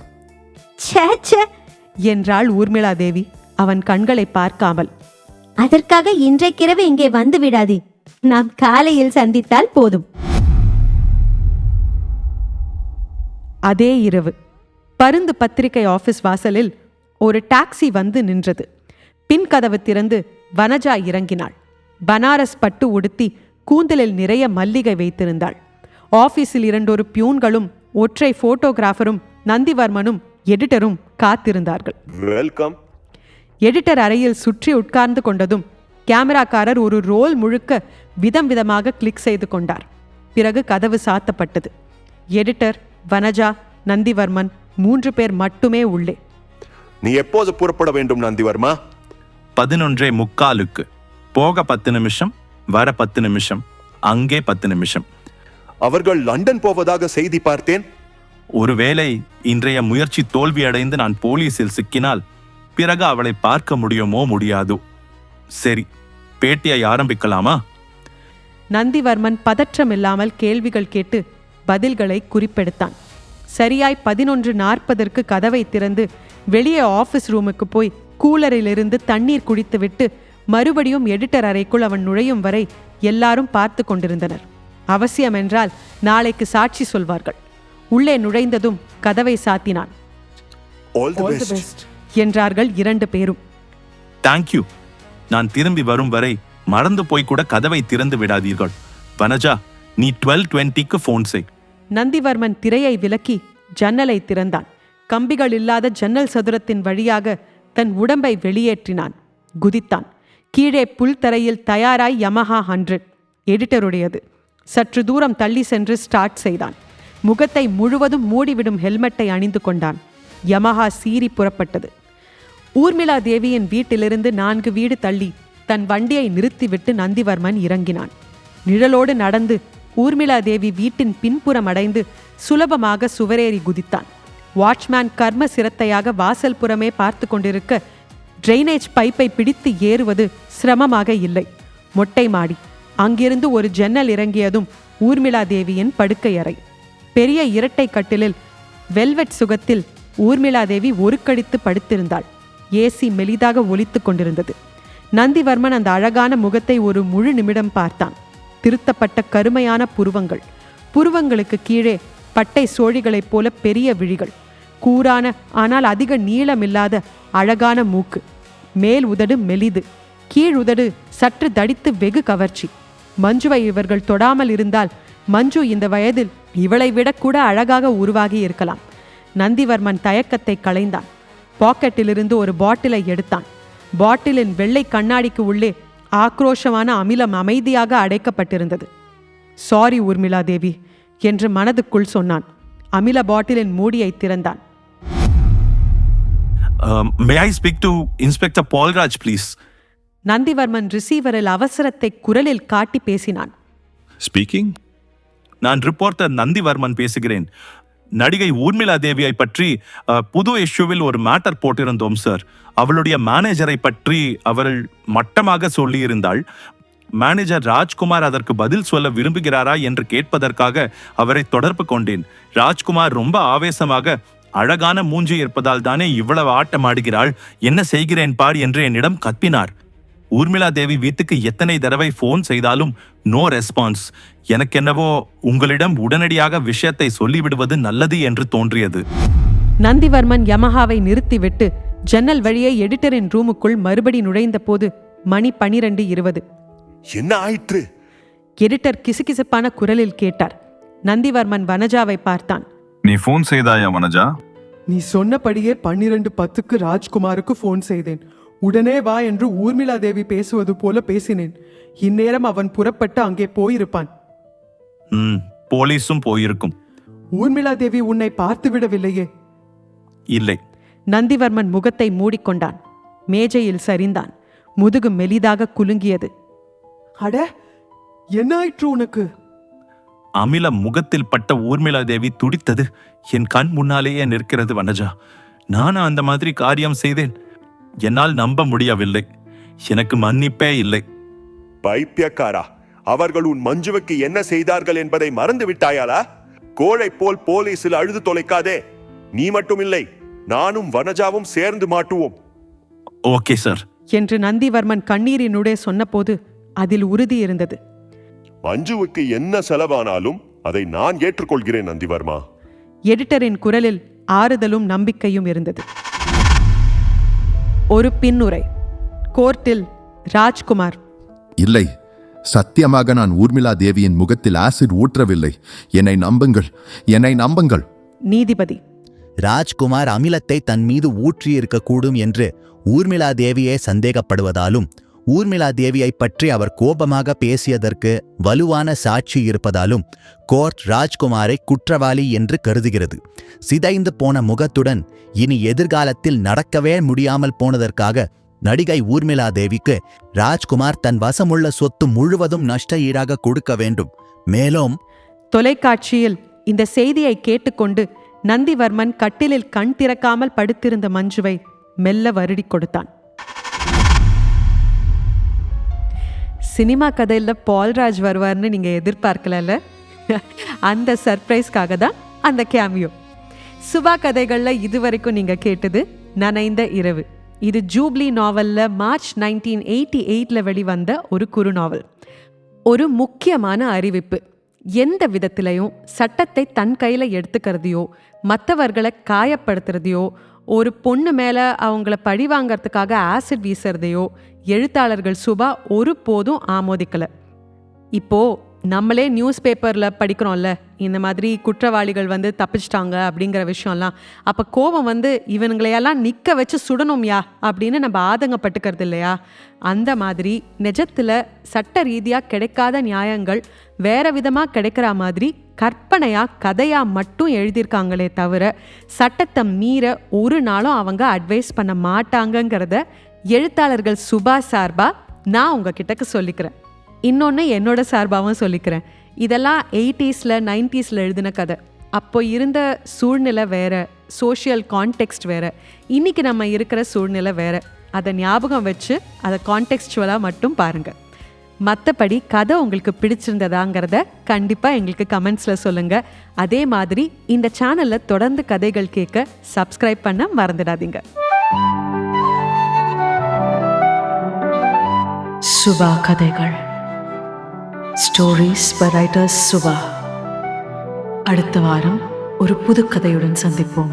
என்றாள் ஊர்மிளா தேவி அவன் கண்களை பார்க்காமல். அதற்காக இன்றைக்கிரவு இங்கே வந்து விடாதே. நாம் காலையில் சந்தித்தால் போதும். அதே இரவு பருந்து பத்திரிகை ஆபீஸ் வாசலில் ஒரு டாக்ஸி வந்து நின்றது. பின் கதவு திறந்து வனஜா இறங்கினாள். பனாரஸ் பட்டு உடுத்தி கூந்தலில் நிறைய மல்லிகை வைத்திருந்தாள். ஆபீஸில் 2 பியூன்களும் ஒற்றை போட்டோகிராஃபரும் நந்திவர்மனும் எடிட்டரும் காத்திருந்தார்கள். வெல்கம். எடிட்டர் அறையில் சுற்றி உட்கார்ந்து கொண்டதும் கேமராக்காரர் ஒரு ரோல் முழுக்க விதம் விதமாக கிளிக் செய்து கொண்டார். பிறகு கதவு சாத்தப்பட்டது. எடிட்டர், வனஜா, நந்திவர்மன் 3 பேர் மட்டுமே உள்ளே. நீ எப்போது புறப்பட வேண்டும் நந்திவர்மா? 11:45. போக 10 நிமிஷம், வர 10 நிமிஷம், அங்கே 10 நிமிஷம். அவர்கள் லண்டன் போவதாக செய்தி பார்த்தேன். ஒருவேளை இன்றைய முயற்சி தோல்வியடைந்து நான் போலீஸில் சிக்கினால் பிறகு அவளை பார்க்க முடியுமோ முடியாதோ. சரி, பேட்டியை ஆரம்பிக்கலாமா? நந்திவர்மன் பதற்றமில்லாமல் கேள்விகள் கேட்டு பதில்களை குறிப்பெடுத்தான். சரியாய் 11:40 கதவை திறந்து வெளியே ஆபீஸ் ரூமுக்கு போய் கூலரிலிருந்து தண்ணீர் குடித்துவிட்டு மறுபடியும் எடிட்டர் அறைக்குள் அவன் நுழையும் வரை எல்லாரும் பார்த்து கொண்டிருந்தனர். அவசியம் என்றால் நாளைக்கு சாட்சி சொல்வார்கள். உள்ளே நுழைந்ததும் கதவை சாத்தினான். என்றார்கள் 2 பேரும். தேங்க்யூ. நான் திரும்பி வரும் வரை மறந்து போய் கூட கதவை திறந்து விடாதீர்கள். வனஜா, நீ 12:20 ஃபோன் செய். நந்திவர்மன் திரையை விலக்கி ஜன்னலை திறந்தான். கம்பிகள் இல்லாத ஜன்னல் சதுரத்தின் வழியாக தன் உடம்பை வெளியேற்றினான். குதித்தான். கீழே புல்தரையில் தயாராய் யமஹா 100 எடிட்டருடையது. சற்று தூரம் தள்ளி சென்று ஸ்டார்ட் செய்தான். முகத்தை முழுவதும் மூடிவிடும் ஹெல்மெட்டை அணிந்து கொண்டான். யமஹா சீறி புறப்பட்டது. ஊர்மிளா தேவியின் வீட்டிலிருந்து 4 வீடு தள்ளி தன் வண்டியை நிறுத்திவிட்டு நந்திவர்மன் இறங்கினான். நிழலோடு நடந்து ஊர்மிளா தேவி வீட்டின் பின்புறம் அடைந்து சுலபமாக சுவரேறி குதித்தான். வாட்ச்மேன் கர்ம சிரத்தையாக வாசல் புறமே பார்த்து கொண்டிருக்க டிரைனேஜ் பைப்பை பிடித்து ஏறுவது சிரமமாக இல்லை. மொட்டை மாடி. அங்கிருந்து ஒரு ஜன்னல் இறங்கியதும் ஊர்மிளா தேவியின் படுக்கை அறை. பெரிய இரட்டை கட்டிலில் வெல்வெட் சுகத்தில் ஊர்மிளா தேவி ஒரு கடித்து படுத்திருந்தாள். ஏசி மெலிதாக ஒலித்து கொண்டிருந்தது. நந்திவர்மன் அந்த அழகான முகத்தை ஒரு முழு நிமிடம் பார்த்தான். திருத்தப்பட்ட கருமையான புருவங்கள், புருவங்களுக்கு கீழே பட்டை சோழிகளைப் போல பெரிய விழிகள், கூரான ஆனால் அதிக நீளமில்லாத அழகான மூக்கு, மேல் உதடு மெலிது, கீழ் உதடு சற்று தடித்து வெகு கவர்ச்சி. மஞ்சுவை இவர்கள் தொடாமல் இருந்தால் மஞ்சு இந்த வயதில் இவளை விட கூட அழகாக உருவாகி இருக்கலாம். நந்திவர்மன் தயக்கத்தை களைந்தான். பாக்கெட்டிலிருந்து ஒரு பாட்டிலை எடுத்தான். பாட்டிலின் வெள்ளை கண்ணாடிக்கு உள்ளே ஆக்ரோஷமான அமிலம் அமைதியாக அடைக்கப்பட்டிருந்தது. சாரி ஊர்மிளா தேவி என்று மனதுக்குள் சொன்னான். அமில பாட்டிலின் மூடியை திறந்தான். May I speak to Inspector Paulraj, please? Nandivarman ரிசீவரில் அவசரத்தை குரலில் காட்டி பேசினான். ஸ்பீக்கிங். நான் ரிப்போர்ட்டர் நந்திவர்மன் பேசுகிறேன். நடிகை ஊர்மிளா தேவியை பற்றி புது இஷ்யூவில் ஒரு மேட்டர் போட்டிருந்தோம் சார். அவளுடைய மேனேஜரை பற்றி அவள் மட்டமாக சொல்லியிருந்தாள். மேனேஜர் ராஜ்குமார் அதற்கு பதில் சொல்ல விரும்புகிறாரா என்று கேட்பதற்காக அவரை தொடர்பு கொண்டேன். ராஜ்குமார் ரொம்ப ஆவேசமாக, அழகான மூஞ்சி இருப்பதால் தானே இவ்வளவு ஆட்டமாடுகிறாள், என்ன செய்கிறேன் பார் என்று என்னிடம் கத்தினார். ஊர்மிளா தேவி வீட்டுக்கு எத்தனை தடவை போன் செய்தாலும் நோ ரெஸ்பான்ஸ். எனக்கென்னவோ உங்களிடம் உடனடியாக விஷயத்தை சொல்லிவிடுவது நல்லது என்று தோன்றியது. நந்திவர்மன் யமஹாவை நிறுத்திவிட்டு ஜன்னல் வழியே எடிட்டரின் ரூமுக்குள் மறுபடி நுழைந்த போது மணி 12:20. என்ன ஆயிற்று? எடிட்டர் கிசுகிசுப்பான குரலில் கேட்டார். நந்திவர்மன் வனஜாவை பார்த்தான். நீ போன் செய்தாயா வனஜா? நீ சொன்னபடியே 12:10 ராஜ்குமாருக்கு போன் செய்தேன். உடனே வா என்று ஊர்மிளா தேவி பேசுவது போல பேசினேன். இந்நேரம் அவன் புறப்பட்டு அங்கே போயிருப்பான். போலீஸும் போயிருக்கும். ஊர்மிளா தேவி உன்னை பார்த்து விடவில்லையே? இல்லை. நந்திவர்மன் முகத்தை மூடிக்கொண்டான். மேஜையில் சரிந்தான். முதுகு மெலிதாக குலுங்கியது. அட, என்ன ஆயிற்று உனக்கு? அமில முகத்தில் பட்ட ஊர்மிளா தேவி துடித்தது என் கண் முன்னாலேயே நிற்கிறது வனஜா. நானும் அந்த மாதிரி காரியம் செய்தேன். என்னால் நம்ப முடியவில்லை. எனக்கு மன்னிப்பே இல்லை. பைத்தியக்காரா, அவர்கள் உன் மஞ்சுவுக்கு என்ன செய்தார்கள் என்பதை மறந்து விட்டாயாளா? கோழை போல் போலீசில் அழுது தொலைக்காதே. நீ மட்டும் இல்லை, நானும் வனஜாவும் சேர்ந்து மாட்டுவோம். ஓகே சார் என்று நந்திவர்மன் கண்ணீரினுடைய சொன்னபோது அதில் உறுதி இருந்தது. மஞ்சுவுக்கு என்ன செலவானாலும் அதை நான் ஏற்றுக்கொள்கிறேன் நந்திவர்மா. எடிட்டரின் குரலில் ஆறுதலும் நம்பிக்கையும் இருந்தது. ஒரு பின்னுரை. கோர்ட்டில் ராஜ்குமார். இல்லை, சத்தியமாக நான் ஊர்மிளா தேவியின் முகத்தில் ஆசிட் ஊற்றவில்லை. என்னை நம்புங்கள், என்னை நம்புங்கள். நீதிபதி. ராஜ்குமார் அமிலத்தை தன் மீது ஊற்றியிருக்கக்கூடும் என்று ஊர்மிளா தேவியே சந்தேகப்படுவதாலும் ஊர்மிளா தேவியை பற்றி அவர் கோபமாக பேசியதற்கு வலுவான சாட்சி இருப்பதாலும் கோர்ட் ராஜ்குமாரை குற்றவாளி என்று கருதுகிறது. சிதைந்து போன முகத்துடன் இனி எதிர்காலத்தில் நடக்கவே முடியாமல் போனதற்காக நடிகை ஊர்மிளா தேவிக்கு ராஜ்குமார் தன் வசமுள்ள சொத்து முழுவதும் நஷ்ட ஈடாக கொடுக்க வேண்டும். மேலும் தொலைக்காட்சியில் இந்த செய்தியை கேட்டுக்கொண்டு நந்திவர்மன் கட்டிலில் கண் திறக்காமல் படுத்திருந்த மஞ்சுவை மெல்ல வருடி கொடுத்தான். சினிமா கதையில் பால்ராஜ் வருவார்னு நீங்கள் எதிர்பார்க்கல. அந்த சர்ப்ரைஸ்க்காக தான் அந்த கேமியோ. சுபா கதைகளில் இதுவரைக்கும் நீங்கள் கேட்டது நனைந்த இரவு. இது ஜூப்ளி நாவலில் மார்ச் 1988 வெளிவந்த ஒரு குறு நாவல். ஒரு முக்கியமான அறிவிப்பு. எந்த விதத்திலையும் சட்டத்தை தன் கையில் எடுத்துக்கிறதையோ மற்றவர்களை காயப்படுத்துறதையோ ஒரு பொண்ணு மேலே அவங்கள பழி வாங்கிறதுக்காக ஆசிட் வீசுறதையோ எழுத்தாளர்கள் சுபா ஒருபோதும் ஆமோதிக்கலை. இப்போது நம்மளே நியூஸ் பேப்பரில் படிக்கிறோம்ல, இந்த மாதிரி குற்றவாளிகள் வந்து தப்பிச்சிட்டாங்க அப்படிங்கிற விஷயம்லாம். அப்போ கோபம் வந்து இவனுங்களையெல்லாம் நிற்க வச்சு சுடணும்யா அப்படின்னு நம்ம ஆதங்கப்பட்டுக்கிறது இல்லையா? அந்த மாதிரி நிஜத்தில் சட்ட ரீதியாக கிடைக்காத நியாயங்கள் வேறு விதமாக கிடைக்கிற மாதிரி கற்பனையாக கதையாக மட்டும் எழுதியிருக்காங்களே தவிர சட்டத்தை மீற ஒரு நாளும் அவங்க அட்வைஸ் பண்ண மாட்டாங்கங்கிறத எழுத்தாளர்கள் சுபா சார்பாக நான் உங்ககிட்டக்கு சொல்லிக்கிறேன். இன்னொன்று என்னோட சார்பாகவும் சொல்லிக்கிறேன். இதெல்லாம் 80s 90s எழுதின கதை. அப்போ இருந்த சூழ்நிலை வேறு, சோஷியல் கான்டெக்ஸ்ட் வேறு. இன்றைக்கி நம்ம இருக்கிற சூழ்நிலை வேறு. அதை ஞாபகம் வச்சு அதை கான்டெக்ஸ்டுவலாக மட்டும் பாருங்கள். மற்றபடி கதை உங்களுக்கு பிடிச்சிருந்ததாங்கிறத கண்டிப்பாக எங்களுக்கு கமெண்ட்ஸில் சொல்லுங்கள். அதே மாதிரி இந்த சேனலில் தொடர்ந்து கதைகள் கேட்க சப்ஸ்கிரைப் பண்ண மறந்துடாதீங்க. சுபா கதைகள். Stories by writers Subha. அடுத்த வாரம் ஒரு புது கதையுடன் சந்திப்போம்.